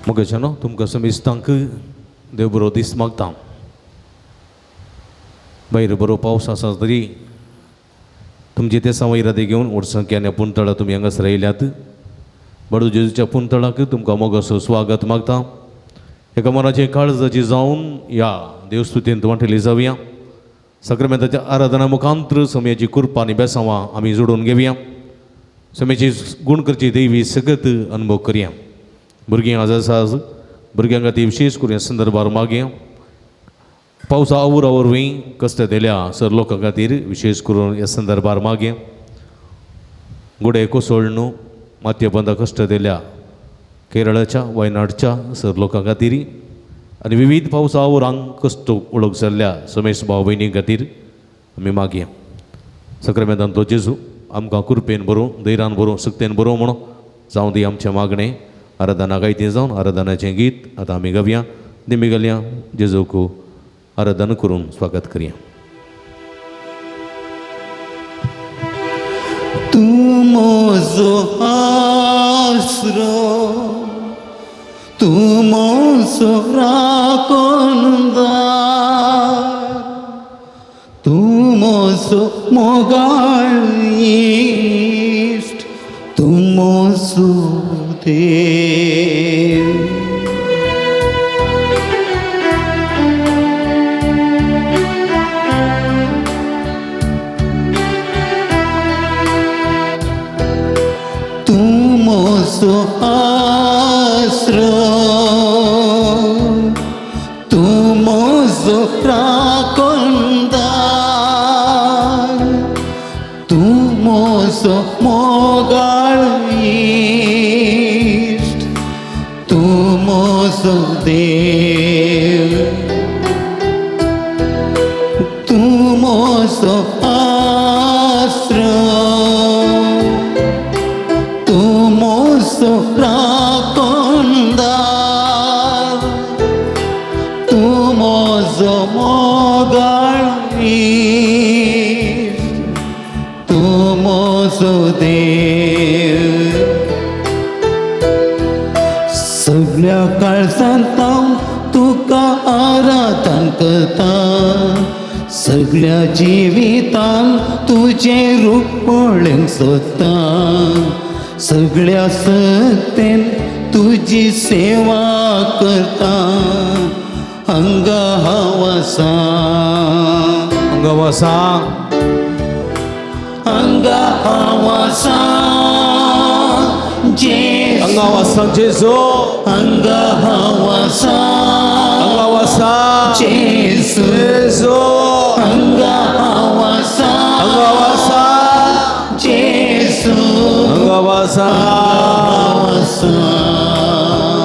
मोगेच्यानो तुमकां समेस्तांक देव बरो दीस मागता. भायर बरो पावस आसा तरी तुमचे ते संवैरादे घेवन व्हडसंख्यान पुंतळा तुमी हांगासर आयल्यात. बडो जेजूच्या पुंतळाक तुमकां मोगाचो स्वागत मागता. एका मनाचे काळजाची जावन ह्या देवस्तुतेंत वांटेली जावया. सक्रामेंताच्या आराधना मुखांतर समयाची कृपा आनी बेसांवां आमी जोडून घेवया. समयाची गूण करची देवी सगत अनुभव करया. भुरगीं आज आसा भुरग्यां खातीर विशेश करून ह्या संदर्भार मागया. पावसा आवूर वरवीं कश्ट दिल्या सर लोकां खातीर विशेष करून ह्या संदर्भार मागया. गुडे कोसळणू मातयेबंदा कश्ट दिल्या केरळाच्या वायनाडच्या सर लोकां खातीर आनी विविध पावसा आवरांक कश्ट वळख जाल्ल्या समेश भाव भयणी खातीर आमी मागया. सक्रामेंतान तो जेजू आमकां कृपेन बरो धैर्यान बरो सक्तेन बरो म्हणून जावं दी आमचें मागणें. आराधना गायती जावन आराधनाचें गीत आतां आमी गावया. देमी घालया. जेजूक आराधना करून स्वागत करया. तूं म्हजो आसरो, तूं म्हजो राखणदार, तूं म्हजो मोगाळ इश्ट, तूं म्हजो देव. तूं म्हजो आसरो, तूं म्हजो राखणदार, तूं म्हजो मोगाळ इश्ट, तूं म्हजो देव. तूं म्हजो आसरो, तूं म्हजो राखणदार, तूं म्हजो मोगाळ इश्ट, तूं म्हजो देव. सगळ्या काळजांत हांव तुका आराधन करता. सगळ्या जिवितान तुजें रूप पळोवंक सोदता. सगळ्या सक्तेन तुजी सेवा करता. हांगा हांव आसा, हांगा वसा, हांगा हांव आसा जेजू, हांगा वसा जेजू, हांगा हांव आसा, हांगा वसा जेजू, जेजू, हांगा हांव आसा, हांगा वसा जेजू, हांगा वसा,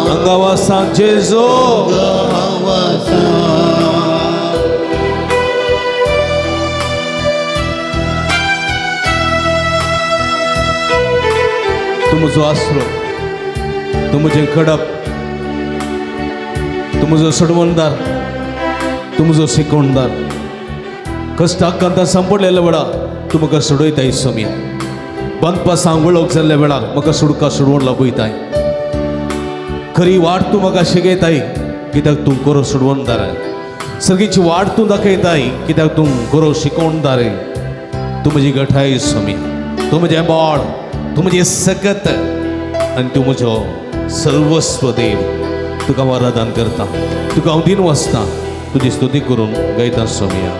हांगा वसा जेजू. हांव आसा. तूं म्हजो आसरो, तूं म्हजें कडप, तूं म्हजो सडवणदार, तूं म्हजो शिकोणदार. कश्टाक कांता सांपडलेल्या वेळार तूं म्हाका सोडयताय सोम्या. बांदपासांक वळख जाल्ल्या वेळार म्हाका सोडका सोडवण लाभयताय. खरी वाट तूं म्हाका शिकयताय कित्याक तूं गरो सोडवणदार. सगळीची वाट तूं दाखयताय कित्याक तूं गरो शिकोणदार. तूं म्हजी गठाय सोम्या, तूं म्हजें बोड, तूं म्हजें सकत आनी तूं म्हजो सर्वस्व देव. तुका हांव आराधन करता, तुका हांव दिन वाचता, तुजी स्तुती करून गायता सोम्या.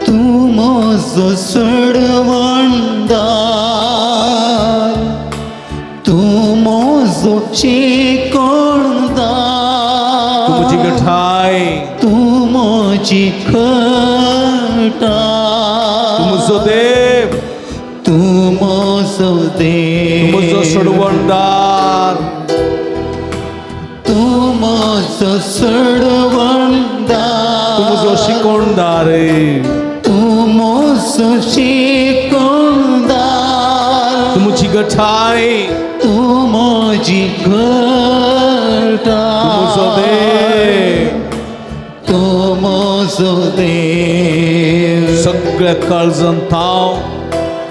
तूं म्हजो सडवणदार, तूं म्हजो शिकोणदार, तूं म्हजी गठाय, तूं म्हजी खटाय, तूं म्हजो देव, तूं म्हजो तूं देव. म्हजो सडवणदार, तूं म्हजो सडवणदार, तूं म्हजो शिकोणदार, तूं म्हजो शिकोणदार, तूं म्हजी गठाय, तूं म्हजी खटाय, तुमचो देव तुमचो देव सगळ्या काळजान थांव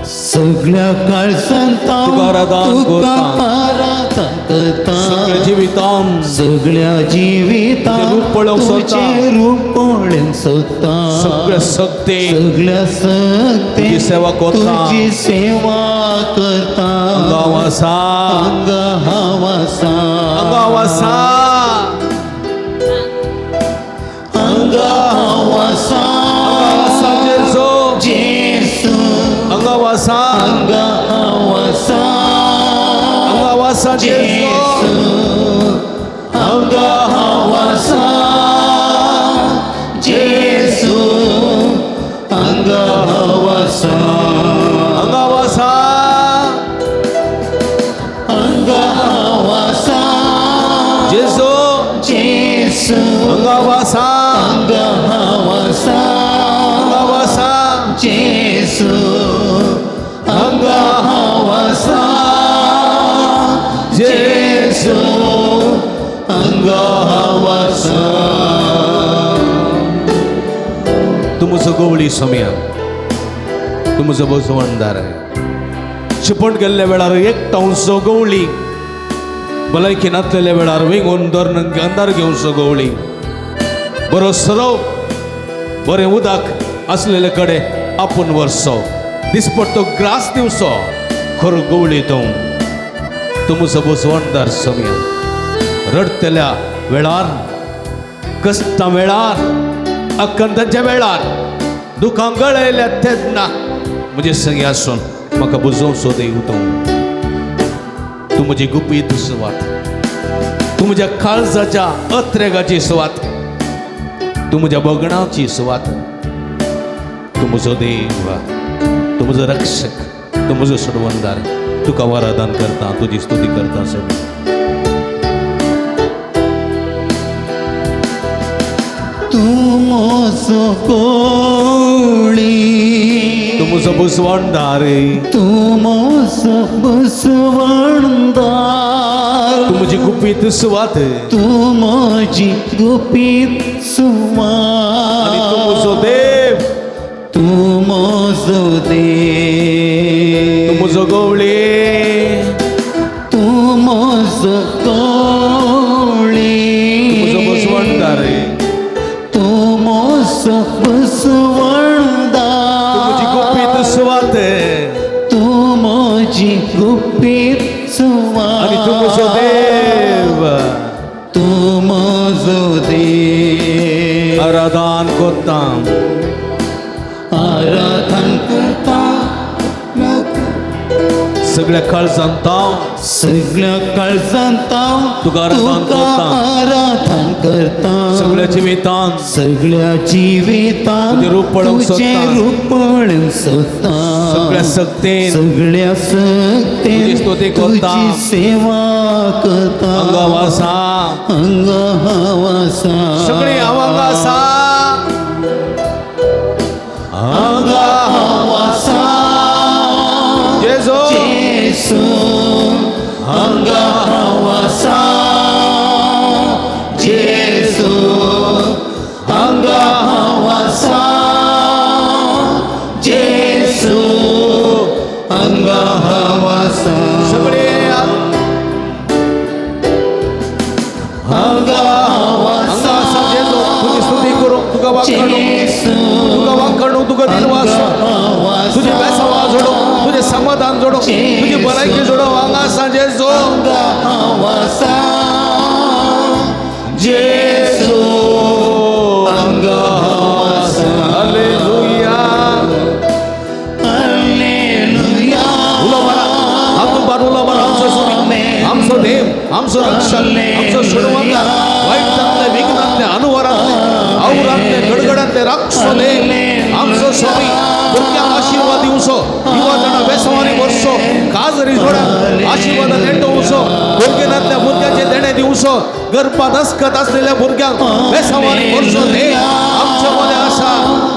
सगळ्या काळजांता तुका आराधन तुका करता. आराधन करता सगळ्या जिवितान सगळ्या जिवितान तुझे रूप पळोवंक सोदता. तुझे रूप पळोवंक सोदता सगळ्या सक्ते सगळ्या सक्ते तुझी सेवा करता. तुझी सेवा करता अंगावासा अंगावासा अंगावासा अंगावासा अंगावासा जेजो जेसू अंगावासा अंगावासा अंगावासा जेजो अंगावासा जेसू अंगावासा अंगावासा अंगावासा जेजो जेसू अंगावासा अंगावासा अंगावासा जेसू अंगावासा जेसू अंगावासा तुमचो गवळी सोम्या तुमचो बसवणदार चिपट गेल्ल्या वेळार एकटावसो गवळी भलायकी नासलेल्या वेळार वेंगोन दोरन अंधार घेवचो गवळी बरो सरव बरें उदक असलेले कडे आपूण वरसो दिसपट्टो ग्रास दिवचो खरो गवळी तुमचो बसवणदार सोम्या रडतल्या वेळार कश्टां वेळार अकंताच्या वेळार दुखां गळयल्या तेन्ना म्हजे संगी आसून म्हाका बुजोवचो देव तूं म्हजी गुपीत सुवात तूं म्हज्या काळजाच्या अत्रेगाची सुवात तूं म्हज्या बगणाची सुवात तूं म्हजो देव तूं म्हजो रक्षक तूं म्हजो सोडवणदार तुका आराधन करता तुजी स्तुती करता सगळी तुमचो गवळी तुमचो बुसवणदार तुमचो बसवणदार तूं म्हजी गुपीत सुवात तूं म्हजी गुपीत सुवात आनी तूं म्हजो देव तूं म्हजो देव तूं म्हजो गवळी तूं म्हजो गवळी म्हजो बसवणदार तूं म्हजो बसवणदार म्हजी गुपीत सुवात तूं म्हजी गुपीत सुवात आनी तूं म्हजो देव तूं म्हजो देव आराधन करता आराधन करता सगळ्या काळजान हांव सगळ्या काळजांत तुका आराधन करता. आराधन करता सगळ्या जिवितान सगळ्या जिवितान तुझे रूप पळोवंक तुझे सोदता. रूप पळोवंक सोदता सगळ्या सक्तेन सगळ्या सक्तेन तुझी स्तुती करता. तुझी सेवा करता अंगावासा अंगावासा सगळी अवंगासा अंगावासा जेजो जेसू अंगावासा जेसू अंगावासा जेसू अंगावासा सगळे अंगावासा जेजो तुझी स्तुती करू तुका वाखाणू तुका दिनवास तुझे पैसा जोडो तुझे समाधान जोडो तुझी भलायकी जोडो अंगासा जेजो अंगावासा जेसू अंगावासा हालेलुया हालेलुया उलो मारा हातून बारूला मारा आमचो स्वामी आमचो देव आमचो रक्षक आमचो सोडवणदार वाईटांतले विघ्नांतले अनुवारांतले आवरांतले गडगडांतले राखसो देव आमचो स्वामी भुरग्यांक आशीर्वाद दिवचो युवा जाणां बेसवानी वर्सो काजरी जोड्यांक आशीर्वाद नेटोवचो भुरग्यांतल्या भुरग्याचे देणे दिवचो गर्भात अस्कत असलेल्या भुरग्यांक बेसवानी वर्सो देव आमचे मने आसा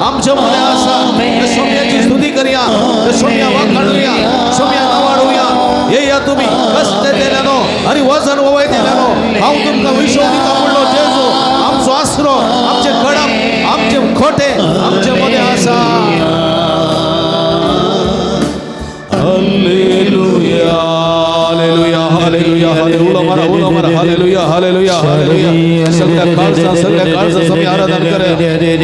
आमचे मने आसा त्या स्वाम्याची स्तुती करया त्या स्वाम्या वाखाणुया स्वाम्या नावाडुया येया तुम्ही कष्ट दिल्यानो आणि वजन वय दिल्यानो हांव तुमकां विश्वदिका म्हणलो जेजू आमचो आसरो आमचे कडप आमचे खोटे आमचे मध्ये आसा हालेलुया हालेलुया हालेलुया हालेलुया मारा हालेलुया हालेलुया हालेलुया सगळ्या काळचा समय आराधन करे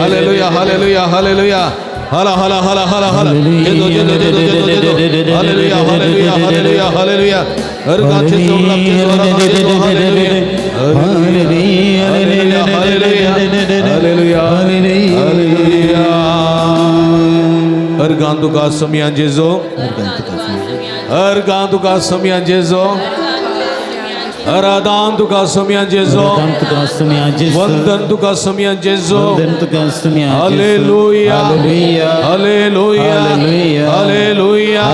हालेलुया हालेलुया हालेलुया हाला हाला हाला हाला हाला जेजो जेजो जेजो जेजो जेजो हालेलुया हालेलुया हालेलुया हालेलुया हर गाचे चोला के द्वारा जेजो hallelujah hallelujah hallelujah hallelujah hallelujah हर गांतु का समय जेजो हर गांतु का समय जेजो आराधन तुका समय जेजो वंदन तुका समय जेजो hallelujah hallelujah hallelujah hallelujah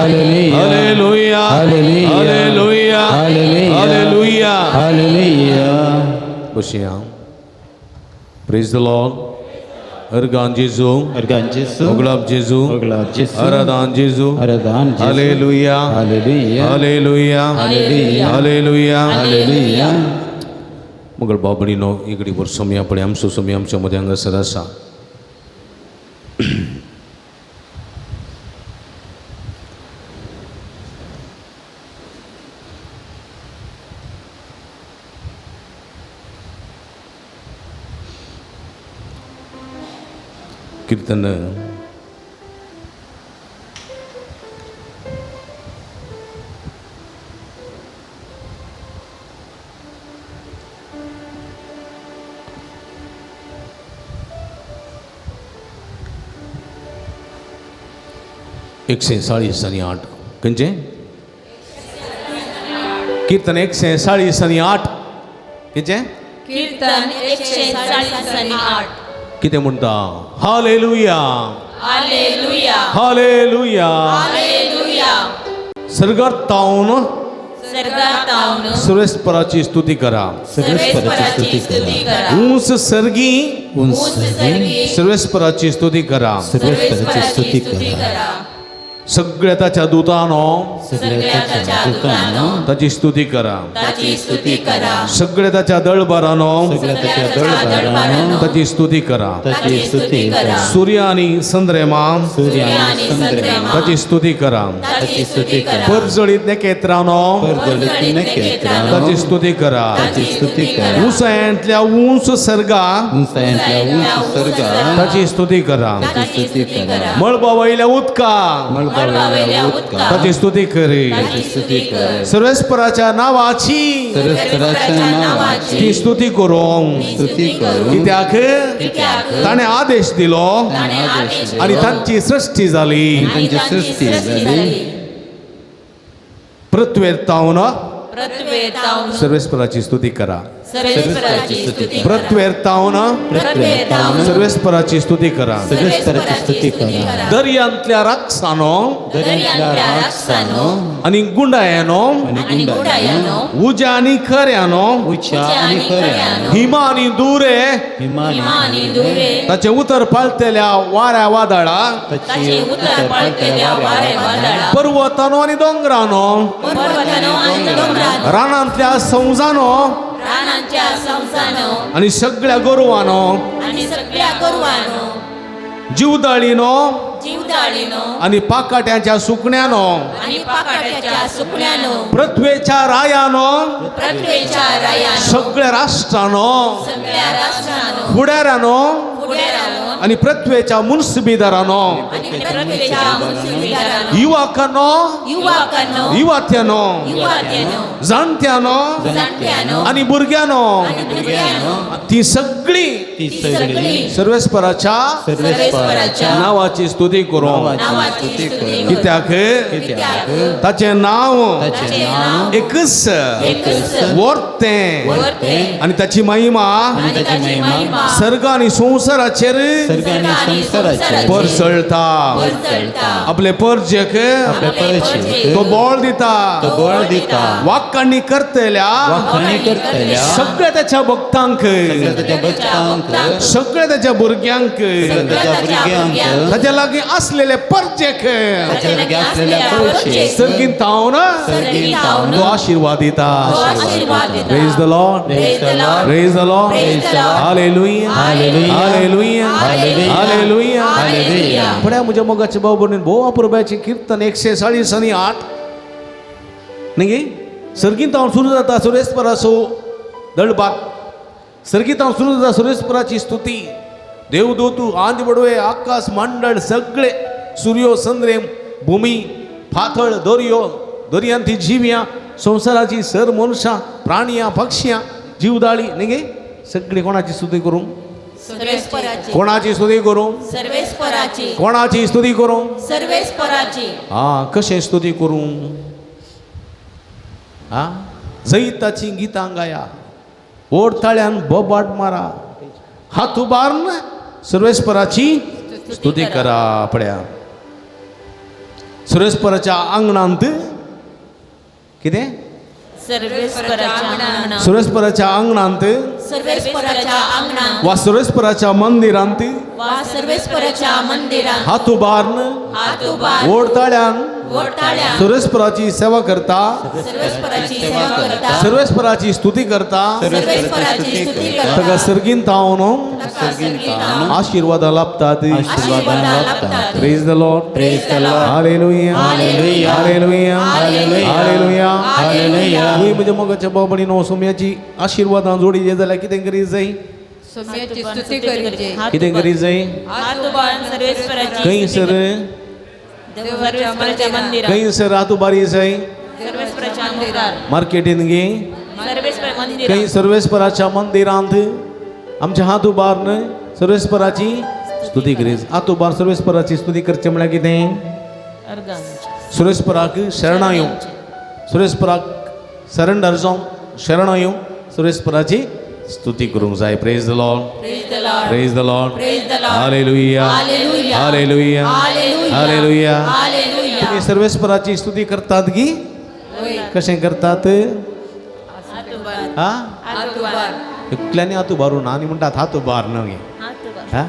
hallelujah hallelujah hallelujah बसिया प्रेज द लॉर्ड अर्गान जेजू ओगलाब जेजू आराधन जेजू हालेलुया हालेलुया हालेलुया हालेलुया मगळ बाबडीनो इकडी वर समय पडे आमचो समय आमच्या मध्ये हांगासर आसा कीर्तन एकशे 40 आणि 8 खंयचे कीर्तन 140 आणि 8 खंयचे कीर्तन 140 आणि 8 कितें म्हणटा हालेलुया हालेलुया हालेलुया हालेलुया सर्गातावन सर्गातावन सर्वेस्पराची स्तुती करा सर्वेस्पराची स्तुती करा उंच सर्गी उंच सर्गी सर्वेस्पराची स्तुती करा सर्वेस्पराची स्तुती करा सगळ्या ताच्या दूतानो सगळ्या त्याच्या दूतांनो ताची स्तुती करा त्याची स्तुती करा सगळ्या ताच्या दळबारानो सगळ्या त्याच्या दळबारांनो ताची स्तुती करा त्याची स्तुती करा सूर्य आणि चंद्रमा सूर्य आणि चंद्रमा ताची स्तुती करा त्याची स्तुती करा परजळीत नेकेत्रानो ताची स्तुती करा त्याची स्तुती करा उंचायंतल्या उंच सर्गा ताची स्तुती करा त्याची स्तुती करा मळबा वयल्या उदका मळबावयल्या उदका ताची स्तुती करी त्याची स्तुती करा सर्वेस्पराच्या नावाची सर्वेस्पराच्या नावाची ती स्तुती करूंक स्तुती करू कित्याक ताणे आदेश दिलो ताणे आदेश आणि तांची सृष्टी जाली आणि त्यांची सृष्टी झाली प्रत्वेतावन प्रत्वेतावन सर्वेस्पराची स्तुती करा सर्वेस्पराची स्तुती करा प्रत्वेतावन प्रत्वेतावन सर्वेस्पराची स्तुती करा सर्वेस्पराची स्तुती करा दर्यांतल्या राक्षसानो दर्यांतल्या राक्षसानो आणि गुंडायानो आणि गुडायानो उज्या आणि खऱ्यानो उच्चा आणि खऱ्यानो हिमा आणि दुरे हिमानी दुरे ताचे उतर पालतेल्या वाऱ्या वादळा ताचे उतर पळतेल्या वारे वादळा पर्वतानो आणि डोंगरानो पर्वतानो आणि डोंगरानो रानांतल्या संवजानो रानांच्या संसानो आणि सगळ्या गोरवानो आणि सगळ्या गोरवानो जीवदाळीनो जीवदाळीनो आणि पाकाट्याच्या सुकण्यानो आणि पाकाट्याच्या सुकण्यानो पृथ्वेच्या रायानो पृथ्वीच्या रायानो सगळ्या राष्ट्रानो सगळ्या राष्ट्रानो फुडाऱ्यानो फुडारानो आणि पृथ्वेच्या मुन्सिबीदारानो आणि पृथ्वीच्या मुसलमानांनो युवकांनो युवकांनो युवात्यानो युवत्यानो जाणत्यानो जाणट्यानो आणि भुरग्यानो आणि भुरग्यानो ती सगळी ती सगळी सर्वेस्पराच्या सर्वेस्पराच्या नावाची स्तुती करू नावाची स्तुती करू कित्याक ताचे नाव त्याचे नाव एकच एकच वर्ते वर्ते आणि ताची महिमा आणि त्याची महिमा सर्ग आणि संसाराचेर सर्ग आणि संसाराचेर परसळता वर चढता आपले पर्जेक आपले परचे तो बळ दिता तो बळ दिता वाक्कांनी करतल्या वाखाणी करतल्या सगळे त्याच्या भक्तांक सगळ्या त्याच्या भक्तांक सगळे त्याच्या भुरग्यांक त्याच्या भुरग्यांक त्याच्या लागीं असलेले पर्जेक त्याच्या लगे असलेल्या परचे सर्गीन तावन सर्गीन तावन तो आशीर्वाद दिता आशीर्वाद दिता. Praise the Lord Praise the Lord. Praise the Lord Praise the Lord. Hallelujah Hallelujah. Hallelujah Hallelujah. Hallelujah Hallelujah. पड्या म्हज्या मोगाचे भाऊ बहीण भोव अपुरब्याचे कीर्तन 140 आणि 8 न्ही सर्गीन तावन सुरू जाता सुरेस्परासो दळबार सर्गीन तावन सुरू जाता सुरेस्पराची स्तुती देवदूत आंध बडवे आकाश मंडळ सगळे सूर्यो चंद्रेम भूमी फाथळ दर्यो दर्यांती जिव्यां संसाराची सर मनशां प्राणियां पक्ष्यां जीवदाळी न्ही सगळी कोणाची स्तुती करूं सर्वेस्पराची कोणाची स्तुती करूं सर्वेस्पराची कोणाची स्तुती करूं सर्वेस्पराची हा कशें स्तुती करूं हा जैताची गितां गाया ओडताळ्यान बोबाट मारा हात उबारून सर्वेस्पराची स्तुती करा पड्या सर्वेस्पराच्या आंगणांत कितें सर्वेस्पराच्या अंगणात सुरेस्पराच्या आंगणांत सर्वेस्पराच्या अंगणात वा सुरेस्पराच्या मंदिरांत वा सर्वेस्पराच्या मंदिरात हात उबारून हात उभार ओडताळ्यान ओटाळ्या सुरेस्पराची सेवा करता सर्वेस्पराची सेवा करता सर्वेस्पराची स्तुती करता सर्वेस्पराची स्तुती ताका करता सर्गीन तावन सर्गीन आशीर्वाद लाभतात आशीर्वाद लाभतात. Praise the Lord Praise the Lord. Hallelujah Hallelujah. Hallelujah Hallelujah. Hallelujah Hallelujah. तुमी म्हज्या मोगाच्या बाबडीनो सोम्याची आशीर्वादां जोडी जे जाल्यार कितें करी जाय सोम्याची स्तुती करीचे कितें करी जाय हात उभारून सर्वेस्पराची खंय सर सर्वेस्पराच्या मंदिरात खंय सर हात उबारी जाय सर्वेस्पराच्या मंदिरात मार्केटीन गे सर्वेस्पर खंय मंदिरात सर्वेस्पराच्या मंदिरांत आमचे हात उबारून सर्वेस्पराची स्तुती करीत हात उबार सर्वेस्पराची स्तुती करचे म्हळ्यार कितें अर्गांची सुरेस्पराक शरणा येवं सुरेस्पराक सरेंडर जावन शरणा येवं सुरेस्पराची स्तुती करूंक जाय praise the Lord Praise the Lord. Praise the Lord Praise the Lord. Hallelujah Hallelujah. Hallelujah Hallelujah. Hallelujah Hallelujah. तुम्ही सर्वेस्पराची स्तुती करतात की कशें करतात हात उभार हा हात उभार एकल्याने हात उबारून आनी म्हणटात हात उबार गे हात उभार हा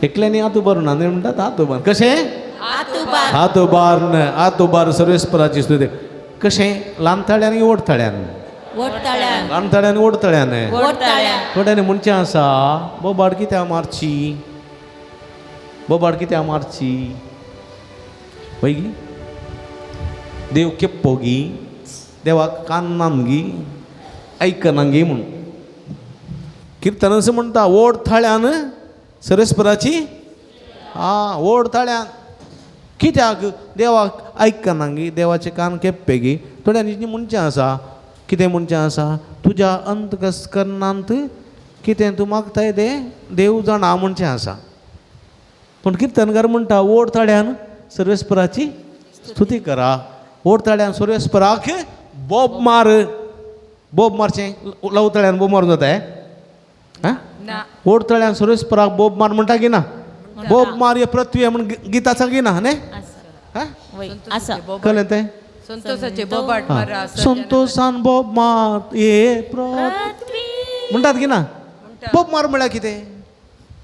एकल्याने हात उबारून आनी म्हणटात हात उबार कशें हात उभार हात उबार सर्वेस्पराची स्तुती कशें लांथाळ्यान ओडथाळ्यान वोटताळ्यान लांथाळ्यान ओडथाळ्यान वोटताळ्यान थोड्याने म्हणचें आसा बोबाड कित्याक मारची बोबाड कित्याक मारची पळय गी देव केप्पो गी देवाक कान्नान गी आयकना गी म्हूण कीर्तन असं म्हणटा ओडथाळ्यान सर्वेस्पराची ओडथाळ्यान कित्याक देवाक आयकना गी देवाचे कान केप्पे गी थोड्यांनी म्हणचें आसा कितें म्हणचें आसा तुज्या अंतकस्करणांत कितें तूं मागताय तें देव जाणा म्हणचें आसा पूण कीर्तनकार म्हणटा ओडथाळ्यान सर्वेस्पराची स्तुती करा ओडथाळ्यान सर्वेस्पराक बोब मारचें लवथाळ्यान बोब मारून जाता हां ना ओडथाळ्यान सर्वेस्पराक बोब मार म्हणटा की ना बोब मार हे पृथ्वी म्हण गीत आसा की ना न्ही हां वय असा कळ्ळें तें संतोषाचे बोबाट मारा संतोषान बोब मार ये म्हणटात की ना बोब मार म्हळ्यार कितें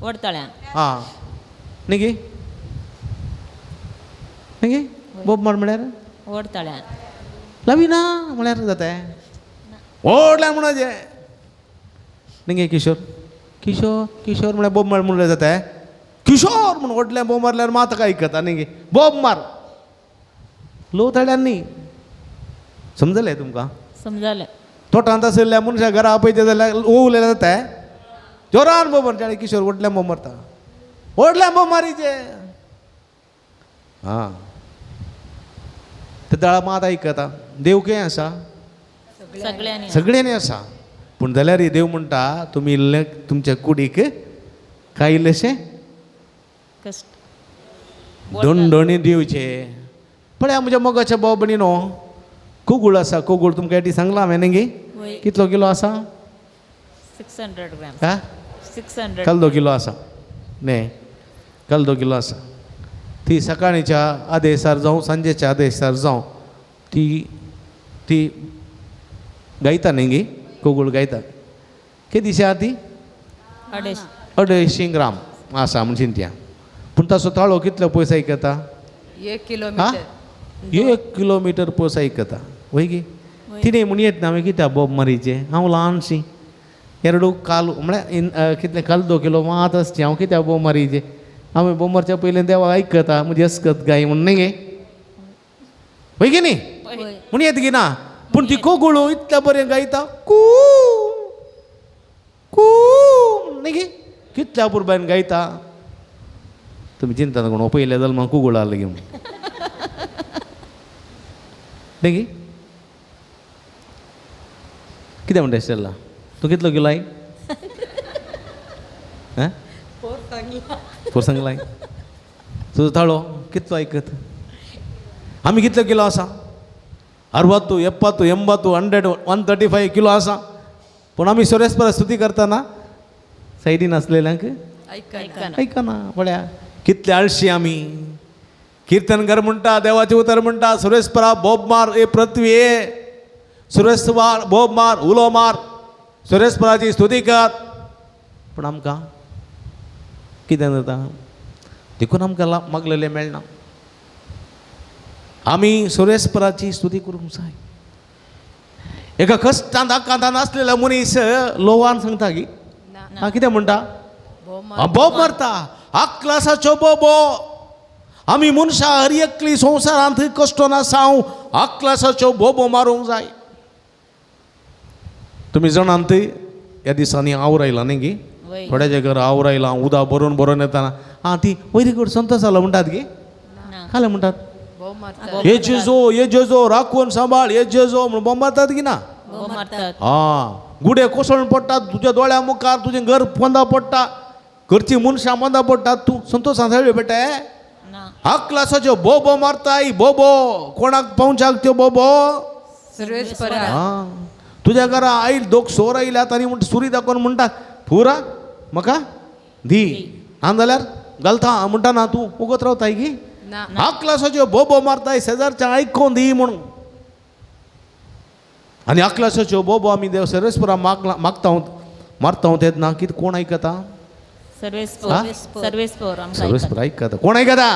वोटताळ्यान हां न्ही गे न्ही गे बोब मार म्हळ्यार वोटताळ्यान लाविना म्हळ्यार जाता व्हडल्या म्हणून न्ही गे किशोर किशोर किशोर म्हळ्यार बोब मार म्हणल्यार जाता किशोर म्हणून व्हडल्या बोब मारल्यार मात काय आयकता न्ही गे बोब मार लो थळ्यांनी समजलें तुमकां समजालें तोटांत आसलेल्या मनशां घरा पळयता जाल्यार ओवलें जाता जोरान बोब मारता किशोर व्हडल्यान बोब मारता व्हडल्यान बोब मारीचे हां ते दळा मात आयकता देव खंय आसा सगळ्यांनी सगळ्यांनी आसा पूण जाल्यार देव म्हणटा तुमी इल्ले तुमच्या कुडीक काय इल्लेशें कश्ट दोंडोणी दिवचे पळय म्हज्या मोगाच्या भाव भयणीनो कोगूळ आसा कोगूळ तुमकां एटी सांगला हांवें न्ही वय कितलो किलो आसा 600 ग्रॅम हा 600 कल्दो किलो आसा न्ही काल 2 किलो आसा ती सकाळीच्या आदेसार जावं सांजेच्या आदेसार जावं ती गायता न्ही गे कोगुळ गायता कितें दिशा आहा ती 250 ग्राम आसा म्हणशीन त्या पूण ताचो ताळो कितलो पयस आयकता 1 हा किलोमीटर 1 किलोमीटर पयस आयकता वय गे तिणें म्हण येत ना हांवें कित्या बॉब मारीचें हांव ल्हानशी 2 काल म्हळ्यार कितलें काल 2 किलो मात आसचें हांव कित्या बॉब मारीचें हांवें बॉब मारच्या पयलें देवा आयकता म्हणजे अस्कत गाय म्हण न्ही गे वय गे न्ही म्हण येत गे ना पूण ती कोगुळू इतल्या बरें गायता कू कू न्ही गे कितल्या पुरबायन गायता तुमी चिंता नाका पयल्या जल्माक कोगुळ आसलें गे म्हूण न्ही गे कितें म्हणटा स्टेला तूं कितलो किलो आई पोर सांगलाय तुजो ताळो कितलो आयकत आमी कितलो किलो आसा 60 70 80 100 135 किलो आसा पूण आमी सुरेस्परा स्तुती करतना सायडीन आसलेल्यांक आयकना पळया कितले आळशी आमी कीर्तनकार म्हणटा देवाचें उतर म्हणटा सुरेस्परा बोब मार ए पृथ्वी ए सुरेस्पर बोब मार उलो मार सुरेस्पराची स्तुती कर पूण आमकां कितें जाता देखून आमकां मागलेलें मेळना आमी सुरेस्पराची स्तुती करूंक जाय एका कश्टांत आकांतान आसलेलो मनीस लोवान सांगता की कितें म्हणटा बोब मारता आक्लासाच्यो बोबो आमी मनशां हर एकली संवसारांत कश्ट नासाव आक्लासाच्यो बोबो मारूंक जाय तुमी जाणांत ह्या दिसांनी आवरायला न्ही गे थोड्याच्या घरा आवरायला उदक भरून येताना ती वयरी कडेन संतोश जालो म्हणटात गे काले म्हणटात हे जेजो राखून सांबाळ हे जेजो म्हणून बोंब मारतात की ना गुडे कोसळून पडटात तुज्या दोळ्या मुखार तुजें घर पोंदा पडटा घरची मनशां पोंदा पडटात तूं संतोशान सांगले बेटा हा क्लासाच्यो बोबो मारताय बोबो कोणाक पावच्याक त्यो बोबो तुज्या घरा आयल 2 सोर आयल्यात आनी म्हणटा सुरी दाखोवन म्हणटात फुरा म्हाका दी जाल्यार घालता म्हणटा ना तूं उगत रावताय की हा क्लासाच्यो बोबो मारताय शेजारच्या आयकोन दी म्हणून आनी आक्लासाच्यो बोबो आमी देव सर्वेस्परा मारता तेन्ना कितें कोण आयकता सर्वेस्पर आयकता कोण आयकता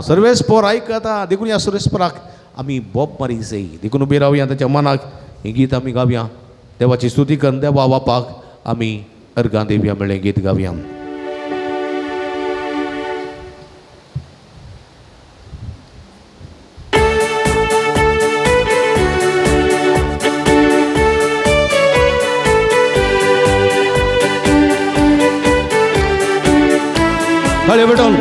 सर्वेस्पर आयकता देखून ह्या सर्वेस्पराक आमी बोब मारी जाय देखून उबी रावया ताच्या मनाक हें गीत आमी गावया देवाची स्तुती करून देवा बापाक आमी अर्गां देवया म्हणलें गीत गावया ताळयो पेटोवन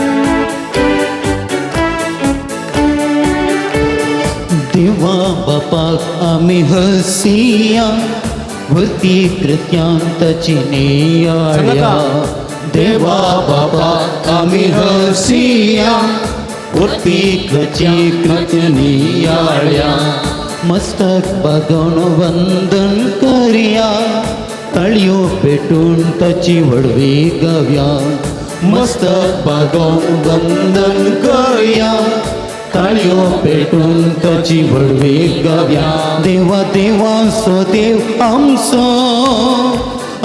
देवा बापाक आमी हसिया वरती कृत्यांताची नेयाळ्या देवा बापाक आमी हसिया वरती कृत्य नेयाळ्या मस्तक बागोवन वंदन करया ताळयो पेटून ताची वडवी गावया मस्तक बागोवन वंदन करया ताळयो पेटून ताची वडवी गावया देवा देवा सो देव आमचो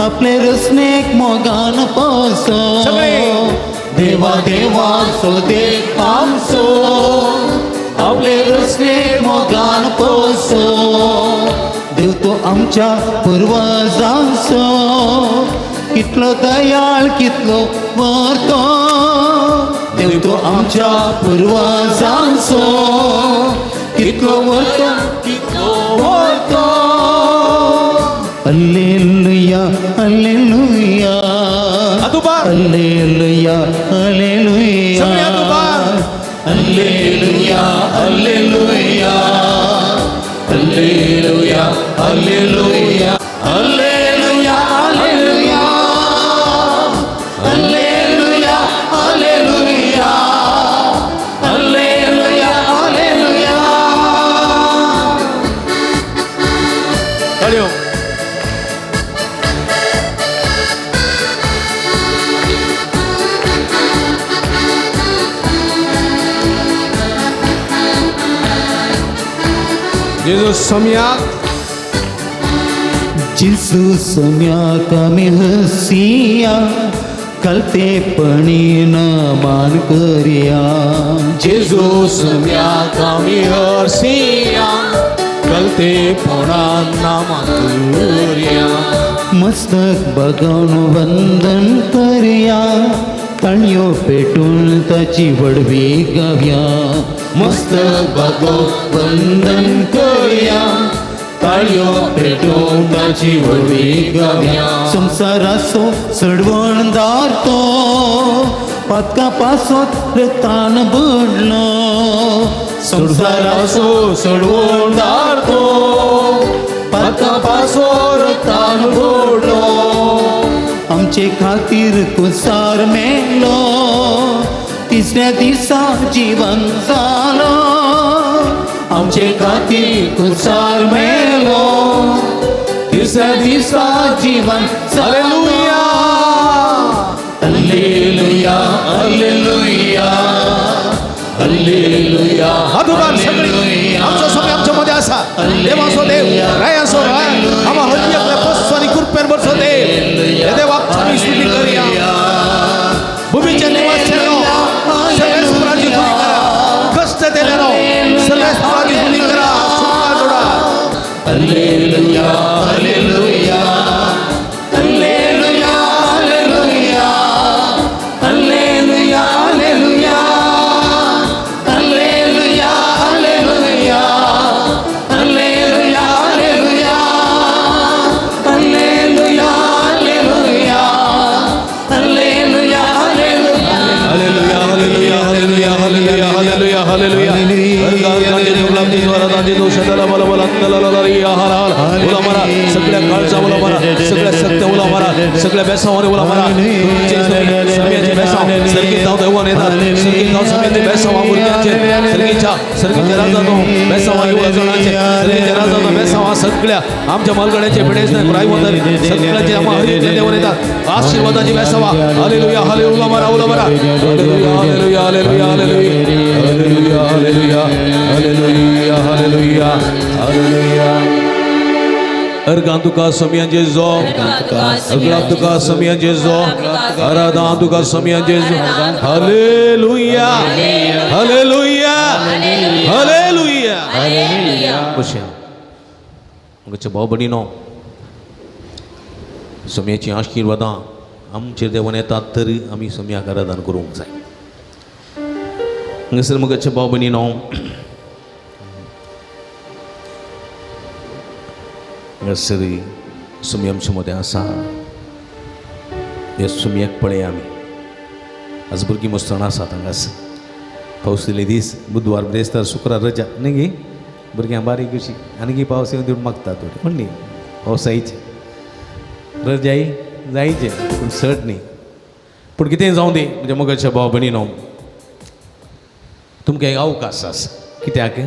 आपले रसनेक मोगान पासो देवा देवा सो देव आमचो आपले रसनेक मोगान पासो देव तो आमच्या पुर्वजांचो कितलो दयाळ कितलो वर्तो देव तो आमच्या पुर्वजांचो कितलो वर्तो कितलो वर्तो hallelujah hallelujah hallelujah hallelujah hallelujah hallelujah hallelujah hallelujah hallelujah जेजू सोम्या जिसू सोम्या कमी हसिया कलते पणी न मान करिया जेजू सोम्या कामी हरसिया कलते पोणा नामातुर्या मस्तक बघून वंदन करिया तळयो पेटून ताची वडवी गाव्या मस्तक बघून वंदन करिया ताळयो पेटून ताची वडवी गाव्या संसाराचो सडवणदार तो पातका पासोत रतान बुडलो संसाराचो सडवणदार तो पातका पासो रतान बुडलो आमचे खातीर कुसार मेलो तिसऱ्या दिसा जीवन जालो आमचे खातीर कुसार मेलो तिसऱ्या दिसा जीवन हालेलुया हालेलुया हालेलुया हालेलुया हातुरान सगळी आमचो समय आमच्या मध्ये असा देवाचो देव रायाचो राय आम्हा हृदयातल्या पस्वानी कृपेन बरसो देव हे देवाक आम्ही स्तुती करूया भूमीच्या निवास्यानो सगळ्या सुराची स्तुती करा कष्ट दिलेलो सगळ्या सुराची स्तुती करा सुखा जोडा hallelujah hallelujah hallelujah hallelujah hallelujah hallelujah hallelujah hallelujah hallelujah hallelujah hallelujah hallelujah hallelujah hallelujah hallelujah hallelujah hallelujah hallelujah सगळ्या काळचा उला मारा सगळ्या सत्य उला मारा सगळ्या बेसावाने उला मारा समयाचे बेसाव सरकी गाव देवान येतात सरकी गाव समयाचे बेसाव मुर्त्यांचे सरकीच्या राजानो बेसाव युवा जणांचे सरकीच्या राजानो बेसाव सगळ्या आमच्या मालगड्याचे पिढेस नाही प्राय होतात सगळ्याचे आम्हा हरिया देवान येतात आशीर्वादाची बेसावा हालेलुया हालेलुया मारा उला मारा hallelujah hallelujah hallelujah hallelujah hallelujah hallelujah hallelujah hallelujah अर्गां तुका समयां जेजो अर्गां तुका समयां जेजो आराधना तुका समयां जेजो हालेलुया हालेलुया हालेलुया बशा मगचे भाव भयणीनो समयाची आशीर्वादां आमचेर देवान येतात तरी आमी समयाक आराधना करूंक जाय हांगासर मगचे भाव भयणीनो हांगासरी सुमी आमचे मदें आसा हे सुमयाक पळय आमी आज भुरगीं मस्तण आसात हांगासर पावस दिले दीस बुधवार ब्रेस्तार शुक्रार रजा न्ही गे भुरग्यां बारीक अशी आनी पावस येवन दिवन मागता थोडी म्हण न्ही पावसायचे रजाई जायचे पूण सट न्ही पूण कितेंय जावं दी म्हणजे मोगाच्या भाव भयणीनो तुमकां एक अवकाश आसा कित्याक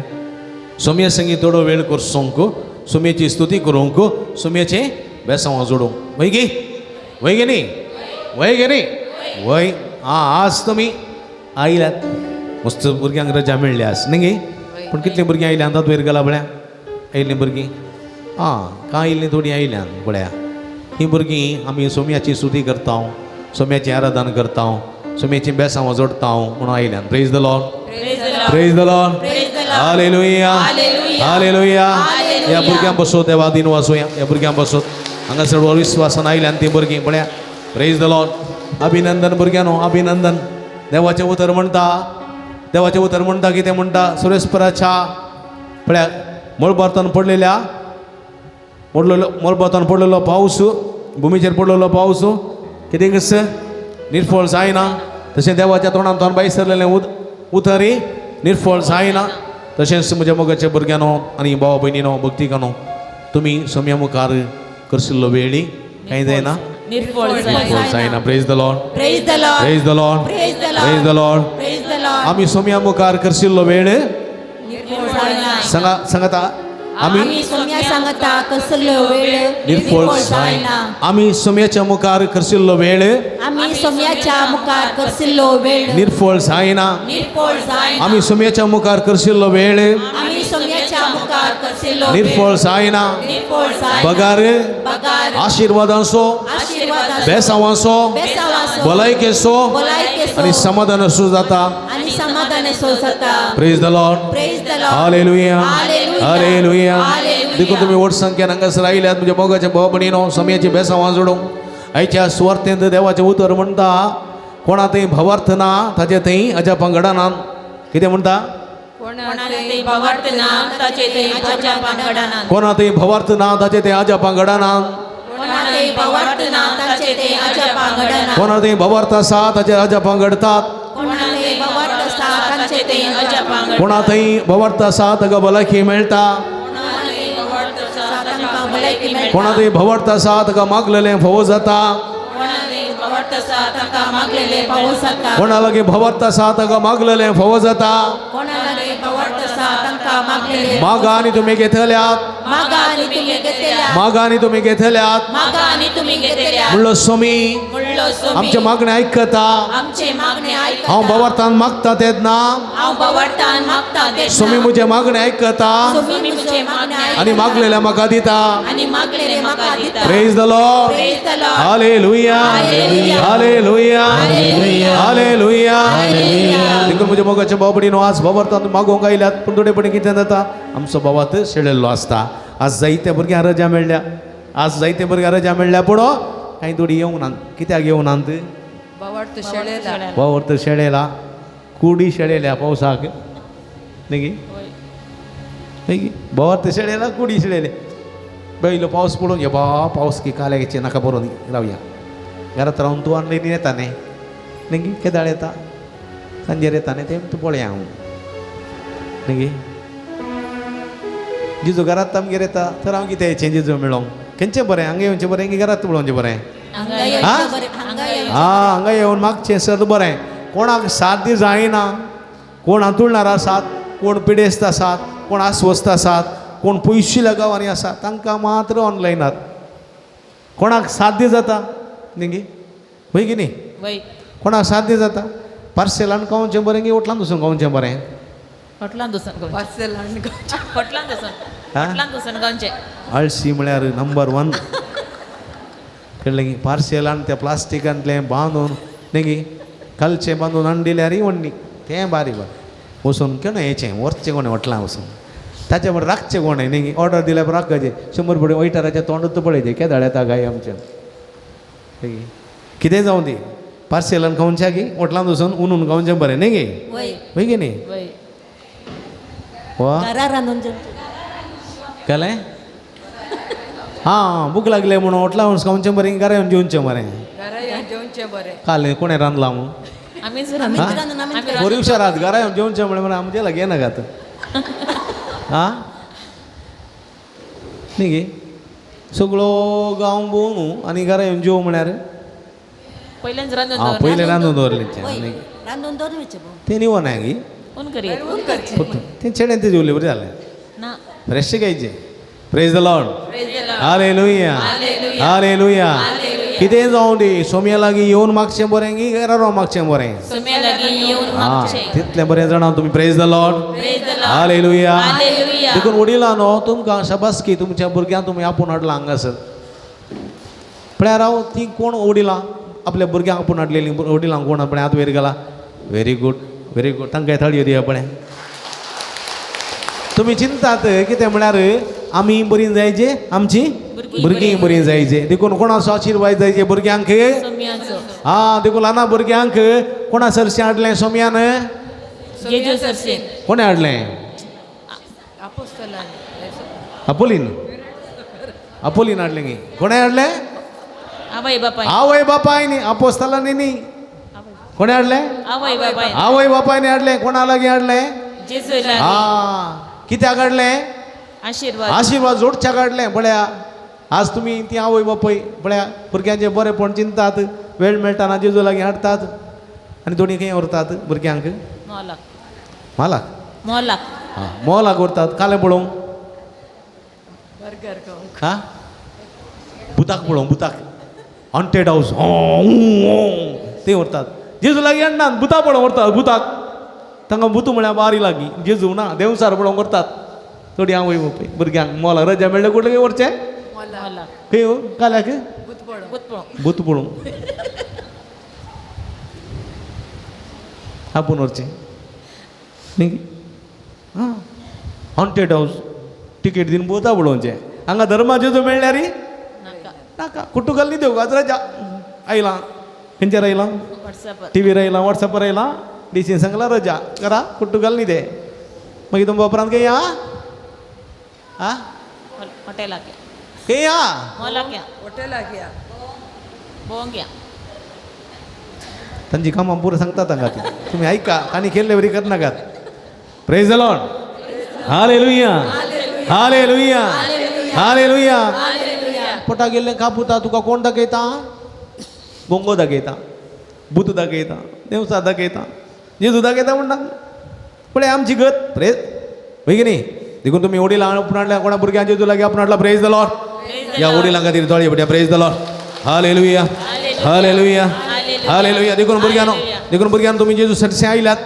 सोम्या संगी थोडो वेळ करसोंक सोम्याची स्तुती करूंक सोम्याचे बेसांवां जोडूंक वय गे न्ही वय आज तुमी आयल्यात मस्त भुरग्यांक रजा मेळ्ळी आस न्ही गे पूण कितलीं भुरगीं आयल्यां आतां वयर गेला पळया आयिल्लीं भुरगीं कांय आयिल्लीं थोडीं आयल्यां पळया हीं भुरगीं आमी सोम्याची स्तुती करता सोम्याची आराधना करता सोम्याची बेसांवां जोडता म्हणून आयल्यां praise the lord hallelujah hallelujah ह्या भुरग्यांक बसोत देवा दिन वाचूया ह्या भुरग्यांक बसोत हांगासर विश्वासान आयल्यान ती भुरगीं पळया प्रेज द लॉर्ड अभिनंदन भुरग्यांनो अभिनंदन देवाचें उतर म्हणटा कितें म्हणटा सुरेस्पराच्या पळया मळबातान पडलेल्या मळबातान पडलेलो पावस भुमीचेर पडलेलो पावस कितें कस निर्फळ जायना तशें देवाच्या तोंडांतल्यान भायर सरलेलें उतरी निर्फळ जायना तशेंच म्हज्या मोगाच्या भुरग्यांनो आनी भावा भयणीनो भक्तिकानो तुमी सोम्या मुखार करशिल्लो वेळी कांय जायना निर्फळ जायना praise the lord praise the lord praise the lord praise the praise the lord praise the Lord आमी सोम्या मुखार करशिल्लो वेळ सांगाता आमी सोम्या सांगता कसलो वेळ निर्फळ जायना आमी सोम्याच्या मुखार करशिल्लो वेळ आम्ही सोम्याच्या मुखार करशिल्लो वेळ निर्फळ जायना निर्फळ जायना आमी सोम्याच्या मुखार करशिल्लो वेळ आम्ही सोम्याच्या मुखार मुखार करशिल्लो निर्फळ सायना निर्फळ साय पगार पगार आशीर्वाद असो आशीर्वाद बेसांव असो बेसांव असो भलायकी असो भलायकी असो आणि समाधान असो जाता आणि समाधान असो जाता praise the lord praise the lord hallelujah hallelujah hallelujah hallelujah देखून तुम्ही वोट संख्या हांगासर आयल्यात म्हणजे मोगाच्या भावपणीनो समयाची बेसांव जोडूंक आयच्या सुवार्तेंत देवाचें उतर म्हणटा कोणा थंय भवार्थ ना ताचे थंय अजापां घडना कितें म्हणटा कोणाचे भवार्थ ना ताचे ते अजापां घडना कोणा थंय भवार्थ ना ताचे थंय अजापां घडना कोणाचे भवार्थ ना ताचे ते अजापां घडना कोणा थंय भवार्थ आसा ताचे अजापां घडतात कोणाचे भवार्थ आसा तांचे ते अजापां घडना कोणा थंय भवार्थ आसा ताका भलायकी मेळटा कोणाचे भवार्थ आसा तांकां भलायकी मेळटा कोणा थंय भवार्थ आसा ताका मागलेलें फावो जाता कोणाचे भवार्थ आसा तांकां मागलेले फावो जाता कोणा लागीं भवार्थ आसा ताका मागलेलें फावो जाता कोणालागे भवार्थ आसा तांकां मागलेले मागा आनी तुमी घेतल्यात मागा आनी तुमी घेतल्या मागा आनी तुमी घेतल्यात मागा आनी तुमी घेतल्या म्हणलो सोमी म्हणलो सोमी आमचे मागणे आयकता आमचे मागणे आयकता हांव भवार्थान मागता तेन्ना हांव भवार्थान मागता ते सोमी म्हजे मागणे आयकता सोमी म्हजे मागणे आयकता आनी मागलेल्या म्हाका दिता आनी मागलेले म्हाका दिता praise the lord praise the lord hallelujah hallelujah hallelujah देखून म्हज्या मोगाच्या भावपणीनो आज भवार्थान मागोवंक आयल्यात पूण थोडेपणी कितें जाता आमचो भवार्थ शेळिल्लो आसता आज जायत्या भुरग्यांक रजा मेळ्ळ्या आज जायत्या भुरग्यांक रजा मेळ्ळ्या पूण कांय थोडी येवंक नात कित्याक येवंक नात भवार्थ शेळेला भवार्थ शेळेला कुडी शेळेल्या पावसाक न्ही न्ही भवार्थ शेळेला कुडी शेळेले पयलो पावस पडून ये बा पावस की काल्याचे नाका बरोवन रावया घरात रावन तूं ऑनलायन येता न्ही न्ही केदाळ येता सांजेर येता न्ही तें तूं पळया हांव न्ही जिजू घरात आमगेर येता तर हांव कितें येचें जिजू मेळोंक खंयचें बरें हांगा येवचें बरें की घरात पळोवचें बरें हांगा येवन मागचें सद बरें कोणाक साथ दी जायना कोण हातुळणार आसात कोण पिडेस्त आसात कोण अस्वस्थ आसात कोण पयशिल्ल्या गांवांनी आसात तांकां मात्र ऑनलायनात कोणाक साथ दी जाता न्ही हय की न्ही वय कोणाक साथ दी जाता पार्सेलान खावचें बरें की होटलान वचून खावचें बरें हॉटलान दुसन पार्सल आणि हॉटलान दुसन हा? हॉटलान दुसन गांवचे आळशी म्हळ्यार नंबर 1 कळ्ळें की पार्सेलान त्या प्लास्टिकांतलें बांदून न्ही कलचें बांदून हाडिल्यार व्हडली तें बारी बरें वचून केन्ना हेचें व्हरचें कोणें हॉटलां वचून ताचे बरें राखचें कोणें न्ही ऑर्डर दिल्यार राखचें 100 पडी वयटाराच्या तोंडात पळयचें केदाळ येता गाय आमच्या कितें जावं दी पार्सेलान खावचें की हॉटलान वचून उनून खावचें बरें न्ही गे वय हय की न्ही वय वा घरा रांदून केलें हां भूक लागले म्हणून हॉटलां वचून खावचें बरें घरा येवन जेवचें बरें घरा येऊन जेवणचे बरे काल कोणें रांदलां म्हणून आमीच आमी हा? रांदून आमी बरी हुशारात घरा येवन जेवचें म्हणलें आमचे लागे ना गात हां न्ही गे सगळो गांव भोंवू आनी घरा येवन जेव म्हळ्यार पहिल्यांच रांदून हां दवर पयलें रांदून दवरलें वय रांदून दवरचें तें निवना गी कोण करीत तें चेड्यान तें जेवलें बरें जालें ना फ्रेश घ्यायचें praise the lord hallelujah hallelujah कितें जावं दी सोम्या लागीं येवन मागचें बरें की घरा रावन मागचें बरें सुम्या लागीं येवन हां मागचें तितलें बरें जाणा तुमी praise the lord praise the lord hallelujah hallelujah देखून वडिलां न्हू तुमकां शाबासकी तुमच्या भुरग्यांक तुमी आपूण हाडलां हांगासर म्हळ्यार हांव ती कोण वडिलां आपल्या भुरग्यांक आपूण हाडलेलीं वडिलांक कोण आपणें आतां वयर गेला व्हेरी गुड तांकां थाळयो दिया आपणें तुमी चिंतात कितें म्हळ्यार आमी बरीं जायचे आमची भुरगीं बरीं जायचे देखून कोणाचो आशिर्वाद जायचे भुरग्यांक सोम्याचो हां देखून ल्हाना भुरग्यांक कोणा सरशें हाडलें सोम्यान जेजू सरसे कोणें हाडलें अपोस्तलांनी अपोलीन हाडलें गी कोणें हाडलें आवय बापाय आवय बापायनी अपोस्तलांनी न्ही कोणें हाडलें आवय बापाय आवय बापायनी हाडलें कोणा लागीं हाडलें जेजू लागीं हां कित्याक हाडलें आशीर्वाद आशिर्वाद जोडच्याक हाडलें पळया आज तुमी ती आवय बापय पळया भुरग्यांचें बरेंपण चिंतात वेळ मेळटाना जेजू लागीं हाडटात आनी दोनी खंय व्हरतात भुरग्यांक मोलाक मालाक मोलाक हां मोलाक व्हरतात कालें पळोवंक बर्गर खाऊन हां भुताक पळोवंक भुताक हॉन्टेड हाऊस ते व्हरतात जेजू लागीं हाडनात भुतां पळोवंक व्हरतात भुताक तांकां भूत म्हळ्यार बारी लागीं जेजू ना देवसार पळोवंक व्हरतात थोडी आवय पळय भुरग्यांक मोला रजा मेळ्ळें कुठले वरचे मोलाक खंय हो काल्याक बुतपळो भूत पळोवंक आपूण वरचें न्ही हां हॉन्टेड हाऊस टिकेट दिन भूता पळोवचें हांगा धर्माचें जो मेळ्ळ्या रे नाका नाका कुट्टुकाल न्ही देव रजा आयलां खंयच्यार आयलां व्हॉट्सॲपार टीव्हीर आयलां वॉट्सॅपार आयलां डीसीन सांगलां रजा करा कुट्टुकाल न्ही दे मागीर तुमकां उपरांत खंय या आं हॉटेलाक या खंय या मोलाक या हॉटेलाक या भोवंक या तांची कामां पुरो सांगतात हांगा ती तुमी आयका आनी केल्ले बरी करनाकात praise the lord hallelujah hallelujah hallelujah पोटा गेल्ले कापुता तुका कोण दाखयता गोंगो दाखयता भूत दाखयता देवसा दाखयता जेजू दाखयता म्हणटा पळय आमची गत प्रेज होय की न्ही देखून तुमी वडिलां आपण हाडल्या कोणा भुरग्यां जेजू लागीं आपण हाडला प्रेज द लॉर्ड या वडिलां खातीर तळी बड्या praise the lord hallelujah hallelujah hallelujah देखून भुरग्यां तुमी जेजू साठी आयल्यात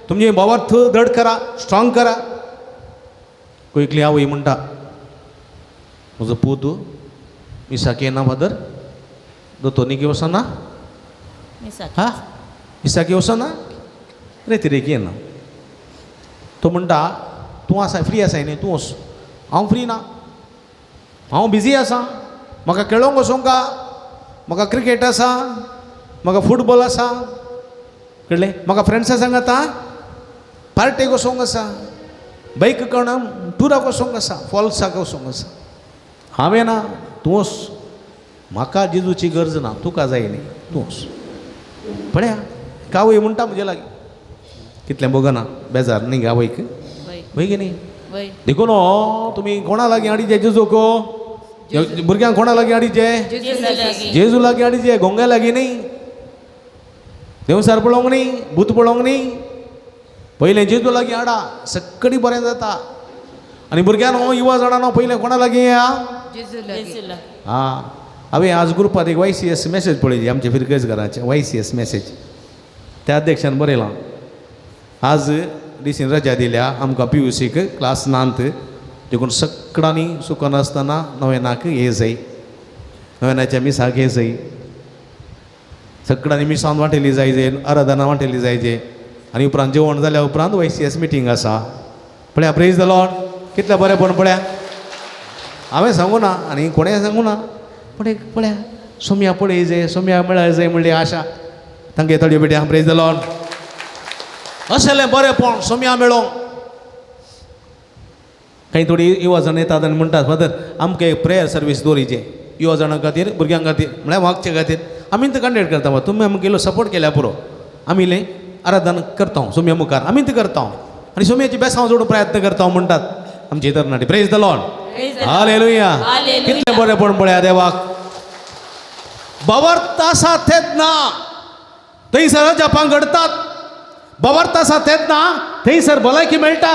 तुमचे भावार्थ दड करा स्ट्रॉंग करा कोयकली आवय म्हणटा म्हजो पूत मिसाक येना फादर दोतोरनीक वचना मिसाक हा मिसाक वचना रेतिरेक येना तो म्हणटा तूं आसा फ्री आसाय न्ही तूं वच हांव फ्री ना हांव बिजी आसा म्हाका खेळोंक वचोंका म्हाका क्रिकेट आसा म्हाका फुटबॉल आसा कळ्ळें म्हाका फ्रेंड्सां सांगाता पार्टेक वचोंक आसा बायक कोणा टुराक वचोंक आसा फॉल्साक वचोंक आसा हांवें ना तूं वच म्हाका जेजूची गरज ना तुका जाय न्ही तूं वच पळया गावय म्हणटा म्हजे लागीं कितलें बगना बेजार न्ही गावयक वय वय की न्ही वय देखून तुमी कोणा लागीं हाडिचे जेजूक भुरग्यांक कोणा लागीं हाडिचे जेजू लागीं जेजू लागीं हाडिचे गोंग्या लागीं न्ही देवसार पळोवंक न्ही भूत पळोवंक न्ही पयलें जेजू लागीं हाडा सगळीं बरें जाता आनी भुरग्यांनो युवा जाणांनो पयलें कोणा लागीं या जेजू लागीं हां हांवें आज ग्रुपार एक YCS मॅसेज पळयली आमच्या फिरकेजकाराचें YCS मॅसेज त्या अध्यक्षान बरयलां आज डिसीन रजा दिल्या आमकां PUCक क्लास 9th देखून सगळ्यांनी सुखान आसतना नोवेनाक हे जाय नोवेनाच्या मिसाक हे जाय सगळ्यांनी मिसांत वांटयली जायचे आराधना वांटयली जायचे आनी उपरांत जेवण जाल्या उपरांत YCS मिटींग आसा पळया प्रेज द लॉर्ड कितलें बरेंपण पळया हांवें सांगूं ना आनी कोणें सांगूं ना पळया सोम्या पळय जाय सोम्या मेळय जाय म्हणली आशा तांगे थोडी बेट्या प्रेज द लॉर्ड अशेंलें बरेंपण सोम्या मेळोंक काही थोडी युवा जाण येतात आनी म्हणटात फादर आमकां एक प्रेयर सर्वीस दवरिचे युवा जाणां खातीर भुरग्यां खातीर म्हळ्यार वागचे खातीर आमी ते कंडक्ट करता तुमी आमकां इल्लो सपोर्ट केल्या पुरो आमी इल्लें आराधन करता सोम्या मुखार आमी ते करता आनी सोम्याची बेसांव जोडूंक प्रयत्न करता म्हणटात आमची तरणाटी प्रेज द लॉर्ड हालेलुया कितलें बरेंपण पळया देवाक बवर्त आसा तेन्ना थंयसर जपां घडटात बवर्त आसा तेन्ना थंयसर भलायकी मेळटा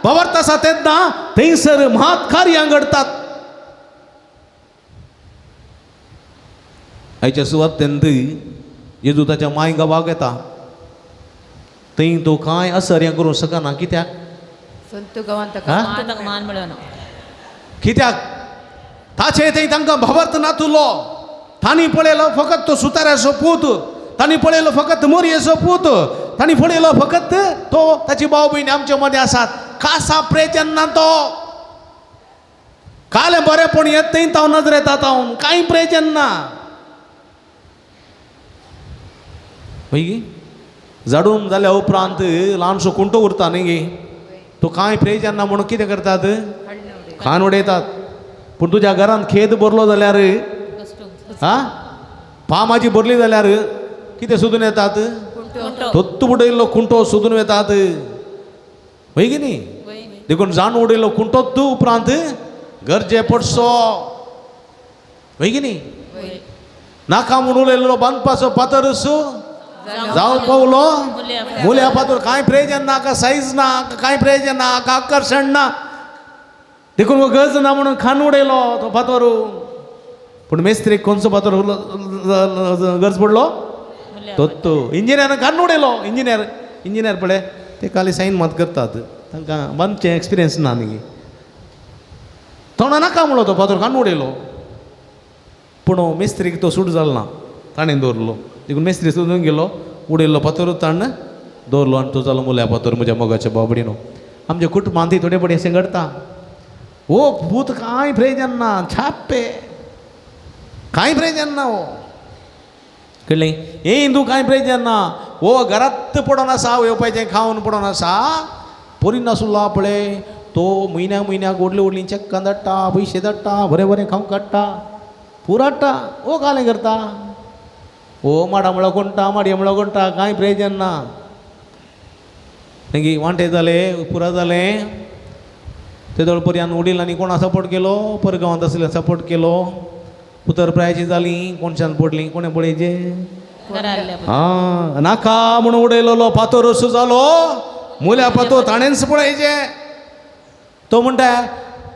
बवर्त आसा तेन्ना थंयसर महात कार्यां घडटात आयच्या सुवातेंत जेजू ताच्या माय गांवाक येता थंय तो कांय असर हें करूंक शकना कित्याक संत गांवांत ताका मान मेळना कित्याक ताचे थंय तांकां भवर्त नातुलो तांणी पळयलो फकत तो सुताऱ्याचो पूत तांणी पळयलो फकत मोरयेचो पूत तांणी पळयलो फकत तो ताची भाव भयणी आमचे मदें आसात खासा प्रेजन ना तो कालें बरेंपण येत थंय हांव नजर येता हांव कांय प्रेजन ना गे झाडून जाल्या उपरांत ल्हानसो कुंटो उरता न्ही गे तो कांय प्रेजन ना म्हणून कितें करतात खान उडयतात पूण तुज्या घरान खेद भरलो जाल्यार हा पामाची भरली जाल्यार कितें सोदून येतात तोत्तू उडयल्लो कुंटो सोदून येतात होय की न्ही देखून जाण उडयल्लो कुंटोत्तू उपरांत गरजे पडसो होय की न्ही नाका म्हूण उलयल्लो बांदपाचो फातर जावं पावलो मुल्या फातर कांय प्रेजन ना का सायज ना कांय प्रेजन ना का आकर्शण ना देखून गरज ना म्हणून खान उडयलो तो फातर पूण मेस्त्रीक खंयचो फातर गरज पडलो तो इंजिनियरान खान उडयलो इंजिनियर पळय ते खाली सायन मात करतात तांकां बांदचें एक्सपिरियन्स ना न्ही थोडा नाका म्हणलो तो फातर कान उडयलो पूण मेस्त्रीक तो सूट जालो ना ताणें दवरलो देखून मेस्त्री सोदून गेलो उडयल्लो फातरूच ताणें दवरलो आनी तो जालो मुल्या फातर म्हज्या मोगाच्या बाबडीनो आमच्या कुटुंबांत थोडे पडे अशें घडटा हो भूत कांय प्रयोजन ना छाप्पे कांय प्रयोजन ना हो कळ्ळें हे हिंदू कांय प्रयोजन ना हो घरांत पडोन आसा येवपाचें खावन पडोन आसा पोरी नासुल्लो पळय तो म्हयन्याक व्हडलीं चेक्कां धाडटा पयशे धाडटा बरें बरें खावंक काडटा पुराडटा हो कालें करता हो माडा म्हळो कोणटा माडये म्हळो कोणटा कांय प्रयोजन ना तेंगे वांटे जाले पुरा जालें ते दळपऱ्यान उडील आनी कोणा सपोर्ट केलो परगांवांत आसले सपोर्ट केलो उतरप्रायाची जालीं कोणच्यान पडलीं कोणें पळयचें घरातल्या हां नाका म्हणून उडयलोलो फातर असो जालो मुल्या फातर ताणेंच पळयचें तो म्हणटा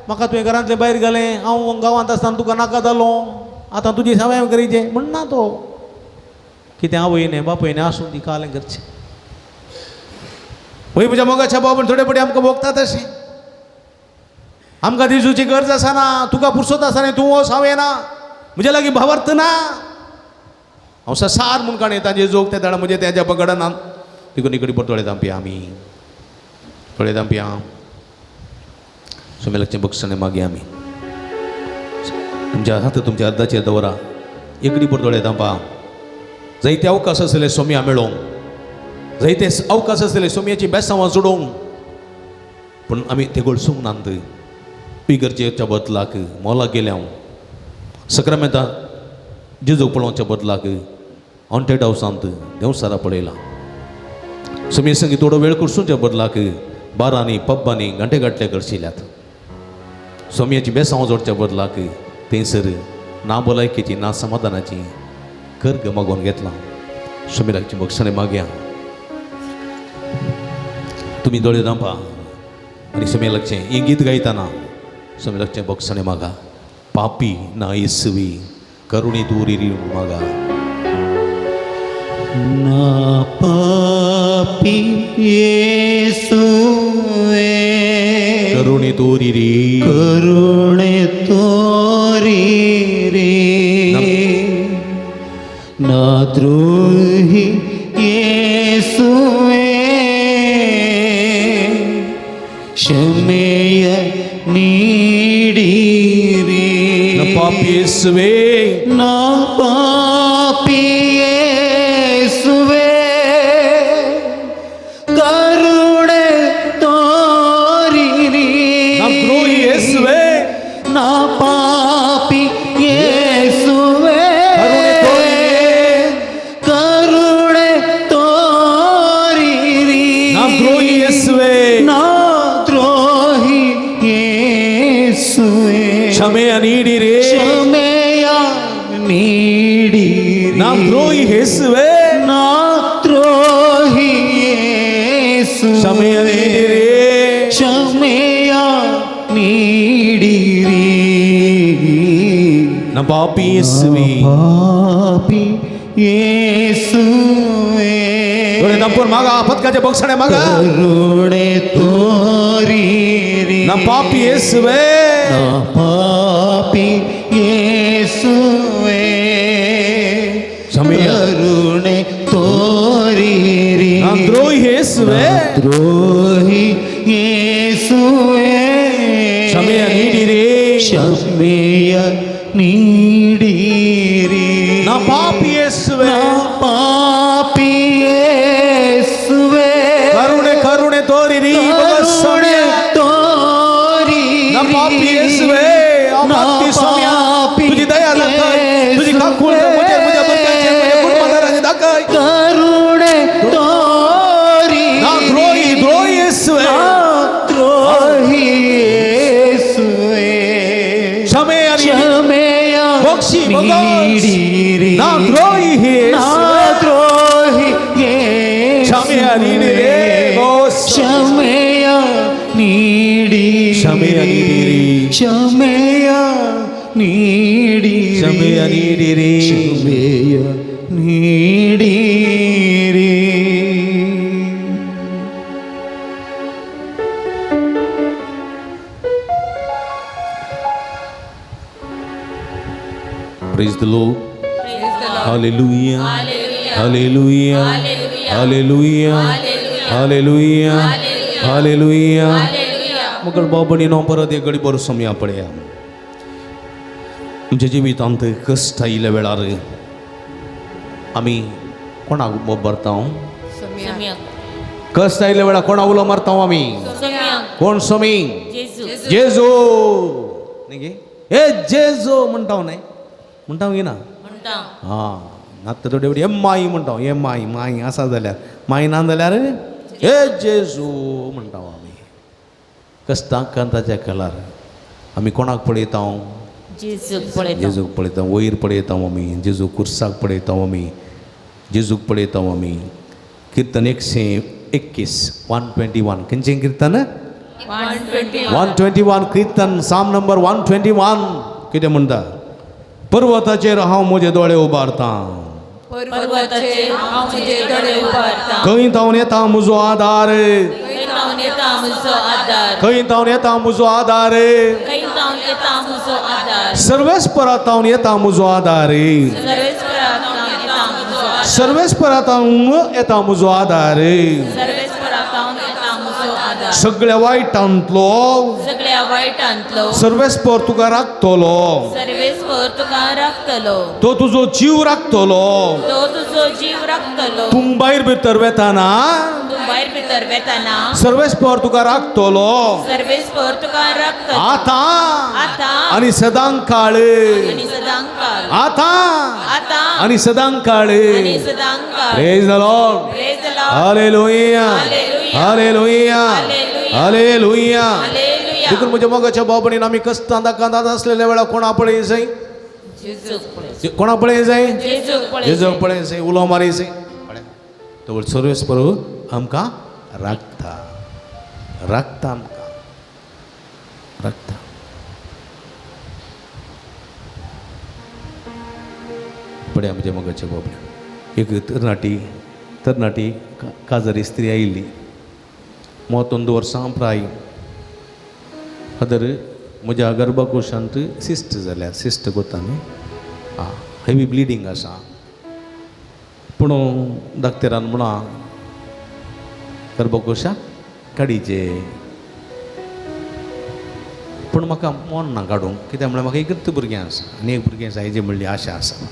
म्हाका तुवें घरांतलें भायर घालें हांव गांवांत आसतना तुका नाका जालो आतां तुजी सवाय करीचें म्हणना तो कितें आवयने बापयने आसूं ती कालें करचें पळय म्हज्या मोगाच्या बाबून थोडे पडे आमकां भोगता तशें आमकां दिसूची गरज आसना तुका फुरसत आसना तूं हो सावे ना म्हजे लागीं भावार्थ ना हांव सार म्हूण काणय ताजे जोग त्या दाडा म्हणजे तेज्या पगडना देखून इकडे पड थोडे दांपया आमी थोडे दांपया सुमेलाचें बक्षणे मागया आमी तुमच्या हात तुमच्या अर्दाचेर दवरा इकडे पड थोडे दांपा जायते अवकाश आसले सोम्या मेळोवंक जायते अवकाश आसले सोम्याची बेसांवां जोडोवंक पूण आमी ते गळसूंक नात इगर्जेच्या बदलाक मोलाक गेले हांव सक्रामेंता जेजू पळोवच्या बदलाक हॉन्टेड हावसांत देवसारा पळयला समी संगी थोडो वेळ करसूच्या बदलाक बारांनी पब्बांनी घंटे गांठले करशिल्ल्यात सोम्याची बेसांवां जोडच्या बदलाक थंयसर ना भलायकेची ना समाधानाची कर्ग मागोवन घेतला समीराची बक्षणे मागया तुमी दोळे दांपा आनी समीराचें हें गीत गायतना समीराचें बक्षणे मागा पापी ना येसुवी करुणी दूरी मागा ना पापी येसुवे करुणी दूरी री करुणे तोरी रे ना द्रोही येसुवे क्षमेय नीडी रे पापी येसुवे ना पापी येसुवे करुणे तोरी रे ना द्रोही येसुवे ना पापी येसुवे करुणे तोरी रे ना द्रोही येसुवे ना द्रोही येसुवे क्षमे नीडी रे क्षमेया नीडी रे ना द्रोही येसुवे ना द्रोही येसुवे क्षमे नीडी रे क्षमेया नीडी रे ना पापी येसुवे पापी येसुवे थोडे दांपूर मागा आपत्काचे बक्षणे मागा करुणे तोरी रे ना पापी येसुवे ना पापी येसुवे क्षमेया करुणे तोरी रे ना द्रोही येसुवे द्रोही येसुवे क्षमेया नीडी रे क्षमेया नीडी रे ना पापी येसुवे ना पापी येसुवे करुणे करुणे तोरी री करुणे तोरी ना पापी येसुवे पापी सोम्या तुझी दया दाखय तुझी काकूळ मुझ्या बद्दलचे मुझ्या कुटुंबादाराचे दाखय करुणे तोरी ना द्रोही द्रोही येसुवे द्रोही येसुवे क्षमे आणि क्षमेया बक्षी नीडी रे ना द्रोही ना येसुवे द्रोही येसुवे क्षमेया नीडी रे क्षमेया नीडी क्षमेया नीडी रे क्षमेया नीडी क्षमेया नीडी रे क्षमेया नीडी रे praise the lord hallelujah hallelujah hallelujah hallelujah hallelujah मग बाबणीनो परत एक घडी बरो समया पळया आमच्या जिवितांत कश्ट आयिल्ल्या वेळार आमी कोणाक बरता कश्ट आयिल्ल्या वेळार कोणा उलो मारता आमी कोण सोमी जेजू न्ही गे ए जेजू म्हणटा न्ही म्हणटा गे ना हां आतां थोडी एवढी माई म्हणटा माई माई आसा जाल्यार माई ना जाल्यार ए जेजू म्हणटा आमी कश्टाक कांताच्या काळार आमी कोणाक पळयता जेजूक पळयता वयर पळयता आमी जेजू कुर्साक पळयता आमी जेजूक पळयता आमी कीर्तन 121 121 खंयचें कीर्तन 121 कीर्तन साम नंबर 121 कितें म्हणटा पर्वताचेर हांव म्हजे दोळे उबारतां पर्वताचेर हांव म्हजे दोळे उबारतां खंय तावन येता म्हजो आदार खंय तावन येता म्हजो आदार खंय तावन येता म्हजो आदार खंय तावन येता म्हजो आदार सर्वेस्परातावन येता म्हजो आदार सर्वेस्परातावन येता म्हजो आदार सर्वेस्परातावन येता म्हजो आदार सगळ्या वायटांतलो सगळ्या वायटांतलो सर्वेस्पर तुका राखतलो सर्वेस्पर तुका राखतलो तो तुजो जीव राखतलो तो तुजो जीव राखतलो तूं भायर भितर वेताना तूं भायर भितर वेताना सर्वेस्पर तुका राखतलो सर्वेस्पर तुका राखतलो आतां आनी सदांकाळ आनी सदांकाळ आतां आनी सदांकाळ आनी सदांकाळ praise the lord praise the lord hallelujah hallelujah hallelujah hallelujah देखून म्हज्या मोगाच्या बाबणीन आमी कस्तांदा कांदात असलेल्या वेळा कोणा पळय जाय कोणा पळय जाय जेजूक पळय जाय उलो मारी जाय तो सर्वेस्पर आमकां राखता राखता आमकां राखता पळय आमच्या मोगाच्या बाबड्या एक तरणाटी काजरी स्त्री आयिल्ली 31 वर्सां प्राय हदर म्हज्या गर्भकोशांत सिस्ट जाल्या सिस्ट कोता न्ही आं हेवी ब्लिडींग आसा पूण दाक्तरान म्हणा गर्भकोशा काडीचे पूण म्हाका मन ना काडूंक कित्याक म्हळ्यार म्हाका एकच भुरगें आसा आनी एक भुरगें आसा हेजी म्हणली आशा आसा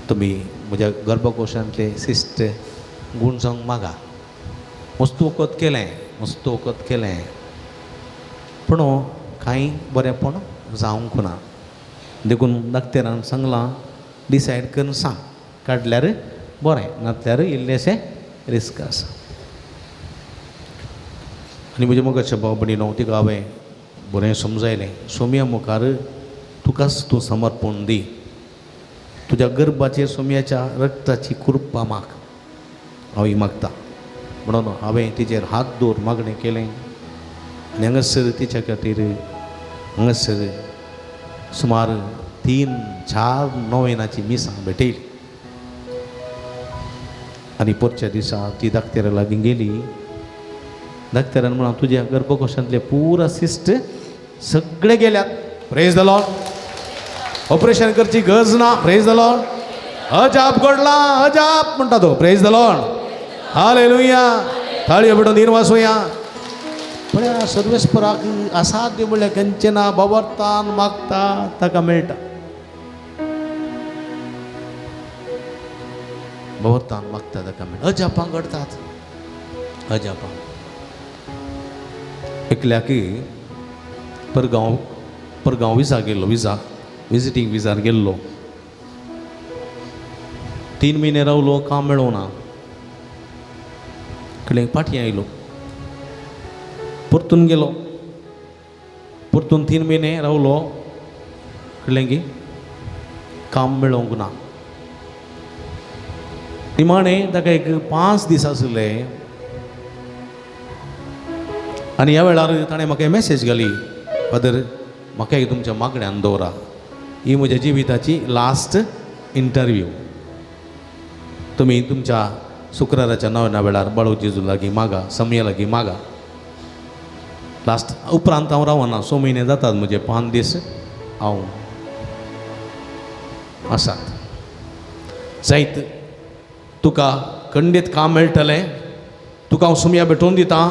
तुमी म्हज्या गर्भकोशांतले सिस्ट गूण जावंक मागा मस्त वखद केलें पूण कांय बरेंपण जावंक ना देखून दाक्तरान सांगलां डिसायड करून सांग काडल्यार बरें नातल्यार इल्लेशें रिस्क आसा आनी म्हज्या मोगाच्या बाबडीन तिका हांवें बरें समजायलें सोम्या मुखार तुकाच तूं समर्पण दी तुज्या गर्भाचेर सोम्याच्या रक्ताची कृपा माग हांव मागता म्हणून हांवें तिचेर हात दवर मागणें केलें आनी हांगासर तिच्या खातीर हांगासर सुमार 3-4 नोवेनाची मिसां भेटयली आनी परच्या दिसा ती दाक्तरा लागीं गेली दाक्तरान म्हणा तुज्या गर्भकोशांतले पुरा सिस्ट सगळे गेल्यात प्रेज द लॉर्ड ऑपरेशन करची गरज ना प्रेज द लॉर्ड अजाप घडला अजाप म्हणटा तो प्रेज द लॉर्ड हालेलुया थाळयो भेटून निर्वासुया पण सर्वेस्पराक असाध्य म्हणल्यार खंयचेना बाबरतान मागता ताका मेळटा बाबरतान मागता ताका मेळटा अजापां घडतात अजापां एकल्याक परगांव विजा गेल्लो विजिटींग विजार गेल्लो 3 म्हयने रावलो काम मेळों ना कडेन फाटीं आयलो परतून गेलो परतून 3 म्हयने रावलो कळ्ळें की काम मेळोंक ना निमाणें ताका एक 5 दीस आसले आनी ह्या वेळार ताणें म्हाका मॅसेज घाली फादर म्हाका एक तुमच्या मागण्यांत दवरा ही म्हज्या जिविताची लास्ट इंटरव्यू तुमी तुमच्या शुक्राराच्या नव्या वेळार बाळू जेजू लागीं मागा समया लागीं मागा लास्ट उपरांत हांव रावना 6 म्हयने जातात म्हजे 5 दीस हांव आसात जायत तुका खंडीत काम मेळटलें तुका हांव सुमया भेटोवन दितां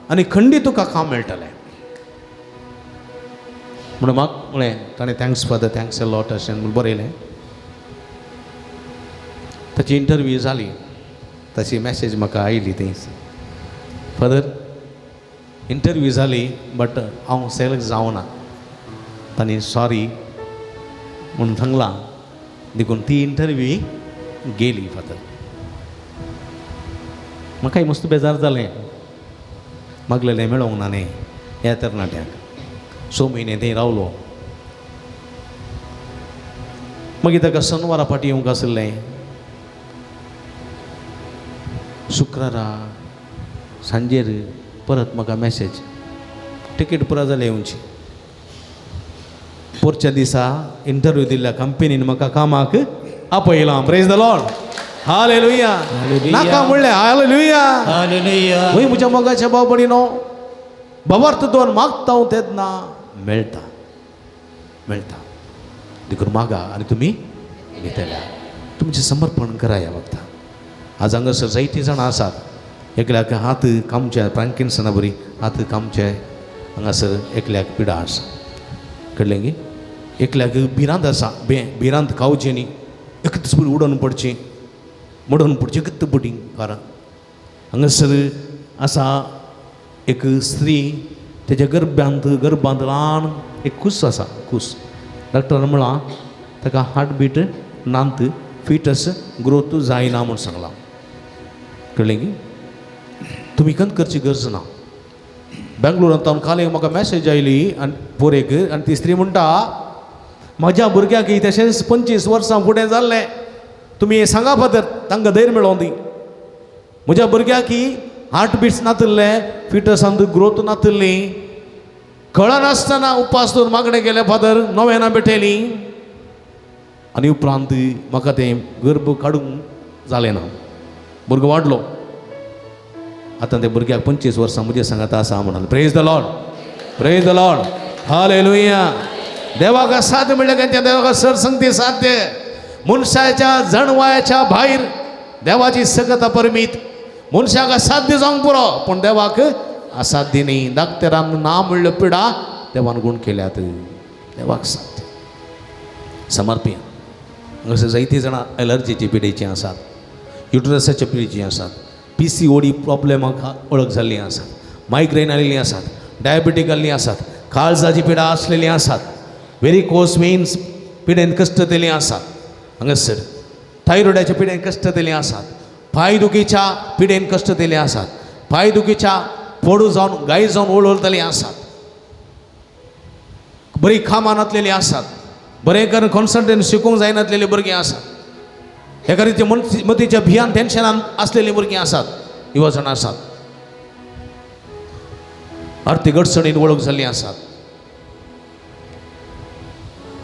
आनी खंडीत तुका काम मेळटलें म्हणून म्हाका म्हळें ताणें thanks father thanks a lot अशें म्हणून बरयलें ताची इंटरव्यू जाली ताची मॅसेज म्हाका आयली थंय फादर इंटरव्यू जाली बट हांव सिलेक्ट जावना तांणी सॉरी म्हणून सांगलां देखून ती इंटरव्यू गेली फादर म्हाकाय मस्त बेजार जालें मागलेलें मेळोंक ना न्ही ह्या तरणाट्याक 6 म्हयने थंय रावलो मागीर ताका शेनवारा फाटीं येवंक आसलें शुक्रारा सांजेर परत म्हाका मॅसेज टिकेट पुरा जाली येवची पोरच्या दिसा इंटरव्यू दिल्ल्या कंपनीन म्हाका कामाक आपयलां प्रेज द लॉर्ड हालेलुया नाका म्हणलें हालेलुया हालेलुया वय म्हज्या मोगाच्या भाव भयणीनो भावार्थ दोन मागता हांव तेन्ना मेळटा मेळटा देखून मागा आनी तुमी घेतल्या तुमचें समर्पण करा ह्या वखदां आज हांगासर जायतीं जाणां आसात एकल्याक हात कामचे फ्रँकिन्सना बरी हात कामचे हांगासर एकल्याक पिडा आसा कळ्ळें गी एकल्याक भिरांत आसा भिरांत खावचें न्ही एकच बरी उडोवन पडचें मोडोवन पडचें एकच पटी कारण हांगासर आसा एक स्त्री तेज्या गर्भांत ल्हान एक खूस आसा खूस डॉक्टरान म्हळां ताका हार्ट बीट नांत फिटस ग्रोथ जायना म्हूण सांगलां कळ्ळें गी तुमी कंत करची गरज ना बेंगलोरांत काल म्हाका मॅसेज आयली आनी पोरेक आनी ती स्त्री म्हणटा म्हज्या भुरग्याक तशेंच 25 वर्सां फुडें जाल्लें तुमी सांगा फादर तांकां धैर्य मेळोवन दी म्हज्या भुरग्याक हार्ट बिट्स नातल्ले फिटसांत ग्रोथ नातल्ली कळनासतना उपास दवरून मागणें केलें फादर 9 भेटयली आनी उपरांत म्हाका तें गर्भ काडूंक जालें ना भुरगो वाडलो आतां त्या भुरग्याक 25 वर्सां म्हजे सांगात आसा म्हणून प्रेज द लॉर्ड हालेलुया देवाक साध्य म्हणलें काय त्या देवाक सरसंगती साध्य मनशाच्या जणवायाच्या भायर देवाची सकता परमीत मनशाक असाध्य जावंक पुरो पूण देवाक असाध्य न्ही धाकटेरान ना म्हणल्यो पिडा देवान गूण केल्यात देवाक साध्य समर्पी हांगासर जायतीं जाणां एलर्जीची पिडेचीं आसात युट्रसाच्या पिडेचीं आसात PCOD प्रॉब्लेमाक वळख जाल्लीं आसात मायग्रेन आयिल्लीं आसात डायबिटीक आसलीं आसात काळजाची पिडा आसलेलीं आसात व्हेरिकोस वेन्स पिडेन कश्ट दिलीं आसात हांगासर थायरॉयडाच्या पिडेन कश्ट दिलीं आसात पांयदुखीच्या पिडेन कश्ट दिले आसात पांयदुखीच्या पोडू जावन गाय जावन ओळवतलीं आसात बरी खामा नातलेलीं आसात बरें करून कॉन्सन्ट्रेट शिकूंक जायनातलेलीं भुरगीं आसात एका रितीन मतीच्या भियान टेन्शनान आसलेलीं भुरगीं आसात युवा जाणां आसात आर्थीक अडचणीन वळख जाल्लीं आसात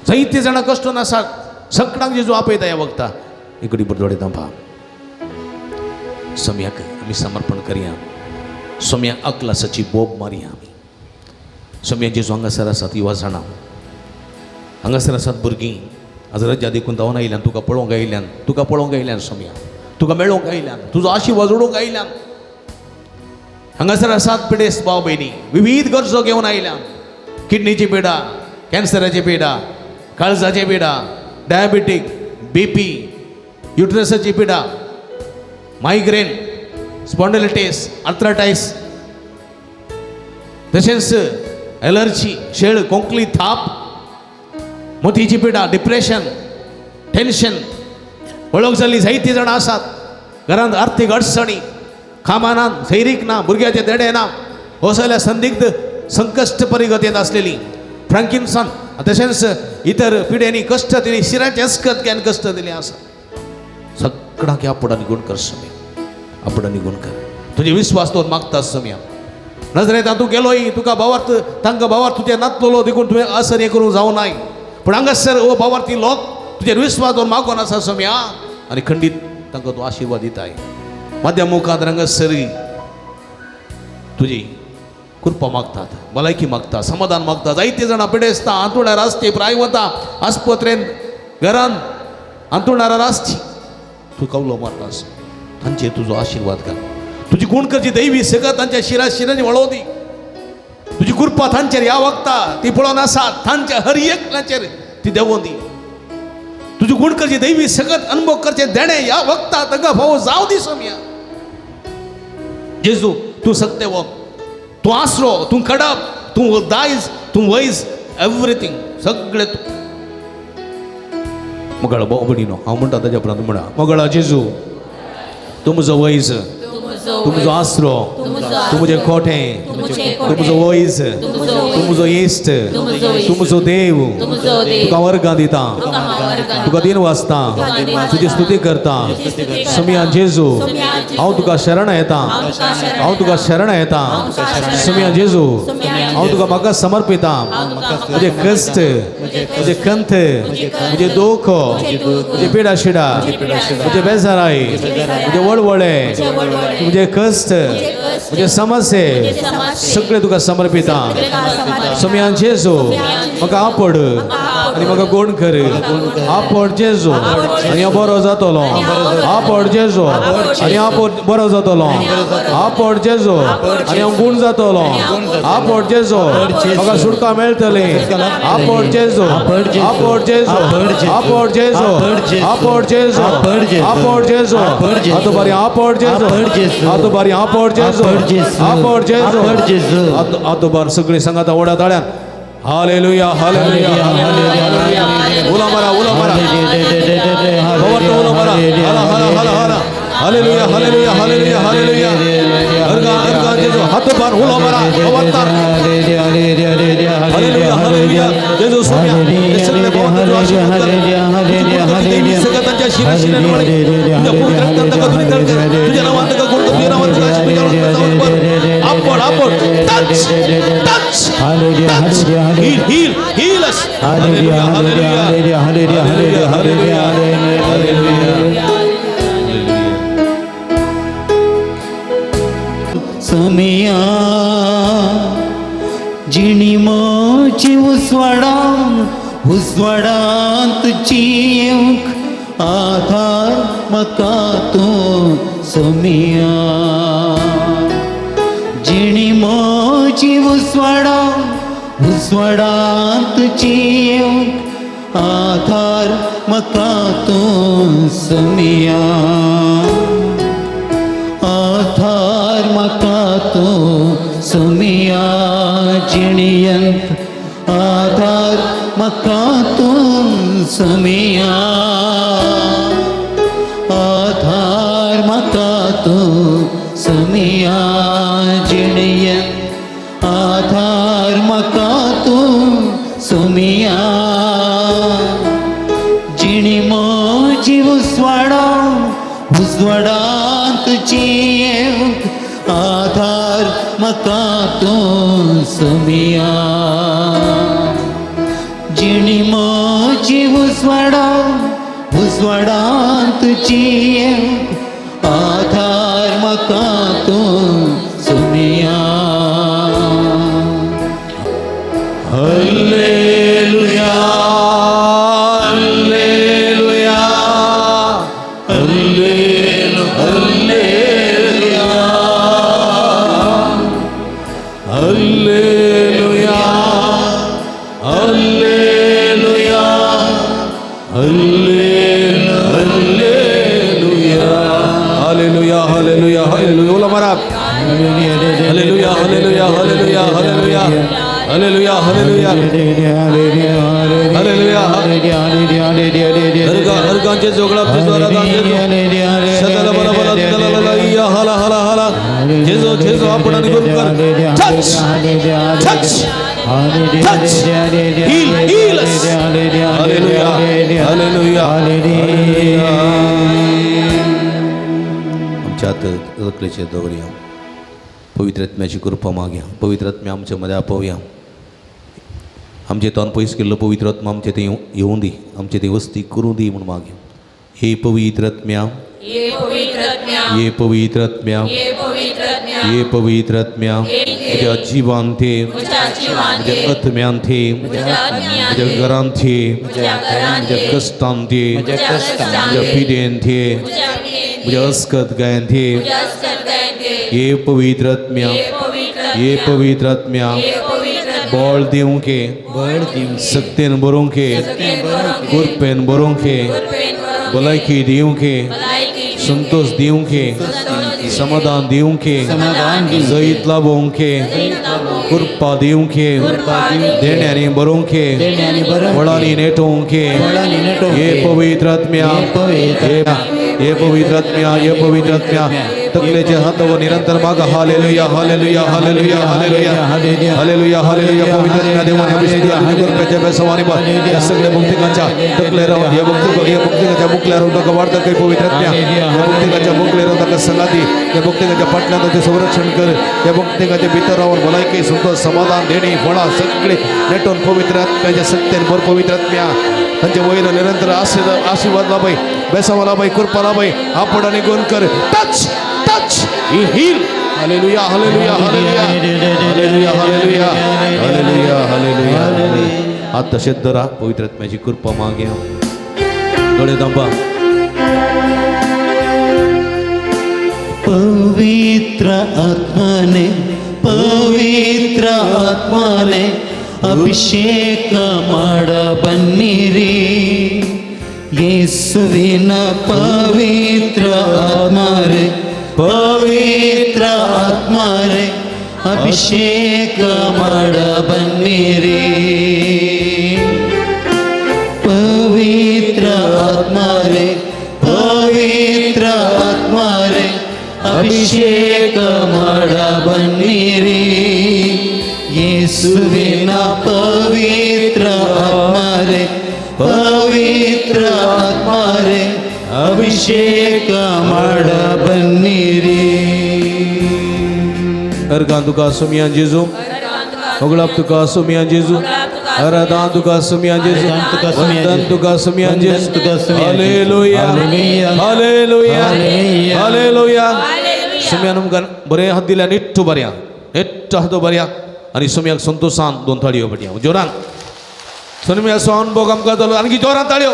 जायतीं जाणां कश्टून आसात सगळ्यांक जेजू आपयता ह्या वखदां इकडी बरदोडे दांपा सोम्याक आमी समर्पण करया सोम्या अक्लासाची बोब मारया आमी सोम्या जेजू हांगासर आसात युवा जाणां हांगासर आसात भुरगीं आज रजा देखून धांवन आयल्यान तुका पळोवंक आयल्यान सोम्या तुका मेळोवंक आयल्यान तुजो आशिर्वाद उडोवंक आयल्यान हांगासर आसात पिडेस्त भाव भयणी विविध गरजो घेवन आयल्यान किडनीची पिडा कॅन्सराची पिडा काळजाची पिडा डायबिटीक BP युट्रसाची पिडा मायग्रेन स्पॉन्डिलायटीस आर्थरायटीस तशेंच एलर्जी शेळ कोंकली थाप मोतीची पिडा डिप्रेशन टेन्शन वळख जाल्लीं जायतीं जाणां आसात घरांत आर्थीक अडचणी कामां ना सैरीक ना भुरग्याचे देडे ना हो जाल्यार संदिग्ध संकश्ट परिगतेंत आसलेलीं फ्रँकिन्सन तशेंच इतर पिडेनी कश्ट दिली शिराचे अस्कत घ्यान कश्ट दिले आसा सगळ्यांक आपणा निगूण कर सोम्या आपणा निगूण कर तुजे विश्वास दवर मागता सोम्या नजरेंत तूं गेलोय तुका भावार्थ तांकां भावार्थ तुजे नातलो देखून तुवें असर हें करूंक जावं नाय पूण हांगासर हो भावार्थी लोक तुजेर विश्वास दवर मागोन आसा सोम्या आनी खंडीत तांकां तूं आशिर्वाद दिताय मध्या मुखांत हांगासर तुजी कृपा मागतात भलायकी मागता समाधान मागता जायतीं जाणां पिडेस्तां आंतोड्यार आसते प्राय वता आस्पत्रेन घरांत अंतुणारा रासची तू कौलो मारलास तांचे तुझो आशीर्वाद घाल तुझी गुण करची दैवी सगळं तांच्या शिराने वळो दी तुझी कृपा तांचेर ह्या वक्ता ती पळोवन आसा तांच्या हर एकल्याचेर ती देवों दी तुझी गुण करची दैवी सगळं अनुभव करचे देणे ह्या वक्ता तंगा भाऊ जाव दी सोम्या जेजू तू सत्य वो तू आसरो तू कडप तू दायज तू वैज एवरीथिंग सगळे तू मगळ बोबडीनो हांव म्हणटा ताच्या उपरांत म्हणा मगळा जेजू तू म्हजो वैज तू म्हजो आसरो तू म्हजें खोटें तू म्हजो वैज तू म्हजो इश्ट तू म्हजो देव तुका वर्गां दिता तुका दिन वाचता तुजी स्तुती करता समिया जेजू हांव तुका शरण येता हांव तुका शरण येता समिया जेजू हांव तुका म्हाका समर्पिता म्हजे कश्ट म्हजे खंत म्हजे दुख म्हजे पिडा शिडा म्हजे बेजाराई म्हजे वळवळे म्हजे कश्ट म्हजे समस्ये सगळे तुका समर्पिता समियान जेजू म्हाका आपड आनी म्हाका गोड कर आपड जेजू आनी हांव बरो जातलो आपड जेजू आनी हांव बरो जातलो आपड जेजू आनी हांव गुण जातलो आपड जेजू म्हाका सुटका मेळटली आपड जेजू आपड जेजू आपड जेजू आपड जेजू आपड जेजू आतो बरी आपड जेजू आतो बरी आपड जेजू आपड जेजू आतो बार सगळी संगात ओडा ताळ्यान हालेलुया हालेलुया हालेलुया उला मारा भवतो उला मारा हाला हाला हाला हाला हालेलुया हालेलुया हालेलुया हालेलुया अर्गा अर्गा जेजू हात बार उला मारा भवतार हालेलुया हालेलुया जेजू सोम्या हे सगळे भवतो आशीर्वाद कर देवी सगळ्यांच्या शिरशिने नवळे तुझ्या पुत्र तंतक तुनी तळकर तुझ्या नावात का गुण तुझ्या नावात का आशीर्वाद आपड आपड touch touch hallelujah heal heal us hallelujah hallelujah hallelujah hallelujah hallelujah समिया जिणी मोची उसवाडांत चीक आधार मका तू समिया जिणी मोची उसवाडांत चीक आधार मका तू समिया आधार मका तू समिया जिणियंत आधार मका तू समिया आधार मका तू समिया जिणियंत आधार मका तू समिया जिणी मोजी उसवाडांत चीक आधार मका तू समिया जिणी मोजी उसवाडांत चीक आधार मका तू Samia Hallelujah, hallelujah, hallelujah, hallelujah, hallelujah, hallelujah, hallelujah, hallelujah, Ola Marab, hallelujah, hallelujah, hallelujah, hallelujah, hallelujah, hallelujah, हर जे जोगळा पिसवाला सदला बला बला दला या हाला हाला हाला जेजो जेजो आपण आणि गुरु कर touch touch touch heal us hallelujah hallelujah आमच्यात रखलेचे दवरया पवित्र आत्म्याची कृपा मागया पवित्र आत्म्या आमच्या मध्ये आपोवया आमचे तोंड पयस केल्लो पवित्र आत्मा आमचे ते येवूं दी आमचे ते वस्ती करूं दी म्हूण मागया हे पवित्र आत्म्या ये पवित्र आत्म्या ये पवित्र आत्म्या ये पवित्र आत्म्या ये पवित्र आत्म्या हे म्हज्या जिवांते म्हज्या जिवांते म्हज्या आत्म्यांते म्हज्या आत्म्यांते म्हज्या घरांते म्हज्या घरांते म्हज्या कश्टांते म्हज्या कश्टांते म्हज्या पिडेंते म्हज्या पिडेंते म्हज्या अस्कतगायांते म्हज्या अस्कतगायांते हे पवित्र आत्म्या हे पवित्र हे पवित्र आत्म्या हे पवित्र बळ दिवंके बळ दिवं सक्तेन बरोवंके कुरपेन बरोवंके भलायकी दिवंके संतोष दिवंके समाधान दिवंके समाधान दिवंके जैत लाभोवंके कृपा दिवंके देण्यानी बरोवंके देण्यानी बरोवंके वळानी नेटोवंके वळानी नेटोवंके हे पवित्र आत्म्या हे पवित्र हे पवित्र आत्म्या हे पवित्र आत्म्या तकलेचे हात व निरंतर माग hallelujah hallelujah hallelujah hallelujah hallelujah hallelujah पवित्र आत्म्या देवाने अभिषेक तुझी कृपेच्या बेसवानी बा या सगळ्या भक्तिकांच्या तकले राहून या भक्तिकांच्या मुकल्या राहून तक वाढतं काही पवित्र आत्म्या या भक्तिकांच्या मुकले राहून तक संगाती या भक्तिकांच्या पाटल्यानं ते संरक्षण कर या भक्तिकांच्या भीतर राहून भलायकी सुंदर समाधान देणे फळा सगळे नेटून पवित्र आत्म्याच्या सत्तेन भर पवित्र आत्म्या त्यांच्या वैर निरंतर आशीर्वाद लाभाई बेसावा लाभाई कृपा लाभाई आपण आणि गुण कर touch touch heal hallelujah hallelujah hallelujah hallelujah hallelujah hallelujah hallelujah हात तसेच धरा पवित्र आत्म्याची कृपा माग्या डोळे दांबा पवित्र आत्माने ಅಭಿಷೇಕ ಮಾಡ ಬನ್ನಿರಿ ಯೇಸುವಿನ ಪವಿತ್ರ ಆತ್ಮರೇ ಅಭಿಷೇಕ ಮಾಡ ಬನ್ನಿರಿ ಪವಿತ್ರ ಆತ್ಮರೇ ಅಭಿಷೇಕ ಮಾಡ ಬನ್ನಿರಿ ಯೇಸುವಿನ ಪವಿತ್ರ ಆತ್ಮರೇ ಅಭಿಷೇಕ ಮಾಡ ಬನ್ನಿರಿ Ergan tuka sumian Jesu Oglap tuka sumian Jesu Aradan tuka sumian Jesu Vandan tuka sumian Jesu Haleluya Haleluya Haleluya Sumianum kan bere hath dilan ittu barya ettu hath barya आणि सुम्याक संतोषान दोन थाळीयो पडया जोरान सुम्या सोन बोगम का दलो आणखी जोरान थाळीयो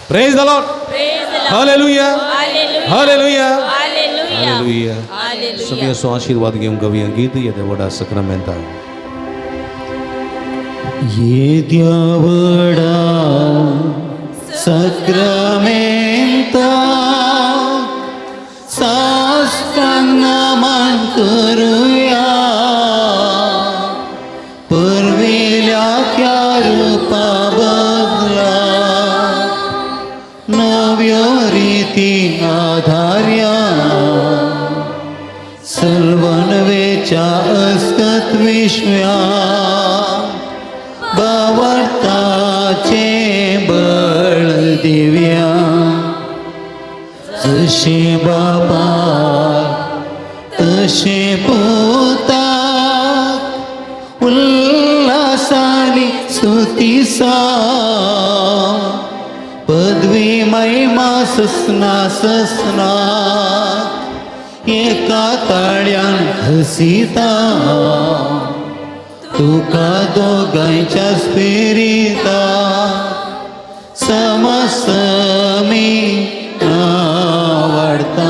praise the lord hallelujah hallelujah hallelujah सुम्या सो आशीर्वाद घेऊन गवया गीत येते वडा सक्रामेंता ये देवडा सक्रामेंता साष्टांग मान करूया परवेल्या त्या रूपा बदला नव्यो रीती आधार्या सर्वनवेच्या अस्कत विश्व्या बावर्ताचे बळ दिव्या जसे बाबा तसे पोता उल्हासानी स्तुतीसा पदवी महिमा ससना एका ताळ्यान हसिता तुका दोगांच्या स्पिरिता समस्त मी आवडता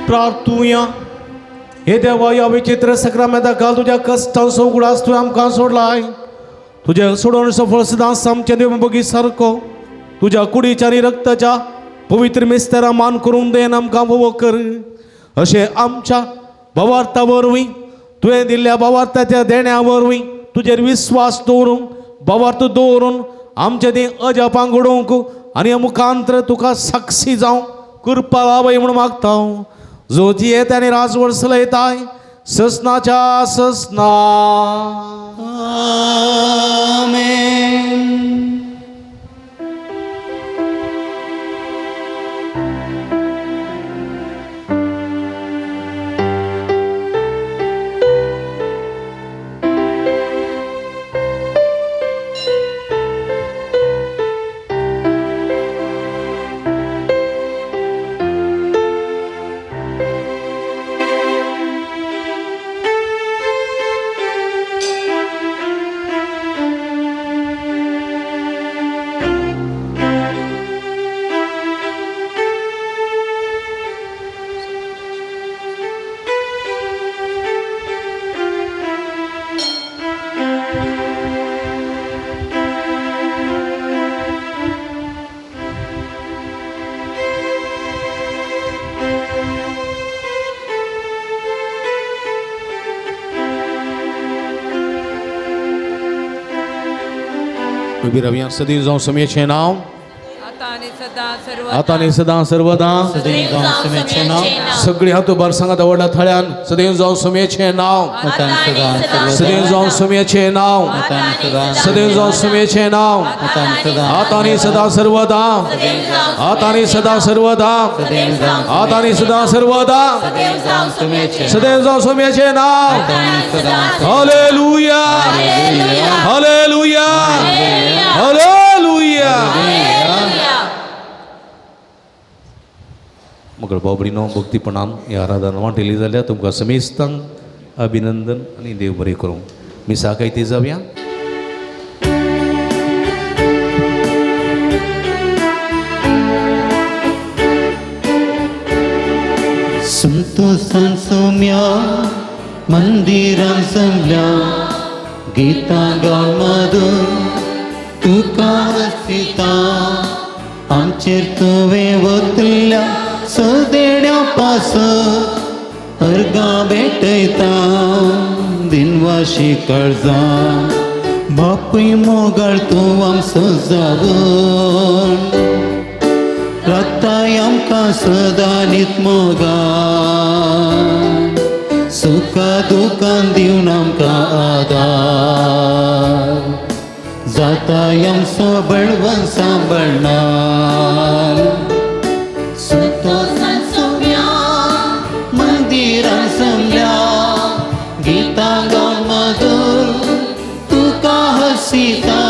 प्रार्थूया हे देवा या विचित्र सक्रामेंता घाल तुझ्या कष्टांचो उगडास तुवें आमकां सोडलाय तुझे सोडून सफळ सदांच आमच्या देवबगी सारको तुझ्या कुडीच्या आनी रक्ताच्या पवित्र मिस्तेरा मान करून देन आमकां वो कर अशें आमच्या भावार्था वरवीं तुवें दिल्ल्या भावार्थाच्या देण्या वरवीं तुजेर विस्वास दवरून भावार्थ दवरून आमचे ती अजापांक घडोवंक आनी मुखांतर तुका साक्षी जावं कृपा लाभय म्हूण मागता जो जी येता आनी राजवंश येताय ससनाच्या ससना आमेन. उभी राहूया. सदैव जाऊन समयाचे नाव, आता आणि सदा सर्व आता आणि सदा सर्वदा. सदैव जाऊन समयाचे नाव, सगळी हात उभार सांगा दवडला थळ्यान. सदैव जाऊन समयाचे नाव, आता आणि सदा सर्व, सदैव जाऊन समयाचे नाव, आता आणि सदा, सदैव जाऊन समयाचे नाव. आता आणि सदा, आता आणि सदा सर्वदा, आता आणि सदा सर्वदा, सदैव जाऊन, आता आणि सदा सर्वदा. सदैव जाऊन समयाचे, सदैव जाऊन समयाचे नाव. आता आणि सदा, हालेलुया, हालेलुया, हालेलुया. मग बाबडीनो भक्तीपणान ह्या आराधना वांटेली जाल्यार तुमकां समेस्तांक अभिनंदन आनी देव बरें करूं. मिसा कायती जावया. संतोषान सोम्या मंदिरान जमल्या, गीता गावन मधून तुका हसिता. आमचेर तुवें वतल्या सदेड्या पास, अर्गा भेटयता दिनवाशी काळजा. बापूय मोगाळ तूं आमचो जावन, राखताय आमकां सदा नीत मोगाळ. सुखा दुखान दिवन आमकां आदार, जाताय आमचो बळवंत सांबाळणार. संतोषान सोम्या मंदिरान जमल्या, गीता गावन मधुर तुका हसिता.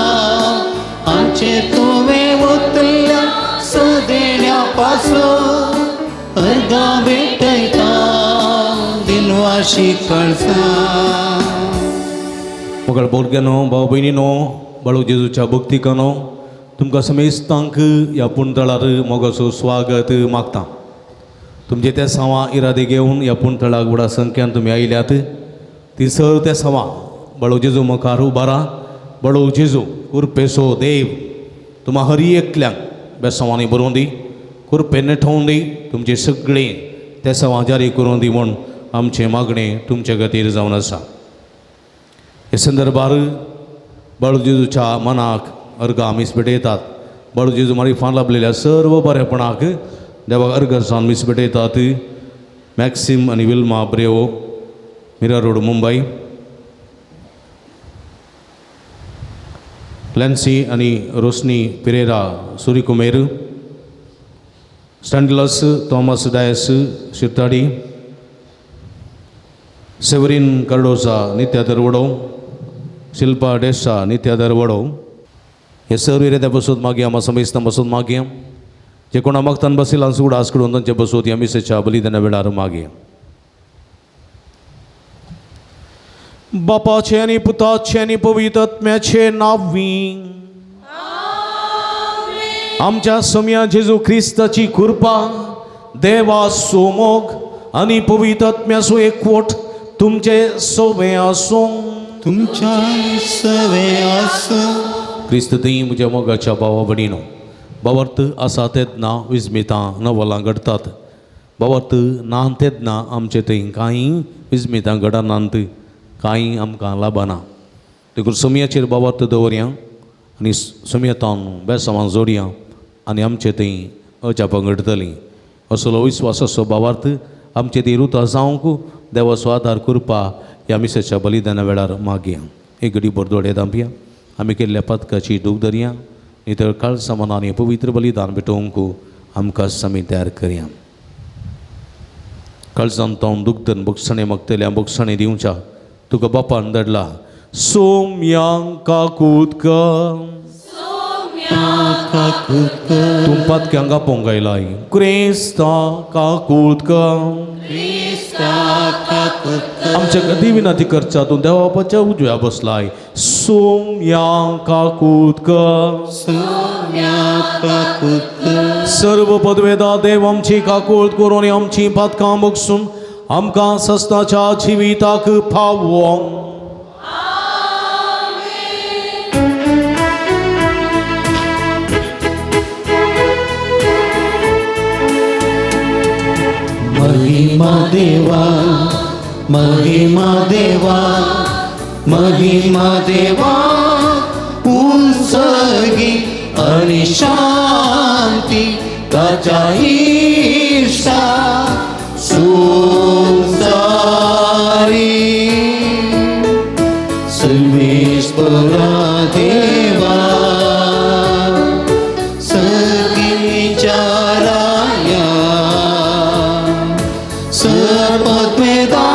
आमचेर तुवें वतल्या सदेण्या पासून, अर्गा भेटयता दिनवाशी काळजा. मगळ भुरग्यानो, भाव भयणीनो, बाळू जेजूच्या भक्तीकानो, तुमकां समेस्तांक ह्या पुणतळार मोगाचो स्वागत मागता. तुमचे त्या सवा इरादे घेवन ह्या पुणतळाक व्हडा संख्यान तुमी आयल्यात. ती सर त्या सवा बाळू जेजू मुखार उबारा. बाळू जेजू कुरपेसो देव तुम्हा हरी एकल्यांक बेसवांनी बरोवन दी, कुरपेन ठेवून दी. तुमचे सगळे त्या सवा जारी करून दी म्हूण आमचें मागणें तुमचे खातीर जावन आसा. हे संदर्भार बाळू जेजूच्या मनाक अर्घ आमीस भेटयतात. बाळू जेजू मारीफान लाभलेल्या सर्व बरेपणाक देवाक अर्घ जावन मीस भेटयतात. मॅक्सिम आनी विल्मा ब्रेवो, मिरा रोड, मुंबय. लॅन्सी आनी रोशनी पिरेरा, सुरिकुमेर. स्टँडलस थॉमस डायस, शिरताडी. सेवरीन कार्डोसा, नित्यादर वडो. शिल्पा डेसा, नित्यादर वडो. हे सर्व येत्या बसोत मागया, आम्हा समेस्तां बसोत मागया. जे कोणा मागतान बसिलां सुगडा आसकडून तांचे बसोत ह्या मिसेच्या बलिदाना वेळार मागया. बापाचे आनी पुताचे आनी पवित्र आत्म्याचे नांवी आमच्या सम्या जेजू क्रिस्ताची कृपा, देवाचो मोग आनी पवित्र आत्म्याचो एकवट तुमचे सवे आसूं. तुमच्या सवे आसूं. क्रिस्त ती म्हज्या मोगाच्या भावा भयणीनो, भावार्थ आसा तेदना विस्मितां नवलां घडतात. भावार्थ ना तेदना आमचे थंय कांय विस्मितां घडनात, कांय आमकां लाभना. देखून सम्याचेर भावार्थ दवरया आनी सम्यतान बेसांवां जोडया आनी आमचे थंय अजापां घडटलीं असलो विस्वास असो भावार्थ आमचे ती रुतां जावंक देवाचो आदार करपा ह्या मिसेच्या बलिदाना वेळार मागया. एक घडी बरदोडे दांपया. आमी केल्ल्या पथकाची दूख धरया. नितळ काळ समानान पवित्र बलिदान भेटोवंक आमकां समी तयार करया. काळजान तावन दुखदन बक्षणे मागतल्या बक्षणे दिवच्या तुका बापान धाडला. सोम्यांक काकूतक तुम पथक्यांक आपोवंक आयलाय. क्रिस्ता काकूतक आमच्या गदी विनंती करच्या तूं देवा बापाच्या उजव्या बसलाय. सोम्यांक काकूतक सर्व पदवेदा देव आमची काकूत करून आमची पथकां बगसून आमकां सस्ताच्या जिविताक फावोवंक. महिमा देवा, महिमा देवा, महिमा देवा, उंच आणि शांती ताच्या ईशा संसारी सर्वेश्वरा देवा सगळीच्या राया सर्ववेदा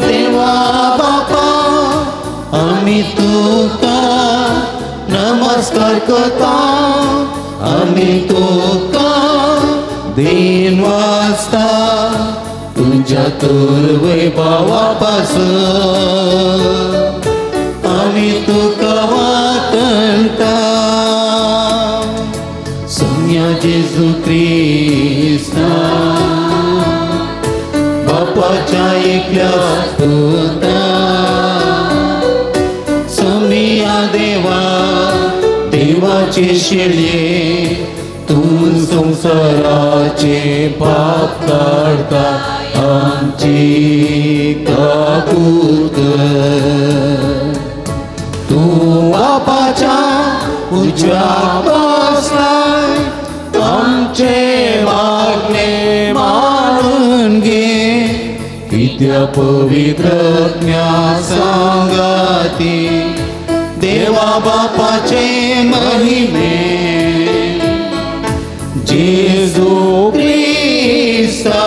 देवा बापा आम्ही तुका नमस्कार करता आम्ही तुका दिन वाजता तुझ्या तर वैभवापासून आम्ही तुका वाटता सोन्या जेजू ख्रिस्ता बापाच्या एकल्या स्तोत्रा सोनिया देवा देवाचे शेळये तू संसाराचे पाप काढता आमची काबूल कर तू बापाच्या उजव्या बसलाय आमचे मागणे मानून घे विद्या पवित्र ज्ञा सांगाती देवा बापाचे महिमे जेजू ख्रिस्ता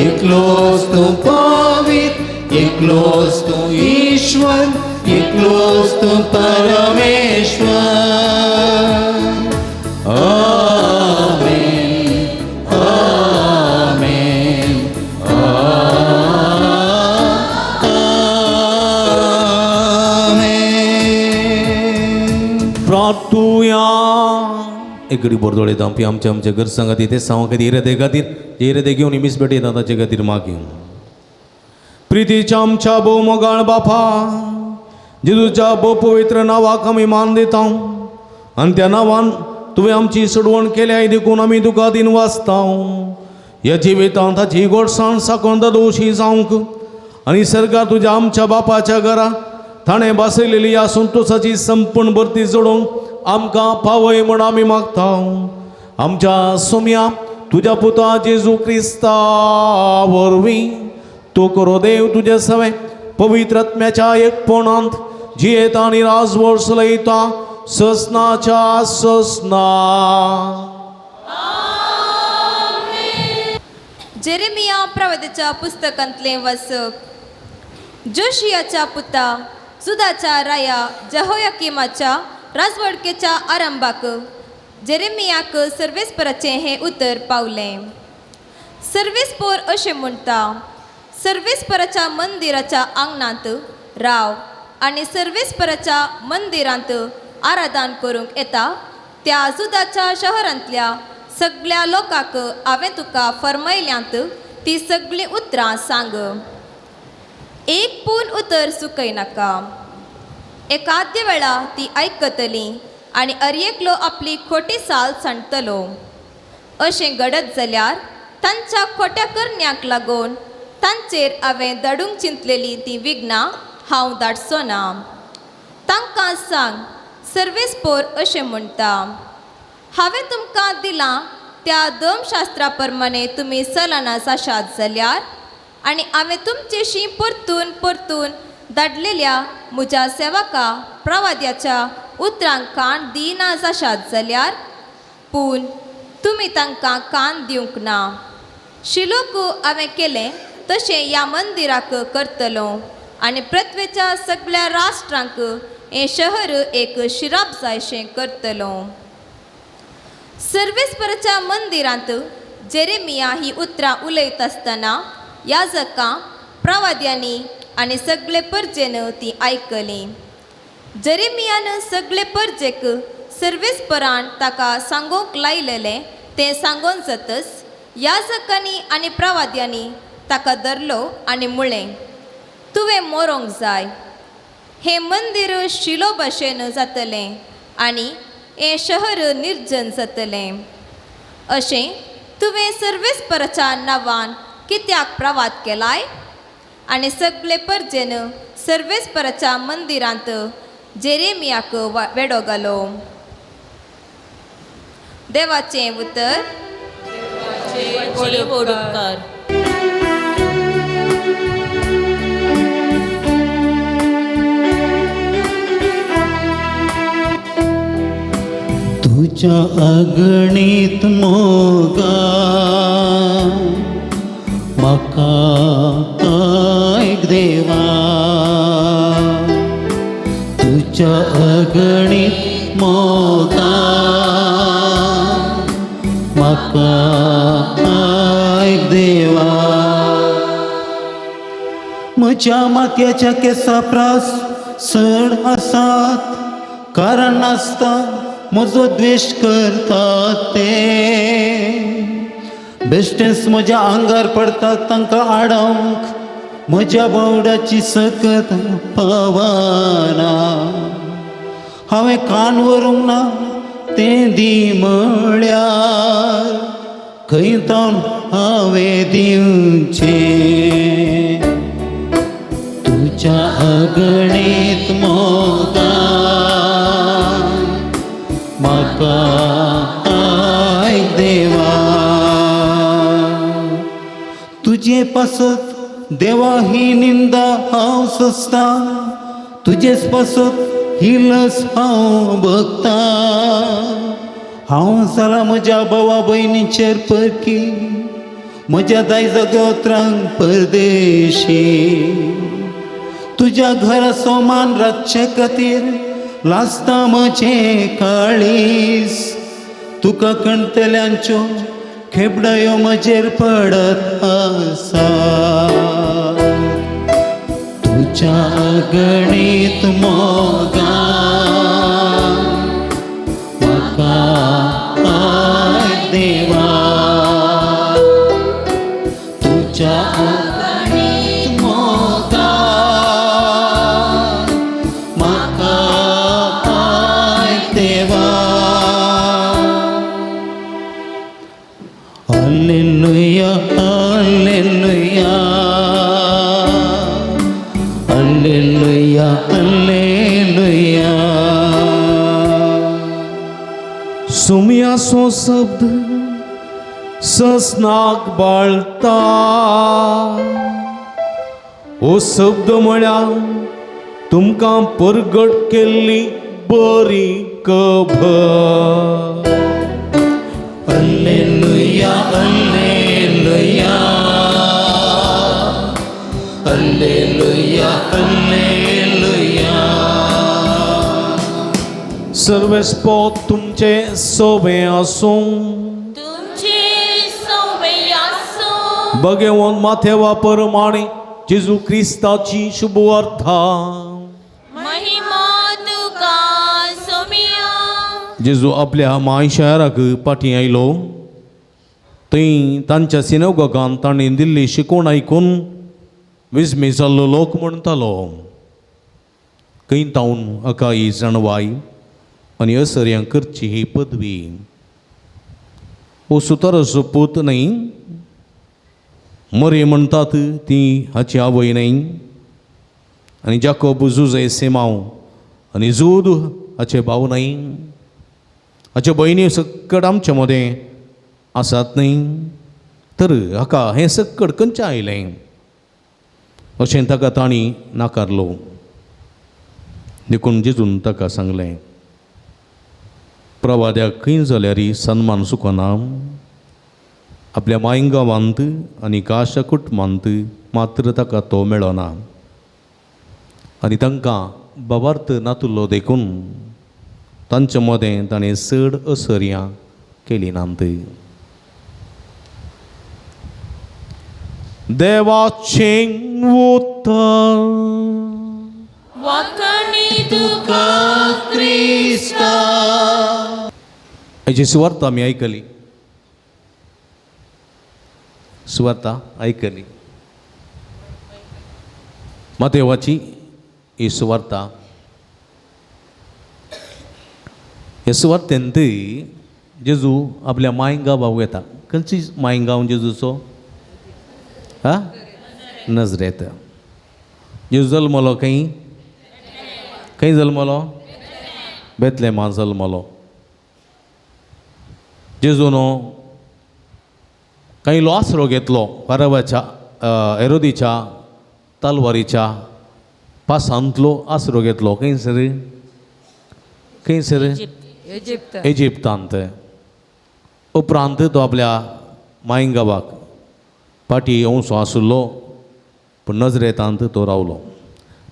एकलोच तू पवित्र एकलोच तू ईश्वर एकलोच तू परमेश्वर आमेन आमेन आमेन प्रार्थूया एकडी बोरदोळे तांपी आमच्या आमच्या घर सांगात इथे सांग कधी हृदय खातीर जे हृदय घेऊन इमीस भेट येतात ताचे खातीर मागीन प्रितीच्या आमच्या भोव मोगाळ बापा जेजूच्या भोव पवित्र नावाक आमी मान दिता आनी त्या नांवान तुवें आमची सोडवण केल्या हे देखून आमी तुका दिन वाचता ह्या जिवितांत ताची गोडसाण साकोन दोशी जावंक आनी सर्गार तुज्या आमच्या बापाच्या घरा ताणें बसयलेली ह्या संतोषाची संपूर्ण भरती जोडोवंक आमकां पावय म्हण आमी मागता आमच्या सोम्या तुज्या पुता जेजू क्रिस्ता वरवीं तो करो देव तुझे सवे पवित्र आत्म्याच्या एकपणांत जियेता आनी राजवट चलयता ससनाच्या ससना जेरेमिया प्रवादीच्या पुस्तकांतले वाचप जोशियाच्या पुता जुदाच्या राया जेहोयाकीमाच्या राजवडकेच्या आरंभाक जेरेमियाक सर्वेस्पराचें हें उतर पावलें सर्वेस्पर अशें म्हणटा सर्वेस्पराच्या मंदिराच्या आंगणांत राव आनी सर्वेस्पराच्या मंदिरांत आराधन करूंक येता त्या जुदाच्या शहरांतल्या सगळ्या लोकांक हांवें तुका फर्मयल्यांत ती सगळीं उतरां सांग एक पूण उतर चुकयनाका एकाद्या वेळा ती आयकतली आनी अर्येकलो आपली खोटी साल सांडटलो अशें घडत जाल्यार तांच्या खोट्या करण्यांक लागून तांचेर हांवें धाडूंक चिंतलेली ती विघ्नां हांव धाडचो ना तांकां सांग सर्वेस्पोर अशें म्हणटा हांवें तुमकां दिलां त्या धर्मशास्त्रा प्रमाणे तुमी चलना आसात जाल्यार आनी हांवें तुमचेशी परतून परतून धाडलेल्या म्हज्या सेवका प्रवाद्याच्या उतरांक कान दिना आसात जाल्यार पूण तुमी तांकां कान दिवंक ना शिलोक हांवें केलें तशें ह्या मंदिराक करतलो आनी पृथ्वेच्या सगळ्या राष्ट्रांक हें शहर एक शिराप जायशें करतलो सर्वेस्पराच्या मंदिरांत जेरेमिया ही उतरां उलयत आसतना याजकां प्रवाद्यांनी आनी सगळे परजेन ती आयकली जेरेमियान सगळे परजेक सर्वेस्परान ताका सांगोंक लायलेलें तें सांगोन जातच याजकांनी आनी प्रवाद्यांनी ताका धरलो आनी म्हळें तुवें मरोंक जाय हें मंदीर शिलो भाशेन जातलें आनी हें शहर निर्जन जातलें अशें तुवें सर्वेस्पराच्या नांवान कित्याक प्रवाद केलाय आनी सगळे परजेन सर्वेस्पराच्या मंदिरांत जेरेमियाक वेडो घालो. देवाचें उतर. व्हडली उपकार. तुझ्या अगणित मोगा म्हाका ऐक देवा, तुझ्या अगणित मोगा म्हाका ऐक देवा. म्हज्या माथ्याच्या केंसा प्रास चड आसात, कारण नासता म्हजो द्वेश करतात ते. बेश्टेच म्हज्या आंगार पडटात तांकां आडावंक म्हज्या बावड्याची सकत पावना. हांवें कान व्हरूंक ना तें दी म्हळ्यार खंय तावन हांवें दिवचें. तुज्या अगणित मोगा म्हाका ऐक देवा. तुजे पासत देवा ही निंदा हांव सोंसता, तुजेच पासत ही लस हांव भोगता. हांव जाला म्हज्या भावा भयणीचेर परकी, म्हज्या दायजा गोत्रांक परदेशी. तुज्या घरा सोमान रातचे खातीर लासता म्हजें काळीज. तुका कणतल्यांच्यो खेबडायो म्हजेर पडत आसा. तुज्या अगणित मोगा म्हाका ऐक देवा. तुज्या अगणित मोगा म्हाका ऐक देवा. Hallelujah, hallelujah, hallelujah, hallelujah. सुमियासो शब्द ससनाक बाळता, हो शब्द म्हळ्यार तुमकां परगट केल्ली बरी खबर. Hallelujah, hallelujah, hallelujah, hallelujah. सर्वेस्पो तुमचे सोबे आसूं, तुमची सवय आसूं. भगवंत माथेवा प्रमाणे जेजू क्रिस्ताची शुभवार्ता. महिमा तुका सोमिया. जेजू आपल्या माय शाराक पाटी आयलो. थंय तांच्या सिनेगॉगांत ताणें दिल्ली शिकवण आयकून विस्मे जाल्लो लोक म्हणटालो, खंय तावन अकाई जाणवाय आनी असर्यां करची ही पदवी. हो सुताराचो पूत न्हय, मरे म्हणटात ती हाची आवय न्हय, आनी जाकोब जुजे सेमांव आनी जूद हाचे भाव न्हय. हाचे भयणी सक्कड आमचे मदें आसात न्हय, तर हाका हें सक्कड खंयचें आयलें अशें ताका तांणी नाकारलो. देखून जेजून ताका सांगलें, प्रवाद्याक खंय जाल्यारय सन्मान सुकना. आपल्या मायगांवांत आनी काशा कुटुंबांत मात्र ताका तो मेळना. आनी तांकां बाबार्थ नातुल्लो देखून तांचे मदें ताणें चड असर्यां केली नात. देवाचें उतर. वाकणी तुका क्रिस्ता. हेची सुवार्ता आमी आयकली, सुवार्ता आयकली. मातेवाची ही सुवार्ता. हे सुवार्तेंत जेजू आपल्या मायगांवाक येता. खंयची मायगांव जेजूचो? नजरेत. जेजू जल्मलो खंय? खंय जल्मलो बेतलेमान जल्मलो जेजून काही आसरो घेतलो फारावाच्या हेरोदीच्या तलवारीच्या पासांतलो आसरो घेतलो खंयसर इजिप्त इजिप्तांत उपरांत तो आपल्या मायंगावाक पाटी येवचो आशिल्लो पूण नजरेतांत तो रावलो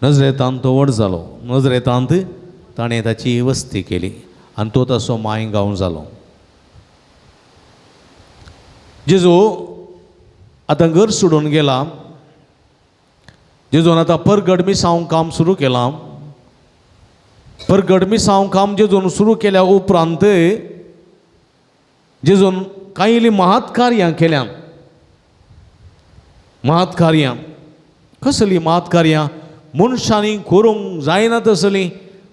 नजरेतांत तो व्हड जालो नजरेतांत ताणें ताची वस्ती केली आनी तो तसो मायंगाव जालो जेजू आतां घर सोडून गेला जेजून आतां परगट मिसांव काम सुरू केलां परगट मिसांव काम जेजून सुरू केल्या उपरांत जेजून कांय इल्लीं महत्कार्यां केल्यां महत्कार्यां कसलीं महत्कार्यां मनशांनी करूंक जायना तसलीं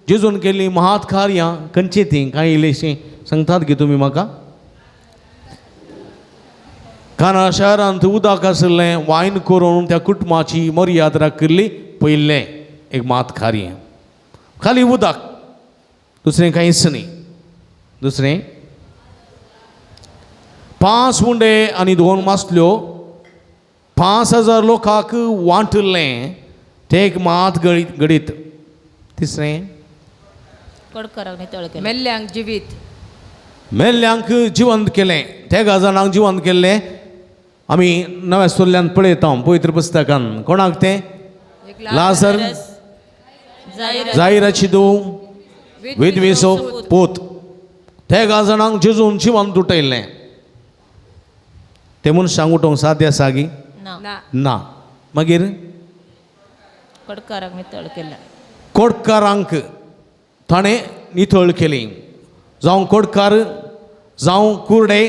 जेजून केल्लीं महत्कार्यां खंयचीं तीं कांय इल्लींशीं सांगतात की तुमी म्हाका काना शहरांत उदक आशिल्लें वायन करून त्या कुटुंबाची मर्याद राखली पयलें एक महत्कार्य खाली उदक दुसरें कांयच न्ही दुसरें 5 उंडे आनी 2 मासल्यो 5,000 लोकांक वांटलें तें एक मात घडीत तिसरें कडकराक नितळ केलें मेल्ल्यांक जिवीत मेल्ल्यांक जिवंत केलें त्या जाणांक जिवंत केल्लें आमी नव्या सोल्ल्यान पळयता पवित्र पुस्तकान कोणाक तें एक लाजर जायराची धूव विधवेचो पूत त्या जाणांक जेजून जिवंत उठयल्लें ते मनशांक उठोवंक साध्य आसा गी ना ना मागीर कडकाराक नितळ केलें कोडकारांक ताणें नितळ केली जावं कोडकार जावं कुर्डे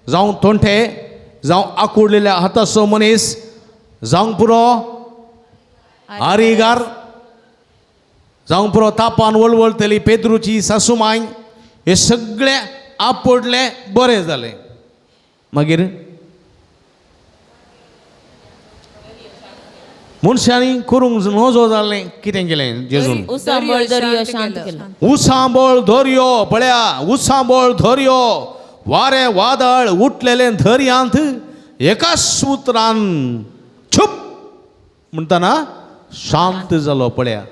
जावं तोंठे जावं आकुडलेल्या हाताचो मनीस जावं पुरो आरिगार जावं पुरो तापान वळवळतली पेद्रूची सासूमाय हे सगळे आपडले बरें जालें मागीर मनशांनी करूंक नजो जालें कितें केलें जेजून उसांबळ दर्यो शांत केलो उसांबळ धर्यो पळया उसांबळ धर्यो वारे वादळ उठलेले दर्यांत एका सुत्रान छुप म्हणटाना शांत जालो पळया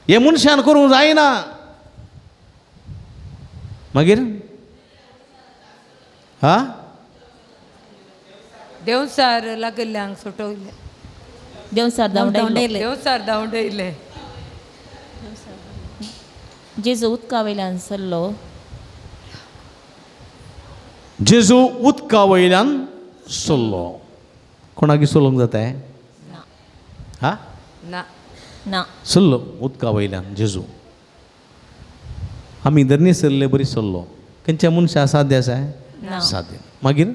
हे मनशान करूंक जायना मागीर हा देवसार लागल्ल्यांक सुटवले देवसार धांवडायले देवसार धांवडयले जेजू उदका वयल्यान सरलो जेजू उदका वयल्यान सरलो कोणाकी सोलोंक जाताय हा ना ना सरलो उदका वयल्यान जेजू आमी जर निसरले बरी सरलो खंयच्या मनशा साध्य आसा ना. साध्य मागीर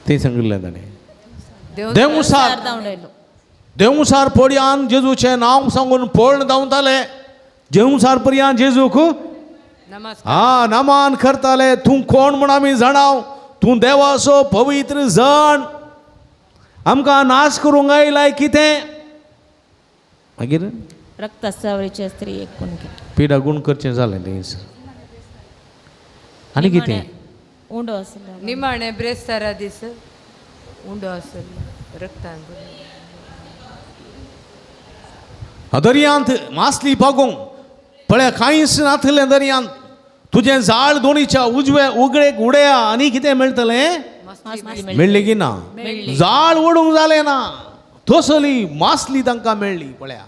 ते सांगिल्लें ताणें देवमुसार धांवडायलो देवमुसार पडयान जेजूचें नांव सांगून पळण धांवताले देवमुसार पर्यंत जेजूक नमस्कार नमान करताले तूं कोण म्हूण आमी जाणाव तूं देवाचो पवित्र जण आमकां नाश करूंक आयलाय कितें मागीर रक्तासावळीचे स्त्री एक कोण केली पिडा गूण करचें जालें थंयसर आनी कितें उंडो आसलो निमाणे ब्रेस्तारा दीस उंडो आसलो रक्तान दर्यांत मासली पागोवंक पळय कांयच नासलें दर्यांत तुजें जाळ दोनीच्या उजवे उगडेक उडया आनी कितें मेळटलें मेळ्ळें की ना जाळ ओडूंक जालें ना तसली मासली तांकां मेळ्ळी पळया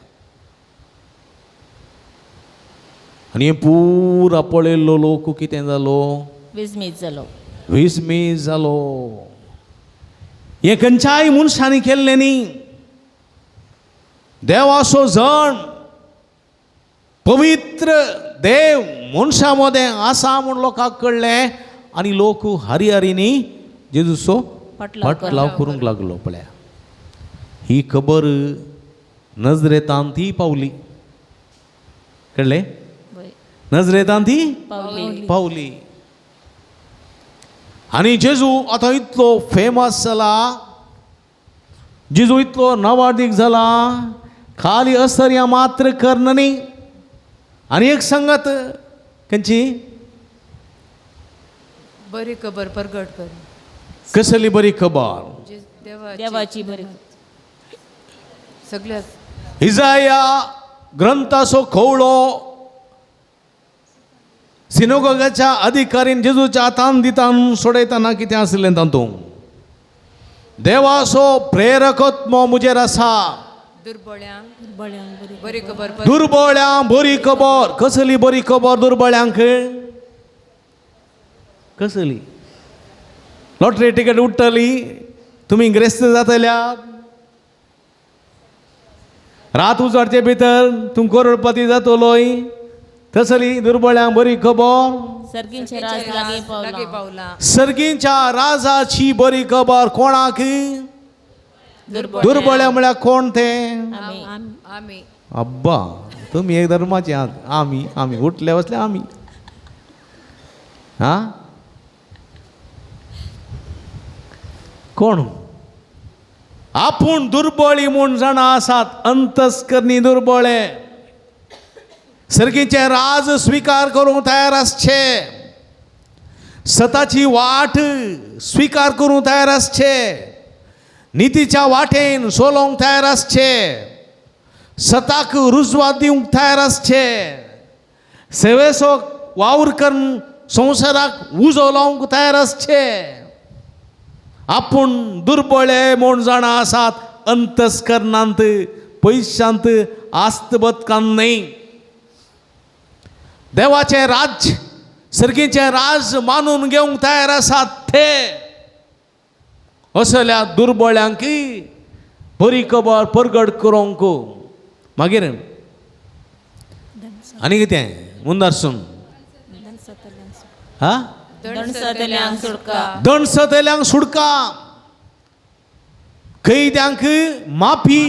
आनी हे पुरा पळयल्लो लोक कितें जालो विस्मीत जालो विस्मीत जालो हे खंयच्याय मनशांनी केल्लें न्ही देवाचो जण पवित्र देव मनशा मदें आसा म्हूण लोकांक कळ्ळें आनी लोक हरिहरीनी जेजूचो फाटलाव करूंक लागलो पळया ही खबर नजरेतांत ती पावली कळ्ळें नजरेतांत ती पावली आनी जेजू आतां इतलो फेमस जाला जिजू इतलो नवादीक झाला खाली असर या मात्र करणे आणि एक संगत त्यांची बरी खबर प्रगट कर कसली बरी खबर जे देवाची बरी सगळ्यात इजाया ग्रंथाचो खवळो सिनोगोगाच्या अधिकारीन जेजूच्या हातान दितान सोडयतना कितें आसलें तातूंत देवाचो प्रेरकत्व मुजेर आसा दुर्बळ्यांक बरी खबर दुर्बळ्यांक बरी खबर कसली बरी खबर दुर्बळ्यांक कसली लॉटरी टिकेट उडटली तुमी ग्रेस्त जातल्यात रात उजवाडचे भितर तुम करोडपती जातलोय तसली दुर्बळ्यांक बरी खबर सर्गींचे राज लागी लागी पावला पावला सर्गींच्या राजाची बरी खबर कोणाक दुर्बळ्या म्हळ्यार कोण ते आम्ही अब्बा तुम्ही एक धर्माचे आहात आम्ही उठले बसले आम्ही हा कोण आपूण दुर्बळी म्हूण जाणा आसात अंतस्करणी दुर्बळे सर्गीचे राज स्वीकार करूंक तयार आसचे सताची वाट स्वीकार करूंक तयार आसचे नितीच्या वाटेन सोलोंक तयार आसचे सताक रुजवात दिवंक तयार आसचे सेवेचो वावर करून संवसाराक उजो लावंक तयार आसचे आपूण दुर्बळे म्हूण जाणा आसात अंतस्करणांत पयशांत आस्त बदकान न्ही देवाचे राज्य सर्गीचे राज मानून घेवंक तयार आसात ते असल्या दुर्बळ्यांक बरी खबर प्रगट करूंक मागीर आनी कितें मुंदारसून हा दणसतल्यांक सुटका दणसतल्यांक सुटका कैद्यांक माफी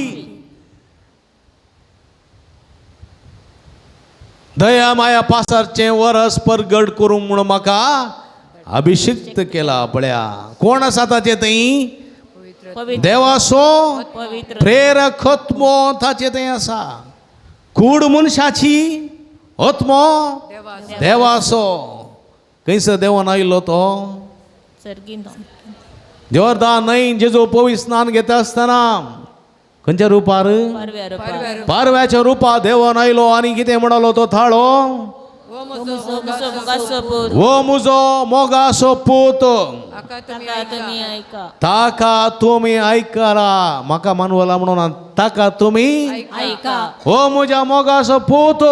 दया माया पासारचे वरस परगट करूंक म्हूण म्हाका अभिषिक्त केला पळया कोण आसा ताचे थंय पवित्र देवाचो पवित्र प्रेरकत्व ताचे थंय आसा कूड मनशाची आत्मो देवाचो खंयसर देवान आयिल्लो तो सर्गीन जोरदार न्हय जेजू पवित्र स्नान घेता आसतना खंयच्या रुपार पारव्या रूपार पारव्याच्या रुपार देवान आयलो आनी कितें म्हणलो तो थाळो मुगाचो पूत वो मुजो मोगाचो पूत आका तुम्ही ताका तुम्ही ऐका ताका तुमी आयकरा म्हाका मानवला म्हणून ताका तुमी ऐका हो म्हज्या मोगाचो पूत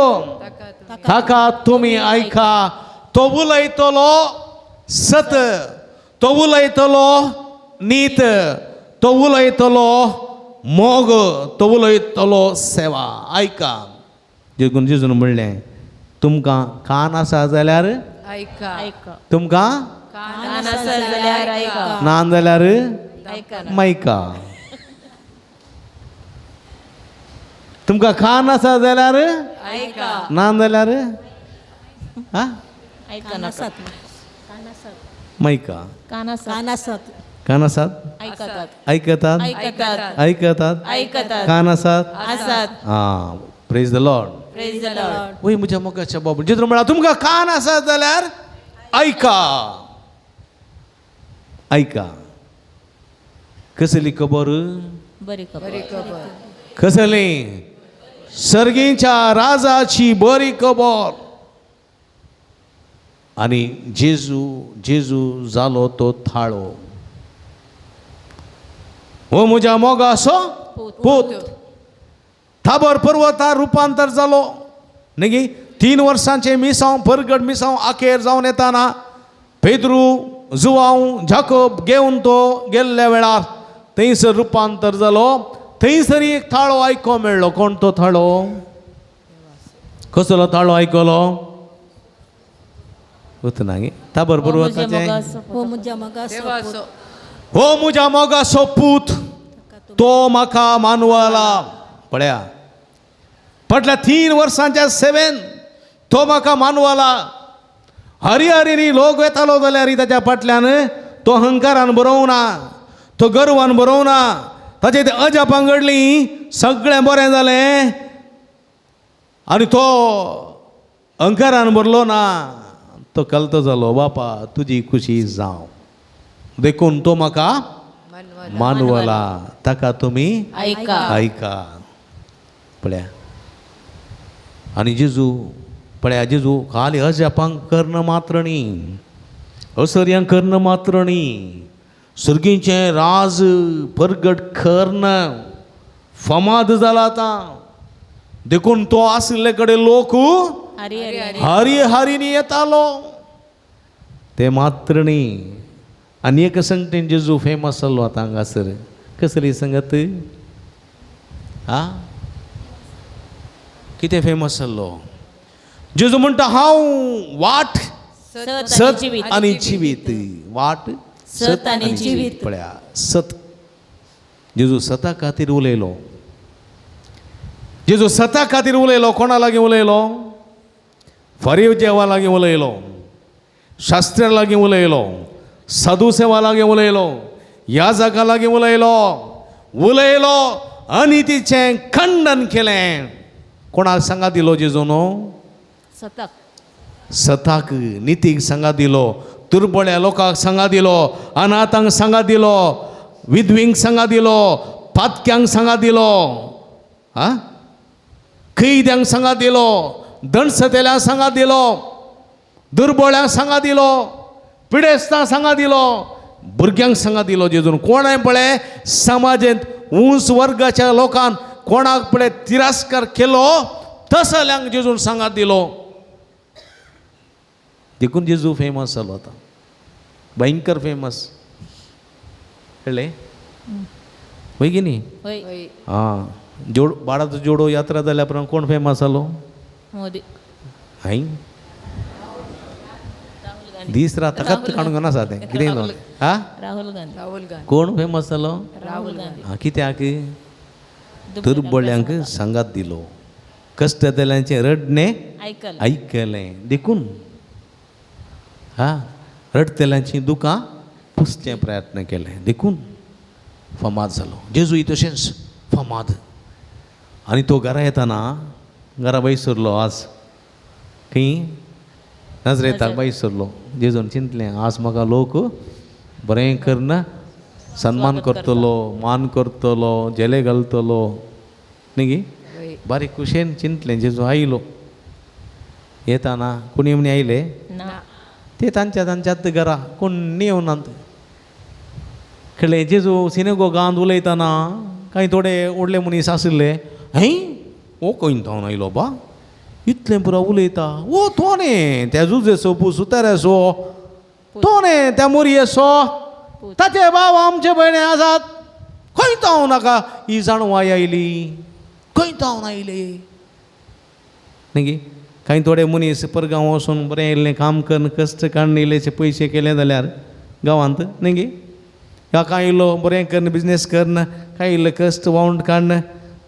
ताका तुमी आयका तो उलयतलो सत तो उलयतलो नीत तो उलयतलो मोग तो उलयतलो सेवा आयका जेकून जेजून म्हणलें तुमकां कान आसा जाल्यार ऐका ऐका तुमकां कान आसा जाल्यार ऐका ना जाल्यार ऐका मायका तुमकां कान आसा जाल्यार ऐका ना जाल्यार हा ऐका नाका मायका कान आसात कान आसात ऐकतात आयकतात ऐकतात आयकतात ऐकतात कान आसात आसात हा praise the lord praise the Lord वय म्हज्या मोगाच्या बाबा जितलो म्हळ्यार तुमकां कान आसा जाल्यार ऐका ऐका कसली खबर बरी खबर कसली सर्गीच्या राजाची बरी खबर आणि जेजू जालो तो थाळो हो म्हज्या मोगाचो पूत थाबर पर्वतार रुपांतर जालो न्ही 3 वर्सांचे मिसांव परगट मिसांव आखेर जावन येताना पेद्रू जुवांव जाकोब घेवन तो गेल्ल्या वेळार थंयसर रुपांतर जालो थंयसर एक थाळो आयको मेळ्ळो कोण तो थाळो कसलो थाळो आयकलो वतना थाबर पर्वताचे देवाचो हो म्हज्या मोगाचो पूत तो म्हाका मानवला पळया फाटल्या 3 वर्सांच्या सेवेन तो म्हाका मानवला हरी लोक येतालो जाल्यार ताच्या फाटल्यान तो अहंकारान बरोवना तो गर्वान बरोवना ताचे ते अजापांक घडली सगळें बरें जालें आनी तो अंकारान भरलो ना तो कलतो जालो बापा तुजी खुशी जावं देखून तो म्हाका मानवला ताका तुमी ऐका पळया आनी जेजू पळया जेजू खाली अजापांक कर्ण मात्र न्ही असर्यांक कर्ण मात्र न्ही सर्गीचें राज परगट कर्ण फामाद जाला आतां देखून तो आसले कडेन लोक हारी हारीनी येतालो ते मात्र न्ही आनी एक संगतीन जेजू फेमस जाल्लो आतां हांगासर कसली संगत आ कितें फेमस जाल्लो जेजू म्हणटा हांव वाट सत आनी जिवीत वाट सत आनी जिवीत पळया सत जेजू सता खातीर उलयलो जेजू सता खातीर उलयलो कोणा लागीं उलयलो फरीजेवा लागीं उलयलो शास्त्र्यां लागीं उलयलो साधुसेवा लागीं उलयलो याजका लागीं उलयलो अनितीचें खंडन केलें कोणाक सांगात दिलो जेजू न्हू सताक नितीक सांगात दिलो दुर्बळ्या लोकांक सांगात दिलो अनाथांक सांगात दिलो विधवींक सांगात दिलो पातक्यांक सांगात दिलो कैद्यांक सांगात दिलो दंडसतेल्यांक सांगात दिलो दुर्बळ्यांक सांगात दिलो पिडेस्तांक सांगात दिलो भुरग्यांक सांगात दिलो जेजून कोणाय पळय समाजांत उंच वर्गाच्या लोकांक कोणाक पळय तिरस्कार केलो तसल्यांक जेजून सांगात दिलो देखून जेजू फेमस जालो आता भयंकर फेमस कळ्ळें होय की न्ही हां बाळाचो जोडो यात्रा जाल्या उपरांत कोण फेमस जालो मोदी हाय दीस रात ताकाच काडूंक नासा तें कितें न्हू हा राहुल गांधी कोण फेमस जालो राहुल गांधी हां कित्याक दुर्बळ्यांक सांगात दिलो कश्ट जाल्यांचें रडणें आयकलें देखून हा रडतल्यांची दुकां पुसचें प्रयत्न केले देखून फामाद जालो जेजू तशेंच फामाद आनी तो घरा येताना घरा वयसरलो आज खंय नजरेताक वयसरलो जेजून चिंतलें आज म्हाका लोक बरें करना सन्मान करतलो मान करतलो जेले घालतलो न्ही गे बारीक कुशेन चिंतलें जेजू आयलो येताना कोणी म्हणी आयले ते तांच्यात घरा कोणी येवनात कळ्ळें जेजू सिनेगोगांत उलयतना कांय थोडे व्हडले मनीस आशिल्ले हय ओ खंय थावन आयलो बा इतलें पुरो उलयता ओ तो न्ही त्या जुजेसो सुतारेसो तो न्ही त्या मोरयेसो ताचे बाब आमचे भयणे आसात खंय थाव नाका ही जाणवाय आयली खंय थावन आयले न्ही गे कांय थोडे मनीस परगांव वचून बरें येयल्लें काम करून कश्ट काडून इल्लेशे पयशे केले जाल्यार गांवांत न्ही गे ह्या कांय इल्लो बरें करून बिजनेस करून कांय इल्लें कश्ट वावंट काडून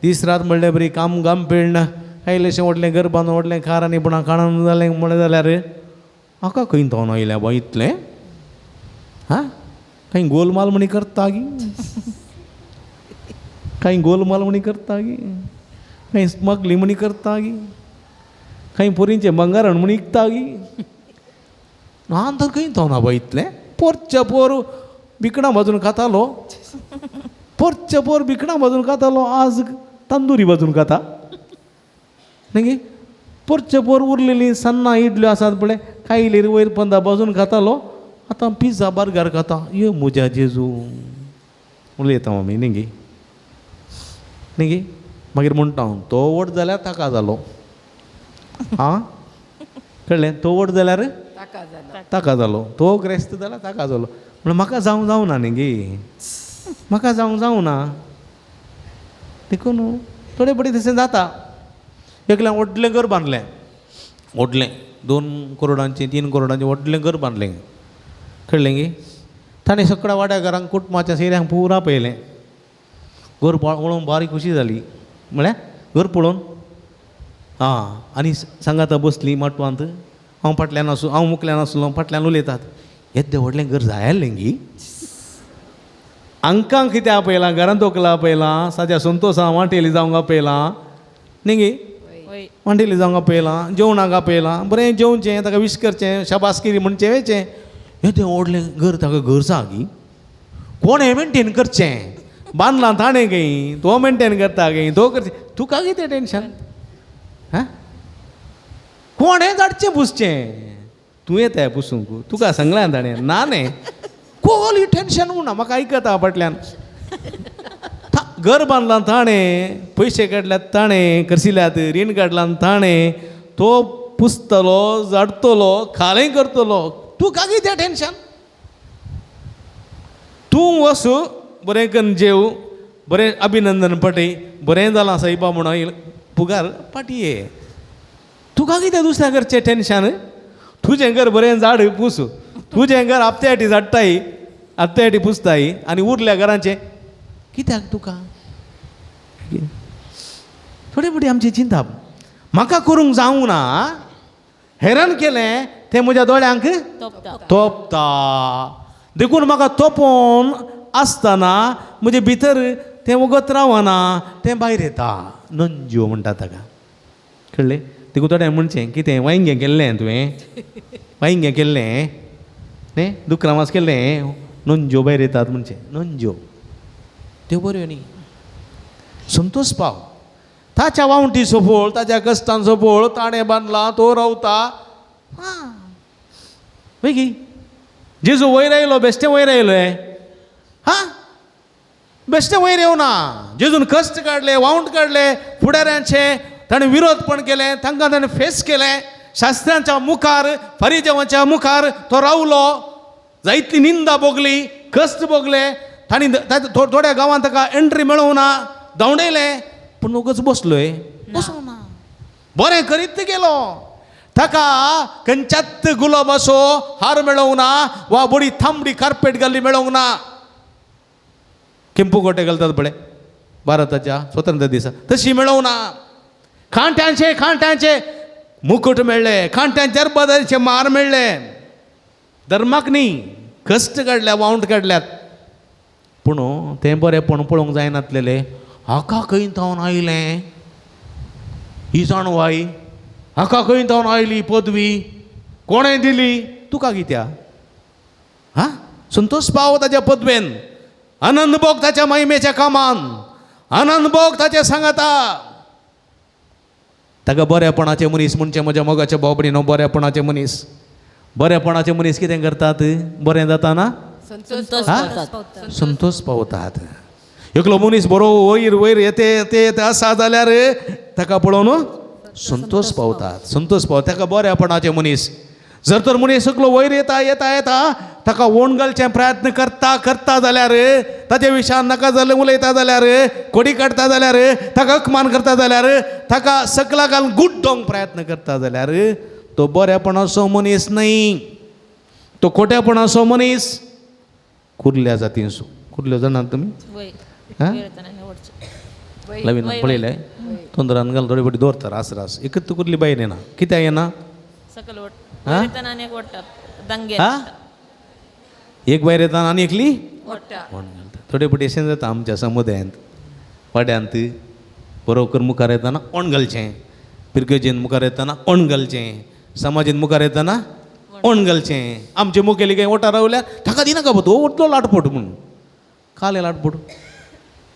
दीस रात म्हणलें बरी काम पेळना कांय इल्लेशें व्हडलें घर बांदून व्हडलें कार आनी बुणां काडून जालें म्हणलें जाल्यार म्हाका खंय थावन आयल्या बा इतलें हां कांय गोलमाल म्हणी करता गी कांय गोलमाल म्हणी करता गी कांय स्मगली म्हणी करता गी खंय पोरींचें बंगारण म्हूण विकता गी हांव तर खंय थावना बा इतलें पोरच्या पोर भिकणां भाजून खातालो पोरच्या पोर भिकणां भाजून खातालो आज तंदुरी भाजून खाता न्ही गे पोरच्या पोर उरलेलीं सन्नां इडल्यो आसात पळय खायलेर वयर पंदा भाजून खातालो आतां पिझ्झा बर्गर खाता यो म्हज्या जेजू उलयता आमी न्ही गे मागीर म्हणटा हांव तो व्हड जाल्यार ताका जालो हां कळ्ळें तो व्हड जाल्यार ताका जालो तो ग्रेस्त जाल्यार ताका जालो म्हळ्यार म्हाका जावं ना न्ही गे म्हाका जावं ना देखून थोडे बडे तशें जाता एकल्यान व्हडलें घर बांदलें व्हडलें 2 करोडांचें 3 करोडांचें व्हडलें घर बांदलें कळ्ळें गे ताणें सगळ्या वाड्या घरांक कुटुंबाच्या सेऱ्यांक पुरा पयलें घर पळोवन बारीक खुशी जाली म्हळ्यार घर पळोवन हां आनी सांगाता बसली माटवांत हांव मुखल्यान आसलो फाटल्यान उलयतात येद्दें व्हडलें घर जाय आहलें गी हांकां कितें आपयलां घरांत तोकला आपयलां साद्या संतोषा वाटेली जावंक आपयलां न्ही गे वय वाटेली जावंक आपयलां जेवणाक आपयलां बरें जेवचें ताका विश करचें शाबासकिरी म्हणचें वेचें हें तें व्हडलें घर ताका घर गी कोण हें मेंटेन करचें बांदलां ताणें गे तो मेंटेन करता गे तो करचें तुका कितें टेन्शन हां कोण हें धाडचें पुसचें तूं येताय पुसूंक तुका सांगलां ताणें ना न्ही कोली टेन्शन म्हणा म्हाका आयकता फाटल्यान घर बांदलां ताणें पयशे काडल्यात ताणें करशिल्ल्यात रीण काडलां ताणें तो पुसतलो झाडतलो खालें करतलो तुका कितें टेन्शन तूं वस बरें करून जेव बरें अभिनंदन पटय बरें जालां साईबा म्हणून पुगार पाटये तुका कितें दुसऱ्या घरचें टेन्शन तुजें घर बरें झाड पुस तुजें घर हप्त्या फाटी झाडटाय हप्त्या फाटी पुसताय आनी उरल्या घरांचें कित्याक तुका थोडी बडी आमची चिंता म्हाका करूंक जावंक ना हैरान केलें तें म्हज्या दोळ्यांक तोपता तोपता देखून म्हाका तोपोवन आसतना म्हजे भितर तें वगत रावना तें भायर येता नंज्यो म्हणटा ताका कळ्ळें देखून थोडें म्हणचें कितें वांयगें केल्लें तुवें वांयगें केल्लें न्ही दुकरामास केल्लें नंज्यो भायर येतात म्हणचें नंज्यो त्यो बऱ्यो न्ही संतोष पाव ताच्या वावंटी सोपोळ ताच्या कश्टान सोपोळ ताणें बांदला तो रावता हां वेगी जेजू वयर आयलो बेश्टें वयर आयलोय हां बेश्टें वयर येवना जेजून कश्ट काडले वावंट काडले फुडाऱ्यांचे ताणें विरोधपण केलें तांकां ताणें फेस केलें शास्त्रांच्या मुखार फरिजेवांच्या मुखार तो रावलो जायतली निंदा भोगली कश्ट भोगले तांणी थोड्या गांवांत ताका एंट्री मेळोवंक ना धांवडयलें पूण उगच बसलोय बसूंक ना बरें करीत गेलो ताका खंयच्याच गुलाबाचो हार मेळोवंक ना वा बरी थांबडी कार्पेट घाल्ली मेळोवंक ना केंपू गोटे घालतात पळय भारताच्या स्वतंत्र दिसा तशी मेळोवंक ना खांट्यांचे मुकुट मेळ्ळे खांट्यांचेर बदलचे मार मेळ्ळे धर्माक न्ही कश्ट काडल्या वावंट काडल्यात पूण तें बरेंपण पळोवंक जायनासलेलें हाका खंय थावन आयलें ही जाणवाई हाका खंय थावन आयली पदवी कोणें दिली तुका कित्या हां संतोष पाव ताच्या पदवेन आनंद भोग ताच्या महिमेच्या कामान आनंद भोग ताचे सांगता ताका बरेपणाचे मनीस म्हणजे म्हज्या मोगाच्या भावबडीनो बरेपणाचे बरेपणाचे मनीस कितें करतात बरें जाता ना संतोष हा? पावतात. संतोष पावतात एकलो मनीस बरो वयर वयर येते आसा जाल्यार ताका पळोवन संतोष पावतात संतोष पावता ताका बरेपणाचे मनीस जर तर मनीस एकलो वयर येता ताका वोण घालचे प्रयत्न करता जाल्यार ताचे विशयान नाका जाल्यार उलयता जाल्यार कोडी काडटा जाल्यार ताका अकमान करता जाल्यार ताका सकला घालून गुड्डोंक प्रयत्न करता जाल्यार तो बरेपणाचो मनीस न्ही तो खोटेपणाचो मनीस कुर्ल्या जातींचो कुर्ल्यो जाणात तुमी वय हां वेळ येताना निवडचें. लवीन पळयलें तोंदरान घाल थोडी बडी दवरता रास एकच कुर्ली बायर येना कित्याक येना सकल वट हां? वयर येताना आनी एक वडटात दांगे हां एक बायर येता आनी एकली मोठा वण घालता थोडे पटी अशें जाता आमच्या समुदायांत वाड्यांत बरोबर मुखार येताना ओण घालचें पिरकेजेन मुखार येताना ओण घालचें समाजीन मुखार येताना ओण घालचें आमचे मुखेली काही ओटार रावल्या ताका दिनाका तो वतलो लाटपट म्हणून काले लाटपट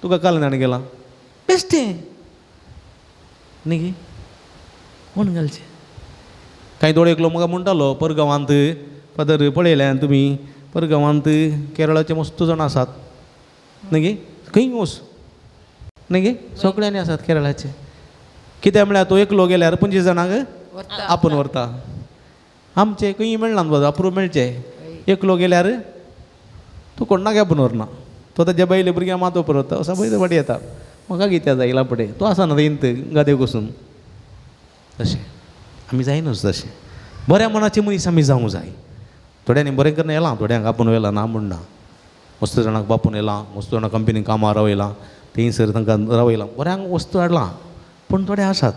तुका काल जाण गेला बेश्टें न्ही गे ओण घालचें कांय थोडे एकलो म्हाका म्हणटालो परगांवांत फादर पळयल्यान तुमी परगांवांत केरळाचे मस्त जाण आसात न्ही गे खंय वच न्ही गे सगळ्यांनी आसात केरळाचे कित्याक म्हळ्यार तो एकलो गेल्यार 25 जाणांक आपूण व्हरता आमचे खंय मेळना बाबा अप्रूव मेळचे एकलो गेल्यार तूं कोणाक आपूण व्हरना तो ताच्या बायले भुरग्यां मातो परवता असा बैल वाटी येता म्हाका कित्या जायला पडे तो आसा ना इंत गादेव बसून तशें आमी जायनूच तशें बऱ्या मनाचे मनीस आमी जावंक जाय थोड्यांनी बरें करून येलां थोड्यांक आपूण व्हेलां ना म्हणना मस्त जाणांक बापून येलां मस्त जाणां कंपनीन कामां रावयलां थंयसर तांकां रावयलां बऱ्यांक वस्तू हाडलां पूण थोडे आसात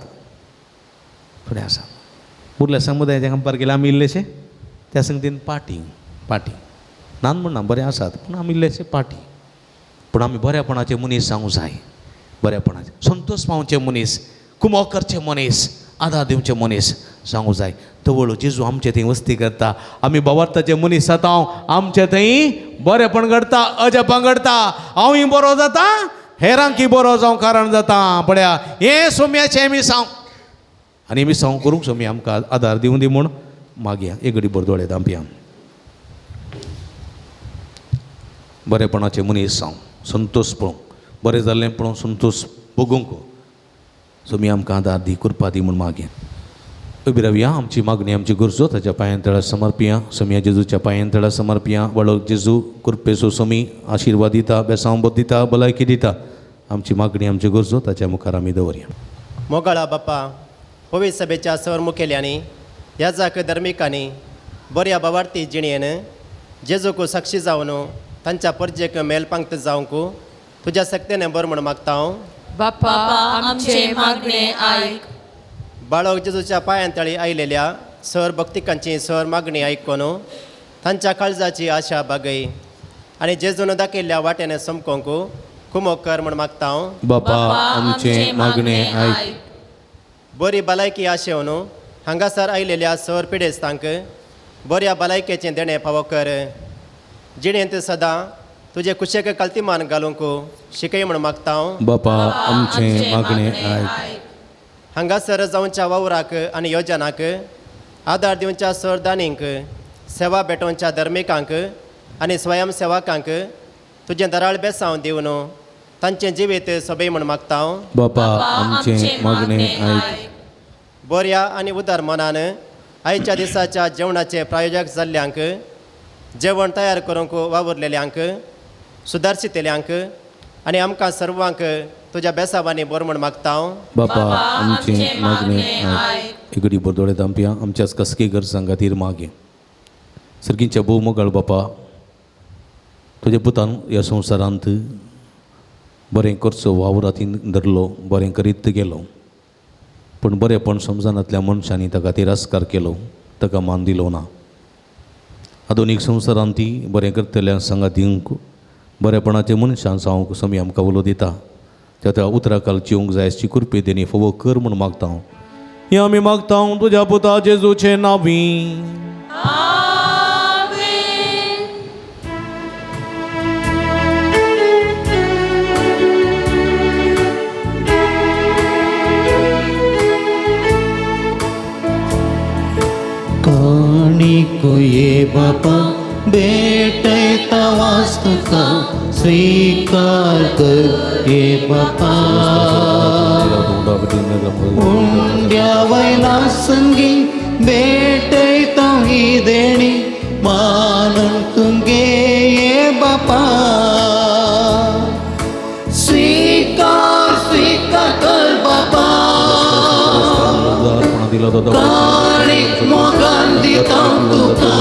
उरल्या समुदायाचे कंपेर केले आमी इल्लेशे त्या संगतीन पाटी नान म्हणना बरें आसात पूण आमी इल्लेशे पाटी पूण आमी बरेपणाचे मनीस जावंक जाय. बरेपणाचे संतोश पावचे मनीस, कुमोकरचे मनीस, आदार दिवचे मनीस जावंक जाय. तवळ जेजू आमचे थंय वस्ती करता. आमी भावार्थाचे मनीस जाता, आमचे थंय बरेपण घडटा, अजेपां घडटा. हांवूय बरो जाता, हेरांकी बरो जावं कारण जाता. पळया हे सोम्याचें मिसांव आनी मिसांव करूंक सोमी आमकां आदार दिवं दी म्हूण मागया. एक घडी बरो दोळे दांपया. बरेपणाचे मनीस जावं, संतोश पळोवंक, बरें जाल्लें पळोवन संतोश भोगूंक सोमी आमकां आदार दी, कृपा दी म्हूण मागया. उबी रावया. आमची मागणी, आमची गरजो ताच्या पांयां तळा समर्पया. सोम्या जेजूच्या पांयां तळा समर्पया. वळख जेजू कृपेचो सोमी आशिर्वाद दिता, बेसांव दिता, भलायकी दिता. आमची मागणी, आमची गरजो ताच्या मुखार आमी दवरया. मोगाळा बाप्पा, पवित्र सभेच्या सर्व मुखेल्यांनी, याजक धर्मिकांनी बऱ्या भावार्थी जिणेन जेजूक साक्षी जावन तांच्या परजेक मेलपांक्त जावंक तुज्या सक्तीने बरो म्हूण मागता हांव. बाप्पा आमचे मागणे ऐक. बाळक जेजूच्या पांयांतळी आयलेल्या सर भक्तिकांची सर मागणी आयकून तांच्या काळजाची आशा बागय आनी जेजून दाखयल्ल्या वाटेन समकोंक कुमोक कर म्हूण मागता हांव. बापा आमचे मागणे आयक. बरी भलायकी आशेवन हांगासर आयलेल्या सर पिडेस्तांक बऱ्या भलायकेचें देणें फावो कर. जिणेंत सदां तुजे कुशेक कल्तीमान घालूंक शिकय म्हूण मागता हांव. बापा आमचे मागणे आयक. हांगासर जावच्या वावराक आनी योजनाक आदार दिवच्या सरदानींक, सेवा भेटोवच्या धर्मिकांक आनी स्वयंसेवकांक तुजें दराळ बेसांव दिवन तांचें जिवीत सोबय म्हूण मागता हांव. बापा आमचे मागणे आयक. बऱ्या आनी उदार मनान आयच्या दिसाच्या जेवणाचे प्रायोजक जाल्ल्यांक, जेवण तयार करूंक वावुरलेल्यांक, सुदारशितेल्यांक आनी आमकां सर्वांक तुज्या बेसावांनी बरो म्हूण मागता हांव. बापा आमचे मागणे आयक. एक घडी बरो दोळे दांपया. आमच्याच कसकी गरजां खातीर मागे. सर्गींच्या भोव मोगाळ बापा, तुज्या पुतान ह्या संवसारांत बरें करचो वावरांत धरलो, बरें करीत गेलो. पूण बरेंपण समजनातल्या मनशांनी ताका तिरस्कार केलो, ताका मान दिलो ना. आधुनीक संवसारांत ती बरें करतल्या संगातींक बरेपणाचे मनशां जावंक सोमी आमकां उलो दिता. त्या उतराकाल जिवंक जाय अशी कृपे तेणी फोव कर म्हूण मागता हांव. हें आमी मागता हांव तुज्या पुता जेजूचे नांवी. काणीको ये बापा भेटयता वास्तुका स्वीकार कर ये बापा. उंड्या वयला संगी भेटयता ही देणी मानून तुंगे ये बापा. स्वीकार स्वीकार कर बापा. काणीक मोगान दिता तुका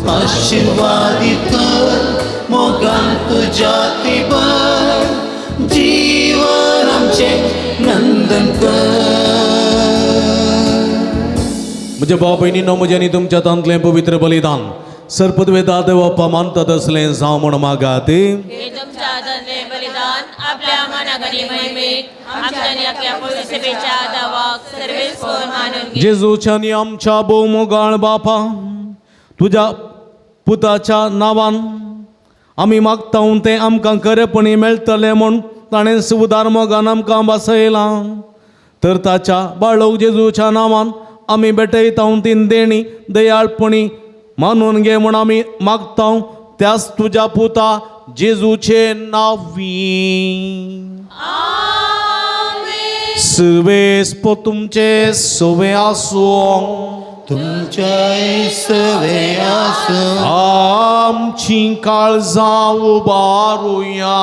आशीर्वादीत कर मोगान तुज्या तिबर जीवन आमचे नंदन कर. म्हज्या भाव भयणींनो, म्हज्यानी तुमच्या तांतलें पवित्र बलिदान सर्पद्वेदा देवप्पा मानतात असलें जावं म्हूण मागात. हे तुमच्या आदरले बलिदान आपल्या मनागणी महिमेक आमच्या आनी आपल्या पवित्र सभेच्या दावाक सर्वेस्पर मानून घे. जेजूच्या आनी आमच्या भोव मोगाळ बापा, तुज्या पुताच्या नांवान आमी मागता तें आमकां खरेपणी मेळटलें म्हूण ताणें उदार मोगान आमकां बसयलां. तर ताच्या बाळक जेजूच्या नांवान आमी भेटयता तीन देणी दयाळपणी मानून घे म्हूण आमी मागता. त्याच तुज्या पुता जेजूचे नांवी. सर्वेस्प तुमचे सोवे आसूं. तुमच्या सवे आसूं. आमची काळजां उबारुया.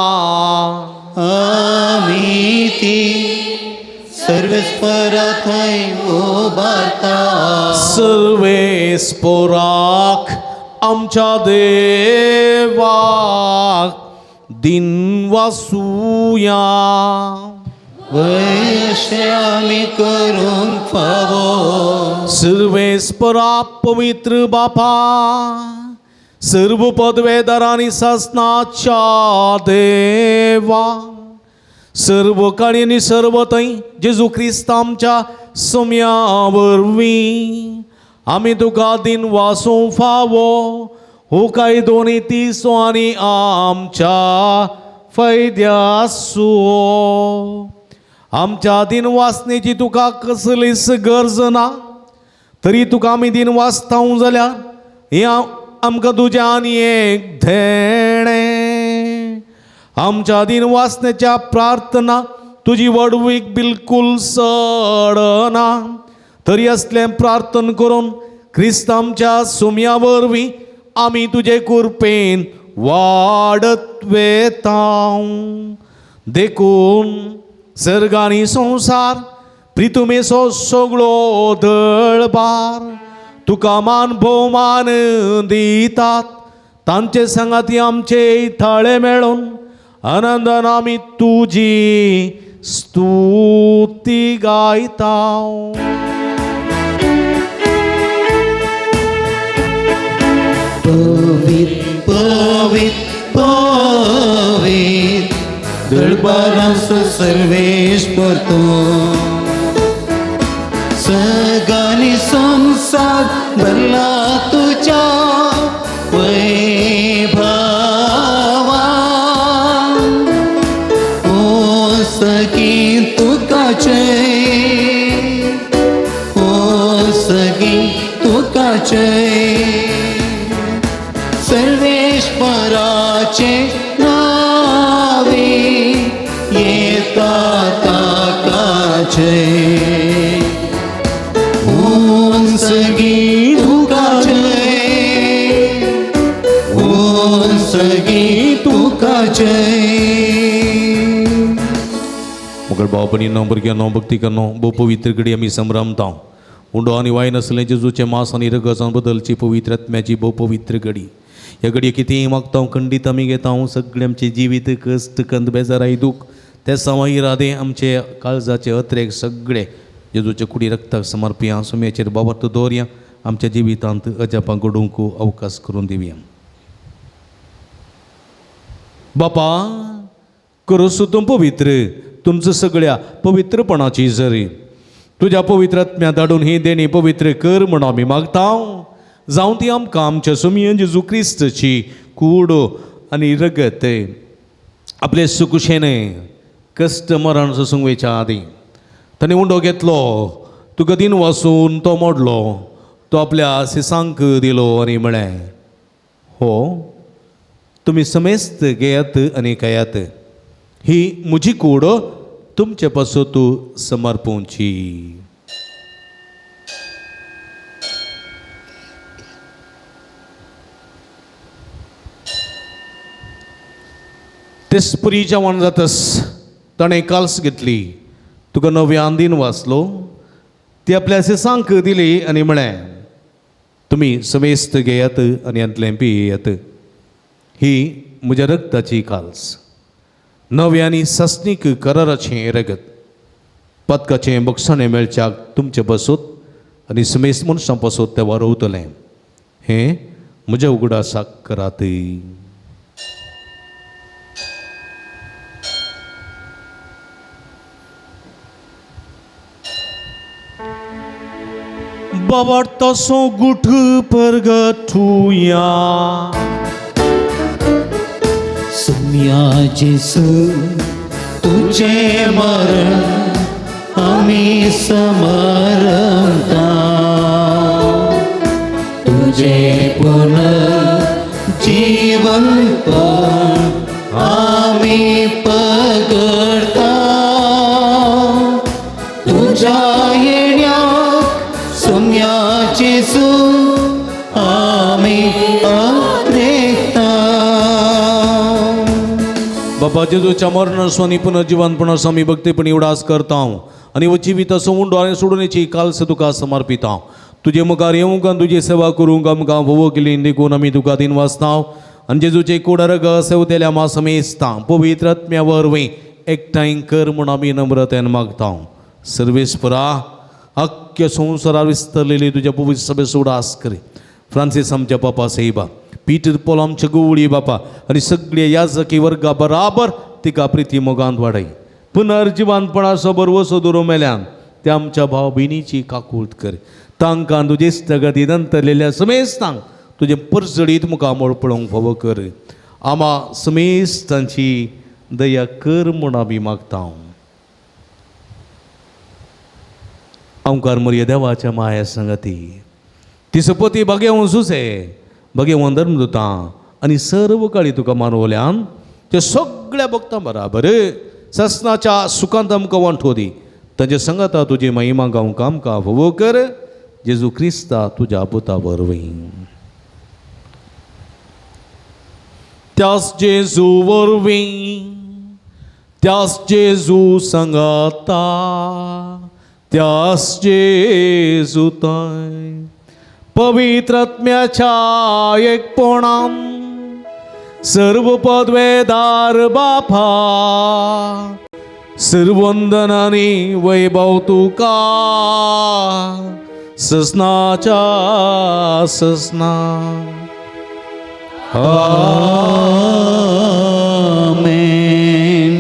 आमी ती सर्वेस्परा थंय उबारता. सर्वेस्पराक आमच्या देवाक दिन वासुया. वयशे आमी करूंक फावो. सर्वेस्परा पवित्र बापा, सर्व पदवेदारांनी शासनाच्या देवा सर्व काळी आणि सर्व थंय जेजू क्रिस्त आमच्या सोम्यावरवीं आमी तुका दिन वासूं फावो हो काय दोनी तिसो आनी आमच्या फैद्यासो आमच्या दिन वासनेची तुका कसलीच गरज ना तरी तुका आमी दिन वाचतां जाल्यार हे आमकां तुज्या आनी एक धेणे आमच्या दिन वाचण्याच्या प्रार्थना तुजी वडवीक बिलकुल सडना तरी असलें प्रार्थना करून क्रिस्त आमच्या सुम्या वरवीं आमी तुजे कृपेन वाडत वेतां देखून सर्ग आनी संसार प्रितुमेचो सगळो दळबार तुका मान भोवमान दितात तांचे सांगाती आमचे थाळे मेळून आनंदान आमी तुजी स्तुती गायतां पवित्र पवित्र पवित्र दळबारांचो सर्वेश्वर तूं सगळ्यांनी संसार भरला तुज्या वैभवान ओ सगळीं तुका जय ओ सगळीं तुका जय सर्वेश्वराचे नावे येता ताका जय ओम सगळीं तुका जय ओम सगळीं तुका जय मुगल बावपणी नो भुरग्यांनो भक्ती करनो भोव पवित्र घडी आमी संभ्रमता उंडो आनी वाय नासलें जेजूचे मांस आनी रगत बदलची पवित्र आत्म्याची भोव पवित्र घडी ह्या घडये कितेंय मागता खंडीत आमी घेता सगळे आमचे जिवीत कश्ट कंद बेजाराय दूख ते सवाय इरादे आमचे काळजाचे अत्रेक सगळे जेजूच्या कुडी रक्ताक समर्पिया सुम्याचेर बाबत दवरया आमच्या जिवितांत अजापां घडोवंक अवकाश करून दिवया बापा करोसू तूं पवित्र तुमचं सगळ्या पवित्रपणाची जरी तुज्या पवित्र आत्म्या धाडून ही देणी पवित्र कर म्हण आमी मागता जावं ती आमकां आमच्या सुमय जेजू क्रिस्तची कूड आनी रगत आपले सुकुशेने कश्ट मरण सुसुंगवेच्या आदी ताणें उंडो घेतलो तुका दिन वाचून तो मोडलो तो आपल्या सिसांक दिलो आनी म्हळें हो तुमी समेस्त घेयात आनी खायात ही म्हजी कूड तुमचे पासत समर्पोवची तेच पुरी जेवण जातस ताणें काल्स घेतली तुका नव्यान दिन वाचलो ती आपल्या सिसांक दिली आनी म्हळें तुमी समेस्त घेयात आनी यांतलें पियेयात ही म्हज्या रक्ताची काल्स नव्यानी सस्नीक कराराचें रगत पदकाचें बक्षणें मेळच्याक तुमचे बसत आनी समेस्त मनशां पासत तें वारोवतलें हें म्हज्या उगडासाक करात बाबार्तासो गुठ परगटुया सुम्या जेसू तुझे मरण आम्ही समरता तुझे पुन जीवन पण आम्ही पगडता तुझ्या येण्याक सुम्या जेसू आम्ही अरेखता बाबा जेजूच्या मरणासो पुनर्जीवनपणासो आमी भक्तीपणी उडास करता आनी वो जिविताचो उंडो आनी सोडूनेची काल्स तुका समर्पिता तुजे मुखार येवंक आनी तुजी सेवा करूंक आमकां फोव केली देखून आमी तुका दिन वाचता आनी जेजूचे कुडरग सेवतेल्या मास मेजता पवित्र आत्म्या वरवीं एकठांय कर म्हूण आमी नम्रतेन मागता सर्वेस्परा अख्ख्या संवसारार विस्तरलेली तुज्या पवित्र सभेचो उडास करी फ्रांसीस आमच्या पापा सेबा पीटर पॉल आमच्या गवळी बापा आणि सगळे याजकी वर्गा बराबर तिका प्रिती मोगांत वाडय पुनर्जिवानपणा बरोबर सोदुरो मेल्यान त्या आमच्या भाव भयणीची काकूळट कर तांकां तुजे स्थगती नंतरलेल्या समेस्तांक तुजे परजडीत मुखामोळ पळोवंक फावो कर आमा समेस्तांची दया कर म्हूण आमी मागता ओंकार मर्या देवाच्या माया संगती तिसपती भगेवन सुसे भगेवन धर्मदूतां आनी सर्व काळी तुका मानवल्यान ते सगळ्या भक्तां बराबर ससनाच्या सुखांत आमकां वांटो दी तांचे संगता तुजी महिमा गावंक आमकां फावो कर जेजू क्रिस्ता तुज्या पुता वरवीं त्याच जेजू वरवीं त्याच जेजू संगता त्याच जेजू थंय पवित्र आत्म्याच्या एकपणान सर्व पदवेदार बापा सर्वंदनानी वैभव तुका ससनाच्या ससना आमेन.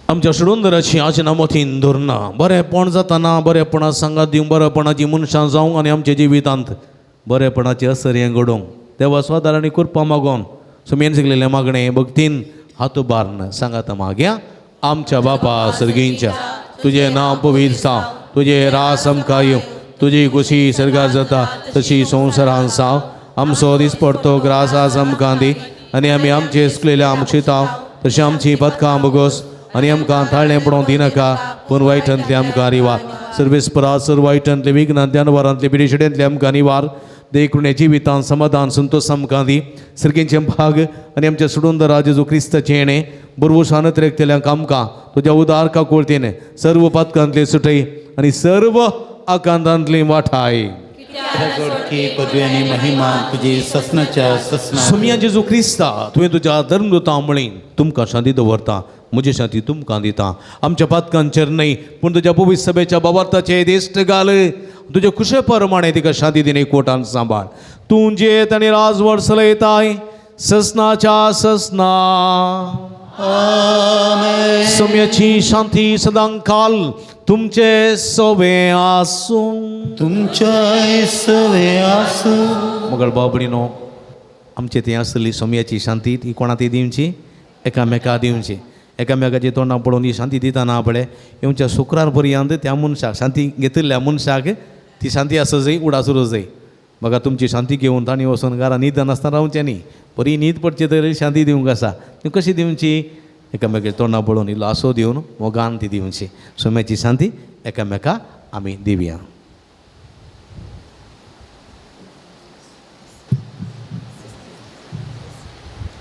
आमच्या सुडोंदराची आज नामोथीन धोरणां बरेपण जाताना बरेपणा सांगात दिवंक बरेपणाची मनशां जावंक आनी आमच्या जिवितांत बरेपणाची असर हें घडोवंक देवा स्वादारांनी करपा मागोन सुमेन शिकलेले मागणे भक्तीन हात उबारन सांगात माग्या आमच्या बापा सर्गींच्या तुझे नांव पवित्र जावं तुझे रास आमकां येवं तुजी खुशी सर्गार जाता तशी संवसारांत जावं आमचो दीस पडतो ग्रास आज आमकां दी आनी आमी आमचे सुकलेल्या आमचिताव तशी आमची पदकां बोगोस आनी आमकां ताळणें पडोवंक दिनाका पूण वायटांतले आमकां रिवार सर्वेस्परा सर्व वायटांतले विघ्नांतले अनवरांतले पिडेशिडेंतले आमकां निवार देखून जिवितांत समाधान संतोष आमकां दी सर्गेंचे भाग आनी आमच्या सुडोंदरा जेजू क्रिस्ताचे येणे बरोवशान त्रेकतेल्यांक आमकां तुज्या उदार काकुळतेन सर्व पदकांतले सुटय आनी सर्व आकांतांतली वाठाय की पदवी आनी महिमा तुजी ससनाच्या ससना सुमया जेजू क्रिस्ता तुवें तुज्या धर्मदूतां म्हणीन तुमकां शांती दवरता म्हजी शांती तुमकां दिता आमच्या पातकांचेर न्हय पूण तुज्या पवित्र सभेच्या बाबार्थाचे दिश्ट घाल तुजे खुशे प्रमाणे तिका शांती दिने कोटान सांबाळ तूं जेत आनी राजवट चलयताय ससनाच्या ससना सम्याची शांती सदां काल तुमचे सोबे आसूं तुमच्या सवे आसूं मगळ बाबडीनो आमचे ती आसली सोम्याची शांती ती कोणा ती दिवची एकामेका दिवची एकामेकाची तोंडां पळोवन ही शांती दितना पळय येवच्या शुक्रार पर्यंत त्या मनशाक शांती घेतिल्ल्या मनशाक ती शांती आसूं जाय उडासूं जाय बघा तुमची शांती घेवन तांणी वचून घरा न्हीद नासतना रावचें न्ही बरी न्हीद पडची तरी शांती दिवंक आसा ती कशी दिवची एकामेकाची तोंडां पळोवन इल्लो आसो दिवन मोगान ती दिवची सोम्याची शांती एकामेका आमी दिवया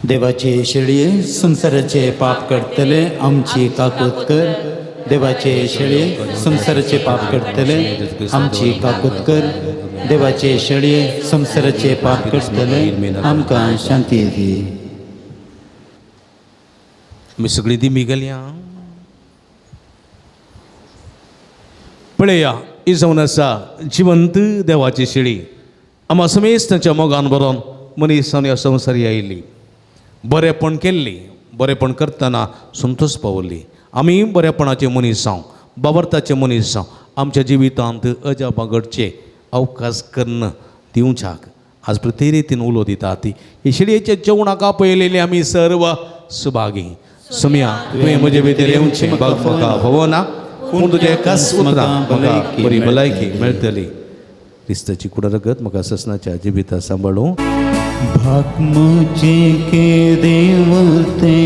देवाचे शेळये संसाराचे पाप करतले आमची काकूत कर देवाचे शेळये संसाराचे पाप करतले आमची काकूत कर देवाचे शेळये संसाराचे पाप करतले आमकां शांती दी मी सगळी दिमी गेल्या पळया ही जावन आसा जिवंत देवाची शेळी आमा समेस्तांच्या मोगान बरोवन मनीसान ह्या संवसारी आयिल्ली बरेपण केल्ली बरेपण करतना संतोश पावल्ली आमी बरेपणाचे मनीस जावं बाबर्थाचे मनीस जावं आमच्या जिवितांत अजापा घडचे अवकाश कर्ण दिवच्याक आज प्रत्येक रितीन उलो दिता ती ही शेळयेच्या जेवणाक पळयलेली आमी सर्व सुभागी सम्या तुवें म्हजे भितर येवचें म्हाका फावो ना पूण तुजे एकाच उतरां म्हाका बरी भलायकी मेळटली क्रिस्ताची कुडरगत म्हाका ससनाच्या जिविता सांबाळूं भाग मुझे के देवते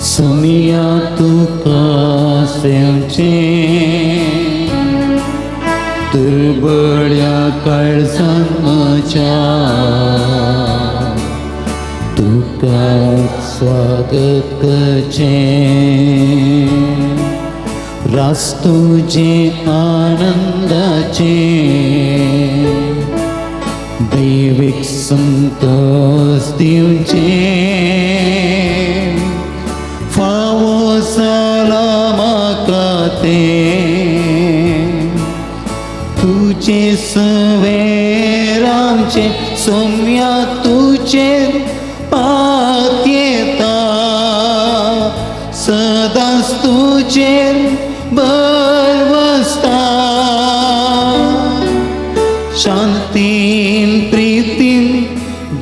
सुनिया तुका सेवचे दुर्बळ्या काळजांत म्हज्या तुका स्वागत करचें रास तुजे आनंदाचे दैविक संतोष दिवचे फावो जाला म्हाका ते तुझे सवेरांचे सोम्या तुझे पात्यता सदांच तुझे बरवसता शांतीन प्रीतीन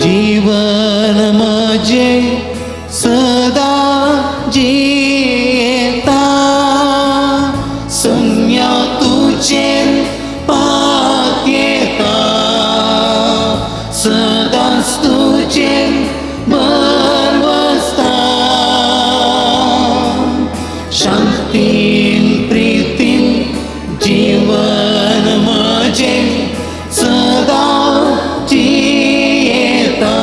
जीवन माझे सदा जियेता सोम्या तुझे पात्यता सदांच तुझे बरवसता शांतीन प्रीतीन जीवन माझे सदा जियेता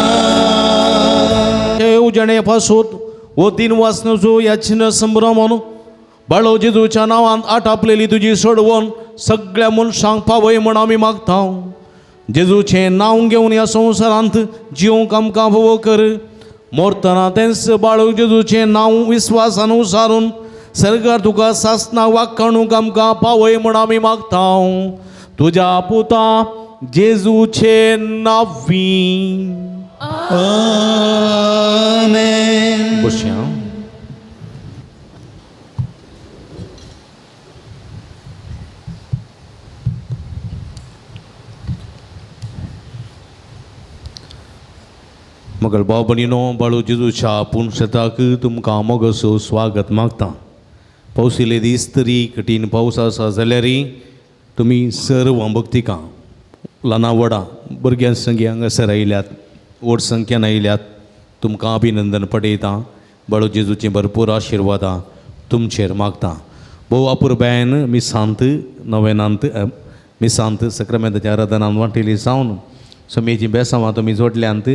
उजळण्यापासून व तीन वाचनाचो याचीनं संभ्रमन बाळो जेजूच्या नावांत आटापलेली तुझी सोडवण सगळ्या मनशांक पावय म्हण आमी मागता जेजूचें नांव घेवन ह्या संवसारांत जिवंक आमकां फोव कर मोरतना तेंच बाळो जेजूचें नांव विस्वासान उसारून सरकार तुका सासना वाखाणूक आमकां पावय म्हण आमी मागता तुज्या पुता जेजूचे नांवी आमेन. बसया मगल भाव भयणीनो बाळू जेजूच्या पुणशताक तुमकां मोगसो स्वागत मागता पावसिले दीस तरी कठीण पावस आसा जाल्यारय तुमी सर्व भक्तिकां ल्हाना व्हडा भुरग्यां संगी हांगासर आयल्यात व्हड संख्यान आयल्यात तुमकां अभिनंदन पटयता बाळू जेजूची भरपूर आशिर्वादां तुमचेर मागता भोव अपुरबायन मिसांत नवेनांत मिसांत सक्रामेंताच्या आराधनांत वांटिली जावन समेची बेसांवां तुमी जोडल्यांत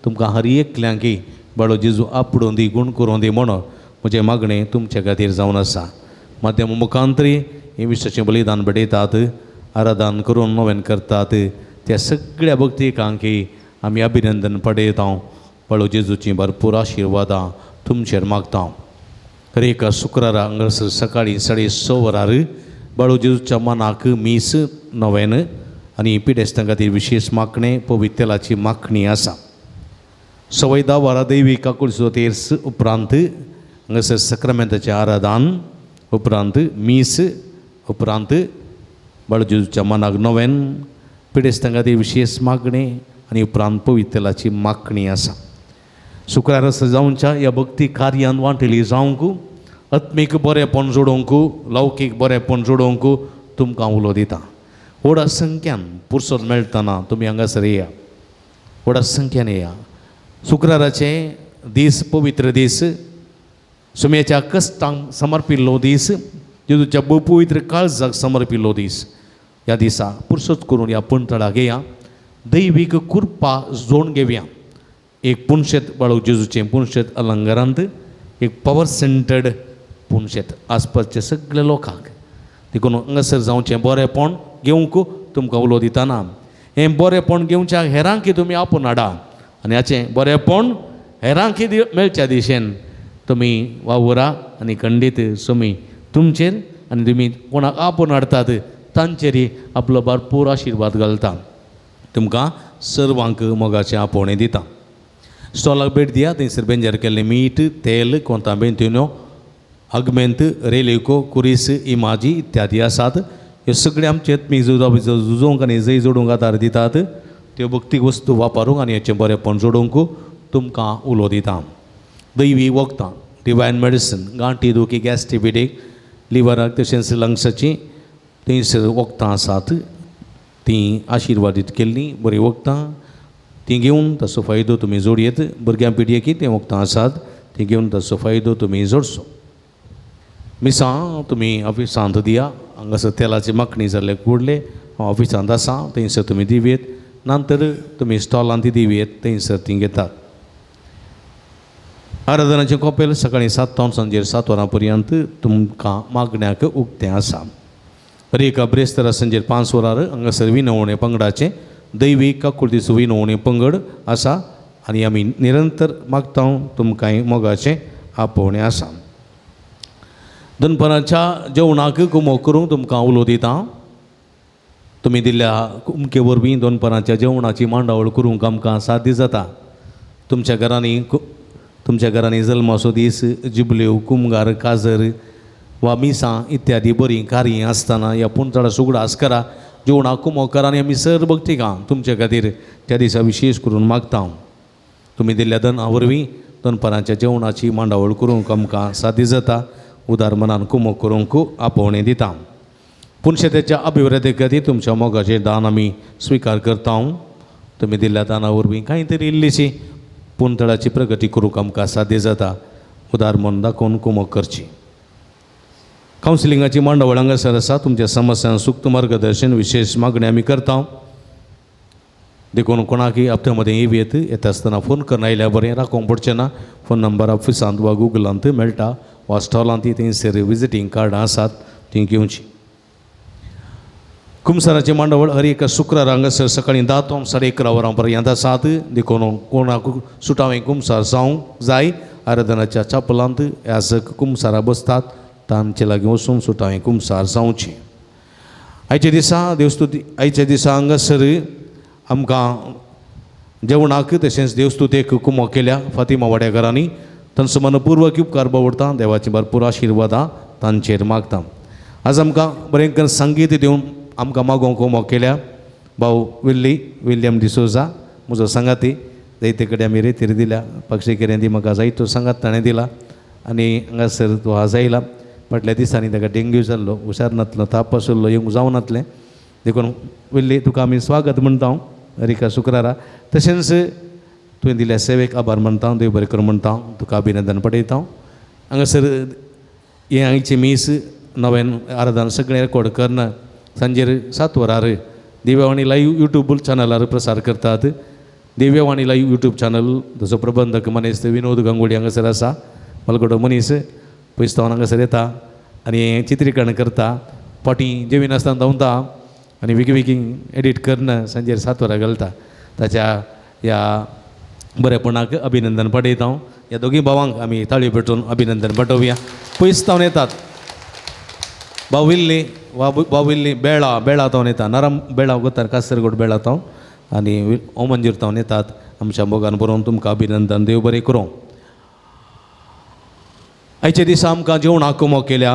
तुमकां हर एकल्यांकी बाळो जेजू आपडून दी गूण करूं दी म्हणून म्हजें मागणें तुमचे खातीर जावन आसा माध्यम मुखांतरी हे विश्वाचें बलिदान बडयतात आराधन करून नवें करतात त्या सगळ्या भक्तिकांकी आमी अभिनंदन पडयता बाळो जेजूची भरपूर आशिर्वादां तुमचेर मागता खरें एका शुक्रारा हांगासर सकाळीं 6:30 वरार बाळो जेजूच्या मनाक मीस नवेन आनी पिडेस्तां खातीर विशेश मागणें पवित्र तेलाची मागणी आसा सवाय 10 वरां दैवीक काकुळसो तेर्स उपरांत हांगासर सक्रामेंताचें आराधन उपरांत मीस उपरांत बाळो जेजूच्या मनाक नवेन पिडेस्तां खातीर विशेश मागणें आनी उपरांत पवित्र तेलाची मागणी आसा शुक्रार जावनच्या ह्या भक्ती कार्यान वांटिली जावंक आत्मीक बरेपण जोडोवंक लौकीक बरेपण जोडोवंक तुमकां उलो दिता व्हडा संख्यान पुरसोद मेळटना तुमी हांगासर येया व्हडा संख्यान येया शुक्राराचे दीस पवित्र दीस सुम्याच्या कश्टांक समर्पिल्लो दीस जेजूच्या पवित्र काळजाक समर्पिल्लो दीस ह्या दिसा पुरसोद करून ह्या पंथळाक येया दैवीक कृपा जोडून घेवया एक पुणशेत बाळो जेजूचें पुणशेत अलंकारांत एक पॉवर सेंटर्ड पुणशेत आसपासच्या सगळ्या लोकांक देखून हांगासर जावचें बरेपण घेवंक तुमकां उलो दितना हें बरेपण घेवच्या हेरांकी तुमी आपूण हाडा आनी हाचें बरेपण हेरांकी मेळच्या दिशेन तुमी वावुरा आनी खंडीत सुमी तुमचेर आनी तुमी कोणाक आपूण हाडटात तांचेरय आपलो भरपूर आशिर्वाद घालता तुमकां सर्वांक मोगाचें आपोवणें दिता स्टॉलाक भेट दिया थंयसर बेंजार केल्लें मीठ तेल कोंताबेंतिनो अगमेंत रेलिको कुरीस इमाजी इत्यादी आसात ह्यो सगळे आमचे मी झुजोवंक आनी जै जोडूंक आदार दितात त्यो भक्तीक वस्तू वापरूंक आनी हेचें बरेपण जोडूंक तुमकां उलो दिता दैवी वखदां डिवायन मेडिसीन गांठी दुखी गॅस्ट्रिबिटीक लिव्हराक तशेंच लंग्साची थंयसर वखदां आसात तीं आशिर्वादीत केल्लीं बरीं वखदां तीं घेवन ताचो फायदो तुमी जोडयेत भुरग्यां पिडयेकी तें वखदां आसात तीं घेवन ताचो फायदो तुमी जोडचो मिसां तुमी ऑफिसांत दिया हांगासर तेलाची मागणी जाल्ले कुडले हांव ऑफिसांत आसा थंयसर तुमी दिवेत नंतर तुमी स्टॉलांत दिवेत थंयसर तीं घेतात आराधनाचें कॉपेल सकाळीं 7 सांजेर 7 वरां पर्यंत तुमकां मागण्याक उक्तें आसा रेका ब्रेस्तारा सांजेर 5 वरार हांगासर विनवणे पंगडाचें दैवीक काकुळतीचो विनवणे पंगड आसा आनी आमी निरंतर मागता तुमकांय मोगाचें आपोवणें आसा दनपाराच्या जेवणाक कुमो करूंक तुमकां उलो दिता तुम्ही दिल्ल्या कुमके वरवीं दोनपरांच्या जेवणाची मांडावळ करूंक आमकां साध्य जाता. तुमच्या घरांनी जल्माचो दीस, जिबल्यो, कुमगार, काजर वा मिसां इत्यादी बरीं कार्यां आसतना ह्या पुंतळा सुगडास करा. जेवणाक कुमो करा आनी आमी सर भक्तिकां तुमचे खातीर त्या दिसा विशेश करून मागता. तुम्ही दिल्ल्या दना वरवीं दनपारांच्या जेवणाची मांडावळ करूंक आमकां साध्य जाता. उदार मनान कुमो करूंक आपोवणें दिता. पुणशेतेच्या अभिवृद्धी खातीर तुमच्या मोगाचें दान आमी स्विकार करता. तुम्ही दिल्ल्या दाना वरवीं कांय तरी इल्लीशी पुंतळाची प्रगती करूंक आमकां साध्य जाता. उदार मन दाखोवन कुमो करची. कावन्सिलिंगाची मांडावळ हांगासर आसा. तुमच्या समस्यांक सूक्त मार्गदर्शन विशेष मागणी आमी करता. देखून कोणाकय हप्त्यामध्ये येता आसतना फोन करून आयल्यार बरें, राखोवंक पडचें ना. फोन नंबर ऑफिसांत वा गुगलांत मेळटा वा स्टॉलांत थंयसर विजिटींग कार्डां आसात तीं घेवची. कुमसाराची मांडावळ हर एक शुक्रार हांगासर सकाळीं 10 ते 11:30 वरां पर्यंत आसात. देखून कोणाक सुटावें कुमसार जावंक जाय आराधनाच्या चापलांत ह्या कुमसारां बसतात तांचे लागीं वचून सुटावें कुमसार जावचें. आयच्या दिसा हांगासर आमकां जेवणाक तशेंच देवस्तुतेक कुमो केल्या फातिमा वाड्याकारांनी. तांचो मनपूर्वक उपकार बावडटा. देवाची भरपूर आशिर्वादां तांचेर मागता. आज आमकां बरें संगीत दिवन आमकां मागोवंक कुमो केल्या भाऊ विल्यम डिसोजा, म्हजो सांगाती. जायते कडेन आमी रेतीर दिल्या. पक्षिकेऱ्यां दी म्हाका जायतो सांगात ताणें दिला. आनी हांगासर तो आज आयला. फाटल्या दिसांनी ताका डेंग्यू जाल्लो, हुशार नासलो, ताप आशिल्लो, येवंक जावं नासलें. देखून विल्ली तुका आमी स्वागत म्हणटा हर एका शुक्रारा. तशेंच तुवें दिल्ल्या सेवेक आभार म्हणटा. देव बरें कर म्हणटा. तुका अभिनंदन पठयता. हांगासर हे आयचे मीस नवें आराधन सगळें रेकॉर्ड करना सांजेर 7 वरार दिव्यवाणी लाईव्ह यूट्यूब चॅनलार प्रसार करतात. दिव्यवाणी लाईव्ह यूट्यूब चॅनल ताचो प्रबंधक मनीस विनोद गांगुडी हांगासर आसा. मलगडो मनीस पयसतावन हांगासर येता आनी चित्रीकरण करता. फाटीं जेवण आसतना धांवता आनी विकींग एडीट करना सांजेर 7 वरां घालता. ताच्या ह्या बरेपणाक अभिनंदन पठयता. ह्या दोगी भावांक आमी ताळयो पेटोवन अभिनंदन पाठोवया. पयसतावन येतात. बाविल्ली बेळा तावन येता. नरम बेळा वतात कासरगोड बेळा तावन आनी ओमंजूर तावन येतात. आमच्या मोगान बरोवन तुमकां अभिनंदन. देव बरें करूं. आयच्या दिसा आमकां जेवणाक कुमो केल्या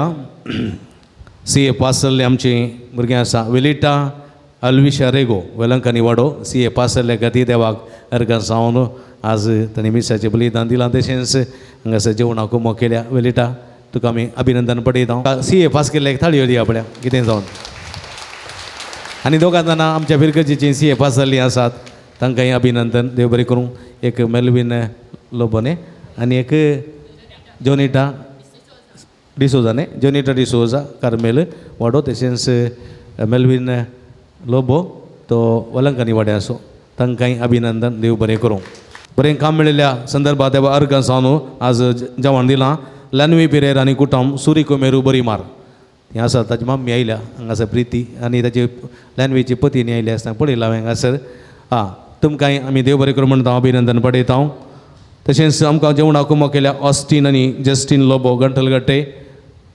CA पास जाल्ले आमची भुरगीं आसा. वेलिटा अल्विशा रेगो वेलंकानी वाडो CA पास जाल्ल्या खातीर देवाक अर्गां जावन आज ताणें मिसाचें बलिदान दिलां. तशेंच हांगासर जेवणाक कुमो केल्या. वेलिटा तुका आमी अभिनंदन पठयता. CA पास केल्ल्याक थाळयो दिया आपल्या कितें जावन. आनी दोगां जाणां आमच्या फिरकजीची CA पास जाल्लीं आसात तांकांय अभिनंदन. देव बरें करूं. एक मेल्विन लोबोने आनी एक जोनिटा डिसोजा कार्मेल वाडो. तशेंच मेल्विन लोबो तो वलंकानी वाड्या आसो. तांकांय अभिनंदन. देव बरें करूं. बरें काम मेळिल्ल्या संदर्भात देवा अर्गां जावन आज जेवण दिलां. लान्वी पिरेर आनी कुटुंब सुरिकोमेरू बरीमार हें आसा. ताची मम्मी आयल्या हांगासर प्रिती आनी ताची लान्वीची पत्नी आयली आसतना पळयला हांगासर. तुमकांय आमी देव बरें करूं म्हणटा. अभिनंदन पठयता. तशेंच आमकां जेवणाक कुमो केल्या ऑस्टीन आनी जस्टीन लोबो गंठलगट्टे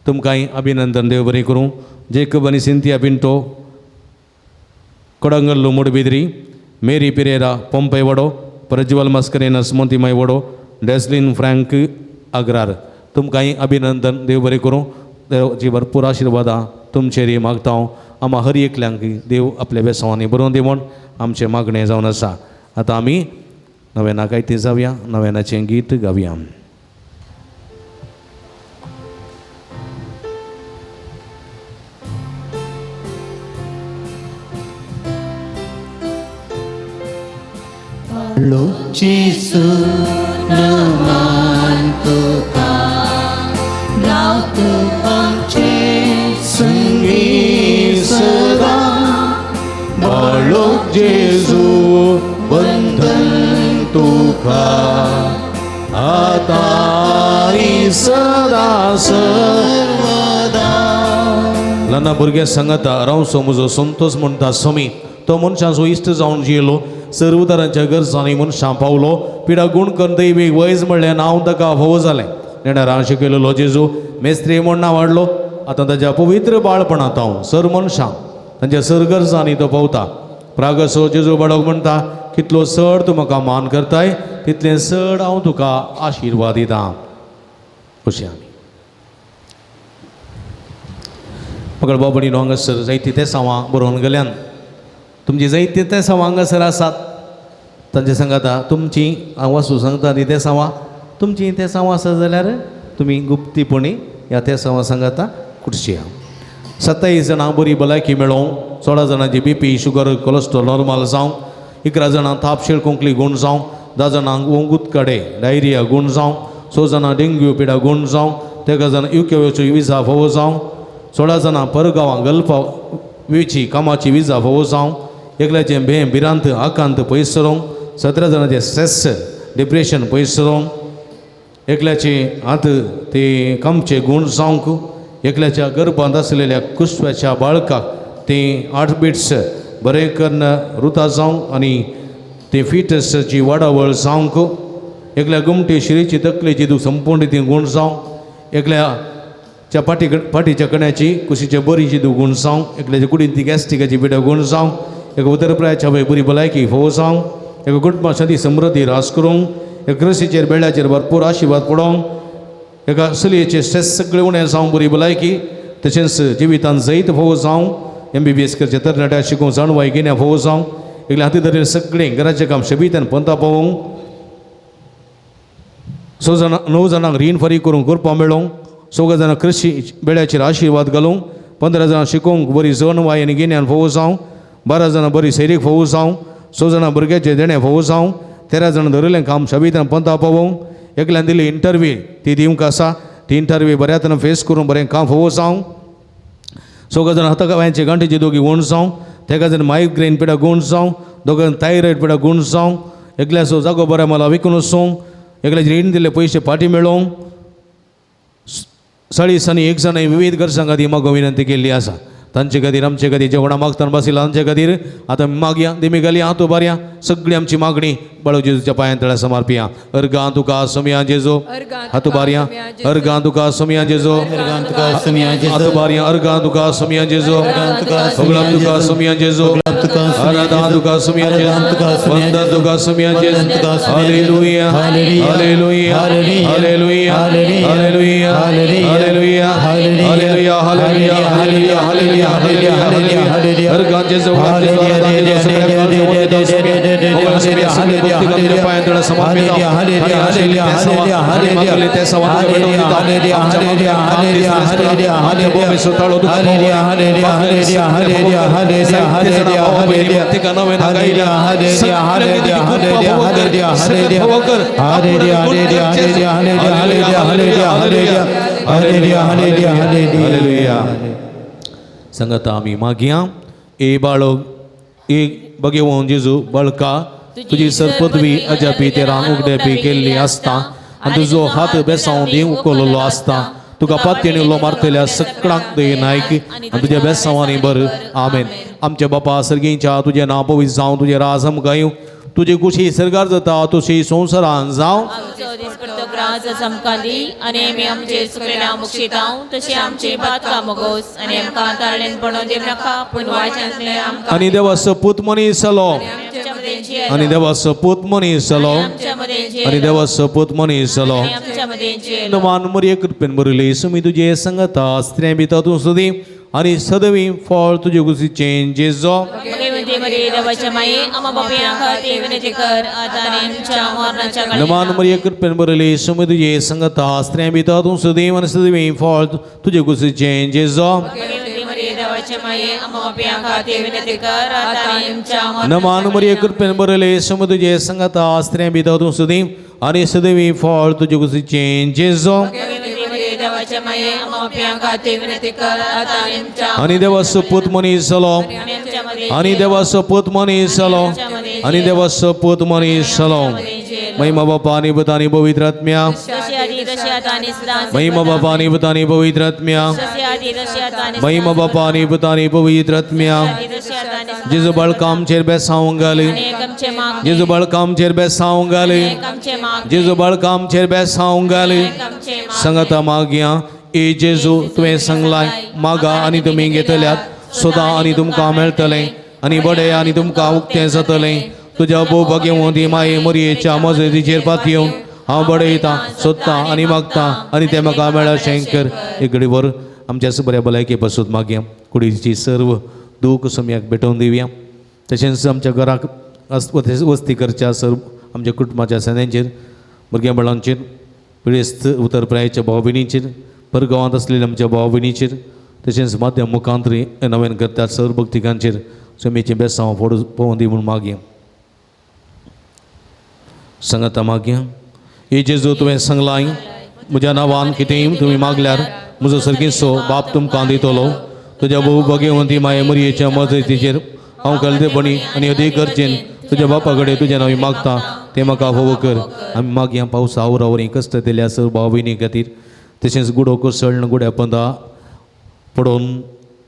तुमकांय अभिनंदन. देव बरें करूं. जेकब आनी सिंथिया पिंटो कोडंगल्लू मुडबिद्री, मेरी पिरेरा पोंपे वडो, प्रज्वल मस्करेनस मोंतिमाय वडो, डेस्लिन फ्रँक अग्रार तुमकांय अभिनंदन. देव बरें करूं. देवाची भरपूर आशिर्वादां तुमचेर मागता. आम्हा हर एकल्यांक देव आपल्या बेसांवांनी बरोवन दिवून आमचें मागणें जावन आसा. आतां आमी नव्यानाक आयती जावया. नव्यानाचें गीत गावया. जेसू नमान तुका गावतो आमचे संगी सदा. बाळोक जेजू बंधन तुका आतारी सदा सर्वदा. ल्हान भुरगे सांगता रावचो म्हजो संतोष म्हणटा समी. तो मनशाचो इश्ट जावन जियेलो. सर्व तरांच्या गरजांनी मनशां पावलो. पिडा गूण करून दैवीक वयज म्हणलें नांव ताका फावो जालें. नेणारां शिकयलो जेजू मेस्त्री म्हूण नांव वाडलो. आतां ताच्या पवित्र बाळपणांत हांव सर मनशां तांच्या सरगरजांनी तो पवता प्रागसो जेजू बाळग म्हणटा कितलो चड तूं म्हाका मान करताय तितलें चड हांव तुका आशिर्वाद दितां अशें आमी मगळ बाबडीनो हांगासर जायतीं ते सांवां बरोवन गेल्यान तुमची जायतीं ते सांवां हांगासर आसात तांचे सांगाता तुमची हांव वाचूं सांगता न्ही ते सांवां तुमची ते सांवां आसा जाल्यार तुमी गुप्तीपणी ह्या ते सांवां सांगाता खुर्ची 27 जाणांक बरी भलायकी मेळोवं 16 जाणांची BP शुगर कोलेस्ट्रॉल नॉर्मल जावं 11 जाणांक ताप शेळकोंकली गूण जावं 10 जाणांक ओंगूत काडे डायरिया गूण जावं 6 जाणांक डेंग्यू पिडा गूण जावं 13 जाणांक युकेओची विजा फावो जावं 16 जाणांक परगांवां गल्फा वेची कामाची विजा फावो जावं एकल्याचें भें भिरांत आकांत पयस सरोंक 17 जाणांचें स्ट्रेस डिप्रेशन पयस सरोंक एकल्याचे हात ते कामचे गूण जावंक एकल्याच्या गर्भांत आसलेल्या कुस्व्याच्या बाळकाक ते हार्टबिट्स बरें करून रुता जावं आनी ते फिटसची वाडावळ जावंक एकल्या गुमटे शिरेची तकलेची दूख संपूर्ण ती गूण जावं एकल्याच्या फाटीच्या कण्याची कुशीचे बरीची दूख गूण जावं एकल्याच्या कुडीन ती गॅस्ट्रिकाची पिडा गूण जावं एक उदरपुराच्या बरी भलायकी फोव जावं एक कुटुंबा शांती समृद्धी रास करूंक एक रसीचेर बेड्याचेर भरपूर आशिर्वाद पडोवंक एका चलयेचें स्ट्रेस सगळें उणें जावं बरी भलायकी तशेंच जिवितांत जायत फोव जावं MBBS करचे तरणाट्या शिकूंक जाणवाय घेण्या फोव जावं एकल्या हाती धरेन सगळें घराचें काम शबितान पंता पावोवंक 9 जाणांक रीण फारीक करूंक करपा मेळोवंक 16 जाणांक कृशी बेड्याचेर आशिर्वाद घालूंक 15 जाणां शिकोवंक बरी जणवाय आनी गिन्यान फोव जावं 12 जाणां बरी सैरीक फोव जावं 6 जाणां भुरग्याचे देणे फोव जावं 13 जाणां धरिल्लें काम शबितान पंता पावोवंक एकल्यान दिली इंटरव्यू ती दिवंक आसा ती इंटरव्यू बऱ्या तरेन फेस करून बरें काम फोव जावं 16 जाणां हाताकाव्यांचे गांठीची दोगी गूण जावं 13 जाणां मायग्रेन पिडा गूण जावं 2 जाणां थायरॉयड पिडा गूण जावं एकल्याचो जागो बऱ्या मला विकून वचोंक एकल्याचे रीण दिल्ले पयशे फाटी मेळोवंक 40 आनी 1 जाणां विविध गरजां खातीर म्हाका विनंती केल्ली आसा तांचे खातीर आमचे खातीर जेवणां मागतना बसयला तांचे खातीर आतां मागया देमी घालया हातू बारया सगळी आमची मागणी बाळू जेजूच्या पांयां तळ्या समर्पया अर्गां तुका सोमया जेजो हातू बारया अर्गां तुका सोमया जेजो हातू बारया अर्गां तुका सोमया जेजो सगळं तुका सोमया जेजो आराधना तुका सोमया जेजो वंदन तुका सोमया जेजो hallelujah hallelujah hallelujah hallelujah hallelujah hallelujah hallelujah hallelujah संगता आमी मागया ए बाळक ए भगवंत जेजू बाळका तुजी सरपदवी अजापी ते रान उगडेपी केल्ली आसता आनी तुजो हात बेसांव दिवंक उखललो आसता तुका पातयेन उलो मारतल्या सगळ्यांक दय नायक आनी तुज्या बेसांवांनी बर आमेन आमच्या बापा सर्गीच्या तुजें नांव पवित्र जावं तुजें राज आमकां येवं तुजी कुशी सरकार जाता तुशी संवसारान जावं राज समकाली आणि आम्ही आमचे चुकलेल्या मुक्षितांव तसे आमचे बातका मोगोस आणि आमकां ताळेन पडो देव नाका पूण वायटांतले आमकां आनी देवा सपूत मनीस जालो आनी देवा सपूत मनीस जालो आनी देवा सपूत मनीस जालो नमान मरिये कृपेन बरयली सुमी तुजे संगता स्त्रियां भितर तूं सुदी आनी सदवी फळ तुजे कुशीचें जेजो नमान मरिये कृपेन बरयली सुमी तुजे संगता स्त्रियां भितर तूं सुदी आनी सदवी फळ तुजे कुशीचें जेजो नमान मरिये कृपेन बरयली सुमी तुजे संगता स्त्रियां भितर तूं सुदी आनी सदवी फळ तुजे कुशीचें जेजो आनी देवा सपूत मनीस जालो आनी देवा सपूत मनीस जालो आनी देवा सपूत मनीस जालो महिमा बापा आनी पुता आनी पवित्र आत्म्या महिमा बापा आनी पुता आनी पवित्र आत्म्या महिमा बापा आनी पुता आनी पवित्र आत्म्या जेजू बाळका आमचेर बेसांव घाल जेजू बाळका आमचेर बेसांव घाल जेजू बाळका आमचेर बेसांव घाल संगता मागया ए जेजू तुवें सांगलाय मागा आनी तुमी घेतल्यात सदा आनी तुमकां मेळटलें आनी बडें आनी तुमकां उक्तें जातलें. तुज्या भोवभाग्यवंती माये मरयेच्या मजतीचेर पातयेवन हांव बडयतां सोदतां आनी मागतां आनी तें म्हाका मेळ्ळें अशें कर. एक घडीभर आमच्या बऱ्या भलायके पासून मागया. कुडीची सर्व दूख सम्याक भेटोवन दिवया. तशेंच आमच्या घराक वस्ती करच्या सर्व आमच्या कुटुंबाच्या सणांचेर भुरग्यां बाळांचेर पिडेस्त उतर प्रायेच्या भाव भयणींचेर परगांवांत असलेल्या आमच्या भाव भयणींचेर तशेंच माध्यम मुखांतरी नव्यान करतात सर्व भक्तिकांचेर समेची बेसांव पळोवन दी म्हूण मागया. सांगाता मागया. हे जेजू तुवें सांगलां म्हज्या नांवान कितेंय तुमी मागल्यार म्हजो सर्गीचो बाप तुमकां दितलो. तुज्या भोवभाग्यवंती माये मरयेच्या मजतीचेर हांव कलतेपणी आनी अदीक गरजेन तुज्या बापा कडेन तुजें नांव मागतां तें म्हाका फावो कर. आमी मागया पावसा आवरावरी कश्ट केल्या सर्व भाव भयणी खातीर तशेंच गुडो कोसळण गुड्या पंदा पडोवन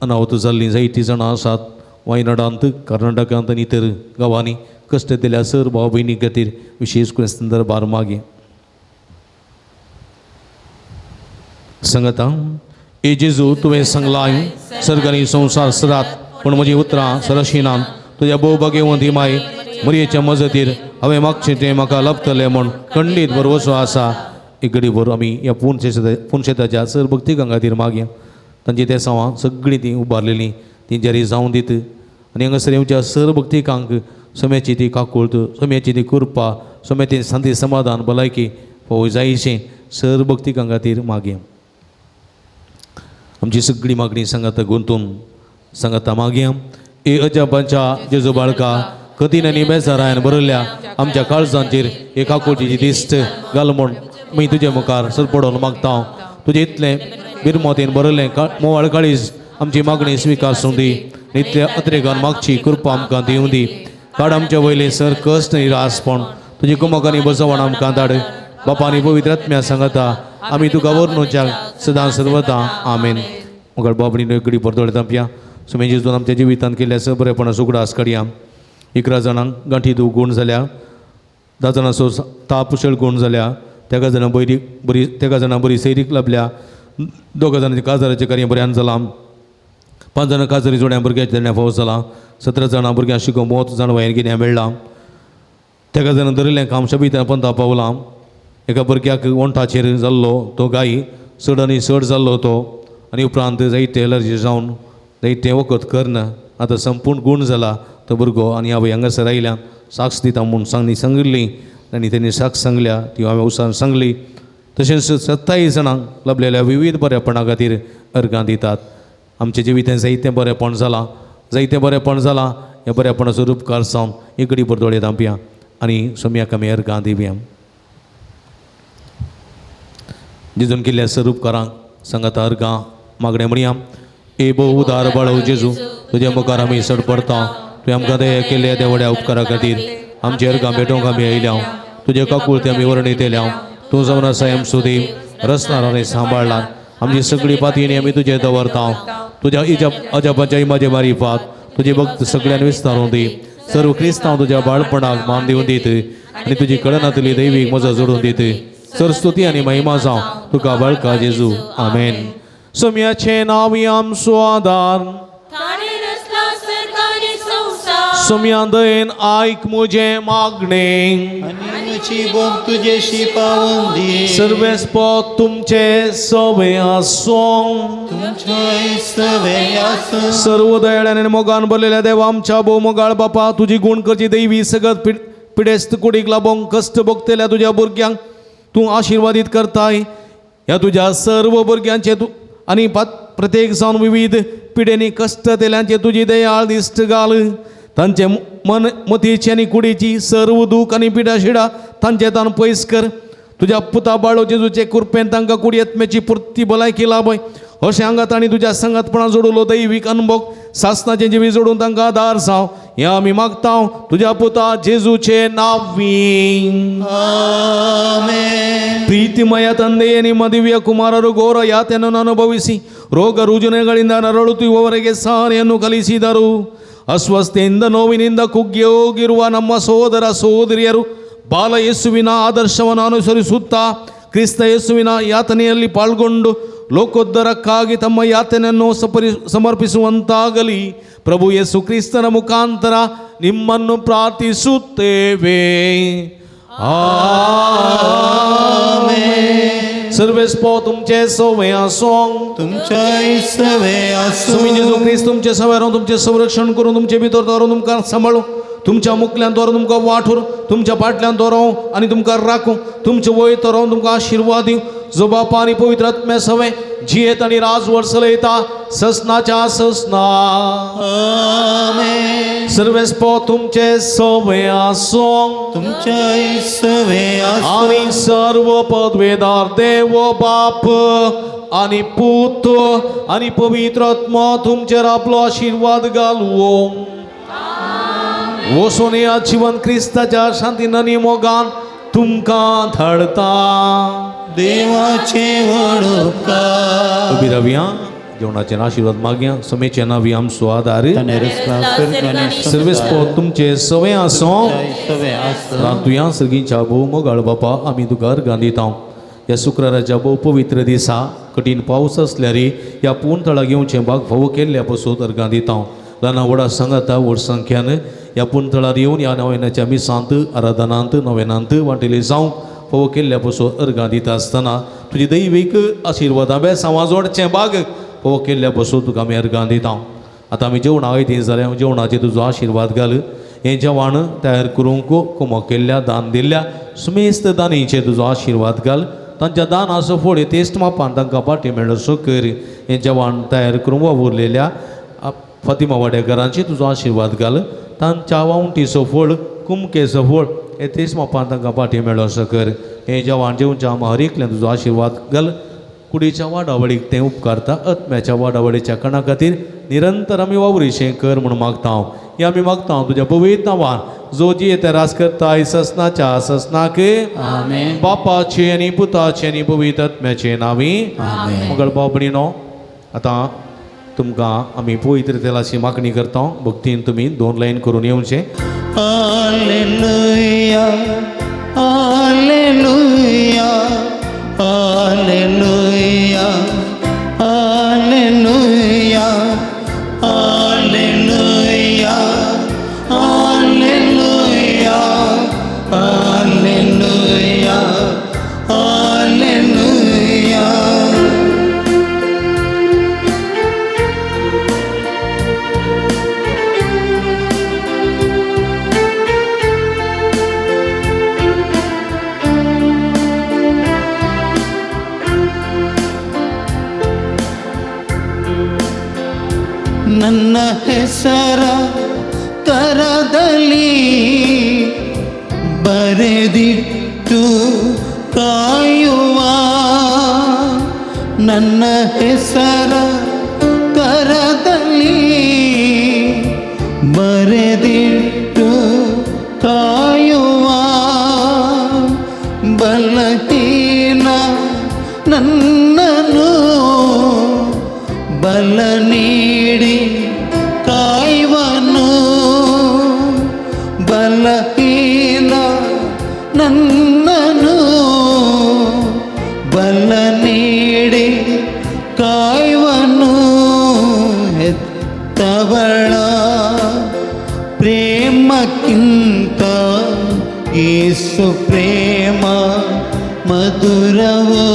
अनावत जाल्लीं जायतीं जाणां आसात. वायनाडांत कर्नाटकांत आनी इतर गांवांनी कश्ट केल्या सर्व भाव भयणी खातीर विशेश करून संदर्भार मागया. सांगता. ए जेजू तुवें सांगलां सर्ग आनी संवसार सदात पूण म्हजीं उतरां सरशिनान तुज्या भोवभाग्यवंती माय मरयेच्या मजतीर हांवें मागचें तें म्हाका लभतलें म्हूण खंडीत भरवसो आसा. एक घडीभर आमी ह्या पुणशेताच्या सर्व भक्तिकां खातीर मागया. तांची ते सावां सगळीं तीं उबारलेलीं तीं जरी जावं दीत आनी हांगासर येवच्या सर्व भक्तिकांक सोम्याची ती काकुळट सोम्याची ती कृपा सोम्याची शांती समाधान भलायकी फावो जायशें सर्व भक्तिकां खातीर मागया. आमची सगळी मागणी सांगाता गुंतून सांगाता मागया. ए अजापांच्या जेजू बाळका कथीन आनी बेजारायन बरयल्या आमच्या काळजांचेर एका कोटीची दिस्त घाल म्हूण मी तुजे मुखार सर पडोवन मागता. तुजें इतलें बिरमोतीन बरयलें मोवाळ काळीज आमची मागणी स्विकारसूं दी. नित्य अत्रेगान मागची कृपा आमकां दिवं दी. काड आमच्या वयले सर कश्ट निरासपण तुजी कुमकांनी बसवण आमकां धाड. बापानी पवित्र आत्म्या सांगता आमी तुका वर्णुच्या सदां सर्वदा आमेन. मुखार बाबडीन एक घडी परतोळे तांपया. सुमे जेजून आमच्या जिवितांत केल्ल्या सबरेपणा सुगडास काडया. 11 जाणांक गांठी दूख गुण जाल्या 10 जाणांचो ताप उशळ गुण जाल्या. तेका जाणां बरी सैरीक लाभल्या. 2 जाणांच्या काजाराचें कार्य बऱ्यान जालां. 5 जाणां काजारी जोड्यां भुरग्याच्या धरण्या फावो जालां. 17 जाणां भुरग्यां शिको 30 जाण वयर गिन्या मेळ्ळां. तेका जाणां धरिल्लें काम शबितां पंथा पावलां. एका भुरग्याक वंठाचेर जाल्लो तो गाय चड आनी चड जाल्लो तो आनी उपरांत जायते एलर्जी जावन जायते वखद करना. आतां संपूर्ण गुण जाला तो भुरगो आनी हांवें हांगासर आयल्यान साक्ष दिता म्हूण सांगिल्ली आनी तेणी साक्ष सांगल्या ती हांवें उसान सांगली. तशेंच 27 जाणांक लाभलेल्या विविध बरेपणा खातीर अर्गां दितात. आमचें जिवितांत जायतें बरेपण जालां ह्या बरेपणाचो उपकार सावन एक घडी परतोळे तांपया आनी सोम्याक आमी अर्गां दिवया. जेजून केल्ल्या सर्व उपकारांक सांगाता अर्गां मागणें म्हणया. ए भोव उदार बाळो जेजू तुज्या मुखार आमी चड पडटा. तुवें आमकां दया केल्या त्या व्हड्या उपकारा खातीर आमची अर्गां भेटोवंक आमी आयल्या. तुजे काकुळते आमी वर्णितल्या. तूं जावन आसा सुदीव रचणारांनी सांबाळला. आमची सगळी पातयेनी आमी तुजे दवरता. तुज्या अजापाच्या इमाजे मारिफात तुजे भक्त सगळ्यांनी विस्तारूं दी. सर्व क्रिस्तांव तुज्या बाळपणाक मान दिवन दीत आनी तुजी कळनातली दैवीक मजा जोडून दीत. सर स्तुती आनी महिमा जावं तुका बाळका जेजू आमेन. सोम्याचें नांव आमचो आदार सोम्या दयेन आयक म्हजें मागणें आनी म्हजी भोग तुजेशी पावोवन दी. सर्वेस्पद तुमचे सवे आसूं तुमचे सवे आसूं. सर्व दयाळ्यान मोगान भरलेल्या देवा आमच्या भोव मोगाळ बापा तुजी गुण करची दैवी सगत पिडेस्त कुडीक लाभोंक कश्ट भोगतेल्या तुज्या भुरग्यांक तूं आशिर्वादीत करताय. ह्या तुज्या सर्व भुरग्यांचे तूं आनी प्रत्येक जावन विविध पिडेनी कश्ट तेल्यांचे तुजी दयाळ दिश्ट घाल. तांचे मन मतीची आनी कुडीची सर्व दूख आनी पिडा शिडा तांचे तान पयस कर. तुज्या पुता बाळो जेजूचे कृपेन तांकां कुडी आत्म्याची पुर्ती भलायकी लाभय. अशें हांगा तांणी तुज्या संगतपणां जोडलो दैवीक अनुभव सासणाचें जिवी जोडून तांकां आदार जावं हें आमी मागता तुज्या पुता जेजूचे नांवीं ಆಮೆನ್. ಪ್ರೀತಿಮಯ ತಂದೆಯೇ ನಿಮ್ಮ ದಿವ್ಯ ಕುಮಾರರು ಘೋರ ಯಾತನೆಯನ್ನು ಅನುಭವಿಸಿ ರೋಗ ರುಜಿನಗಳಿಂದ ನರಳುತ್ತಿರುವವರೆಗೆ ಸಹನೆಯನ್ನು ಕಲಿಸಿದರು. ಅಸ್ವಸ್ಥೆಯಿಂದ ನೋವಿನಿಂದ ಕುಗ್ಗಿ ಹೋಗಿರುವ ನಮ್ಮ ಸಹೋದರ ಸಹೋದರಿಯರು ಬಾಲ ಯೇಸುವಿನ ಆದರ್ಶವನ್ನು ಅನುಸರಿಸುತ್ತಾ ಕ್ರಿಸ್ತ ಯೇಸುವಿನ ಯಾತನೆಯಲ್ಲಿ ಪಾಲ್ಗೊಂಡು ಲೋಕೋದ್ಧಾರಕ್ಕಾಗಿ ತಮ್ಮ ಯಾತನೆಯನ್ನು ಸಮರ್ಪಿಸುವಂತಾಗಲಿ. ಪ್ರಭು ಯೇಸು ಕ್ರಿಸ್ತನ ಮುಖಾಂತರ ನಿಮ್ಮನ್ನು ಪ್ರಾರ್ಥಿಸುತ್ತೇವೆ. सर्वेस पो तुमचे सवे आसोंग तुमच्या सवे आसो तुम्ही जेजू ख्रिस्त तुमचे सवे राहून तुमचे संरक्षण करून तुमचे भितर दवरून तुमकां सांबाळूं, तुमच्या मुखल्यान दवरून तुमकां वाठूर, तुमच्या फाटल्यान दवरूं आनी तुमकां राखूं, तुमचे वयर दवरून तुमकां आशिर्वाद दिवं. जो बापा आनी पवित्र आत्म्या सवे जियेत आनी राजवर चलयता ससनाच्या ससना. सर्वेस पो तुमचे सवे आसोंग तुमच्या सवे आसो आणि सर्व पदवेदार देव बाप आणि पुत आणि पवित्र आत्मा तुमचेर आपलो आशीर्वाद घालूं. वचून या जीवन क्रिस्ताच्या शांतीन मोगान तुमकां धाडता. देवाचे वडोकार उबी रावया, जेवणाचे आशीर्वाद मागया. समेचे नावी आमचो आदार सर्वेस पो तुमचे सवे आसो सवे आसो रातुया सर्गीच्या भोव मोगाळ बापा आमी तुका अर्गां दिता. ह्या शुक्राराच्या भोव पवित्र दिसा कठीण पावस असल्यार ह्या पुणतळा घेवचे भाग फावो केल्ल्या पासून अर्गां दिता. ल्हाना व्हडा सांगाता व्हड संख्यान ह्या पुणतळार येवन ह्या नव्यानाच्या मिसांत आराधनांत नव्यानांत वांटेले जावंक फावो केल्ल्या पासून अर्गां दिता आसतना तुजी दैवीक आशिर्वादा बेसांवा जोडचें भाग फावो केल्ल्या पासून तुका आमी अर्गां दिता. आतां आमी जेवणाक येती जाल्यार जेवणाचेर तुजो आशिर्वाद घाल. हें जेवण तयार करूंक कुमो केल्ल्या दान दिल्ल्या सुमेस्त दानीचेर तुजो आशिर्वाद घाल. तांच्या दानाचो फळ तेस्ट मापान तांकां पाटी मेळसो कर. हें जेवण तयार करूंक वावुरलेल्या फातिमा वाडेकरांचेर तुजो आशिर्वाद घाल. तांच्या वावुंटीचो फळ कुमकेचो फळ हे तेच मापान तांकां पाटी मेळसो कर. हें जेवण जेवच्या हर एकल्यान तुजो आशिर्वाद घाल. कुडीच्या वाडावडीक तें उपकारता. आत्म्याच्या वाडावडीच्या कणा खातीर निरंतर आमी वावुरीशें कर म्हूण मागता. हें आमी मागता तुज्या पवित्र नांवान जो जी येते रास करता ससनाच्या ससनाक आमेन. बापाचे आनी पुताचे आनी पवित्र आत्म्याचे नांवी मंगळ बाबडीनो. आतां तुमकां आमी पवित्र तेलाची मागणी करता. भक्तीन तुमी 2 लायन करून येवचें. Hallelujah hallelujah hallelujah hallelujah hallelujah hallelujah hallelujah hallelujah. ನನ್ನ ಹೆಸರ ಕರದಲ್ಲಿ ಬರೆದಿಟ್ಟು ಕಾಯುವ ನನ್ನ ಹೆಸರ ಕರದಲ್ಲಿ ಬರೆದಿಟ್ಟು ಕಾಯುವ ಬಲಹೀನ ನನ್ನನು ಬಲ ನೀಡಿ ಕಾಯುವನು. ಬಲಹೀನ ನನ್ನನು ಬಲ ನೀಡಿ ಕಾಯುವನು. ಹೆತ್ತವಳ ಪ್ರೇಮಕ್ಕಿಂತ ಯೇಸು ಪ್ರೇಮ ಮಧುರವೋ.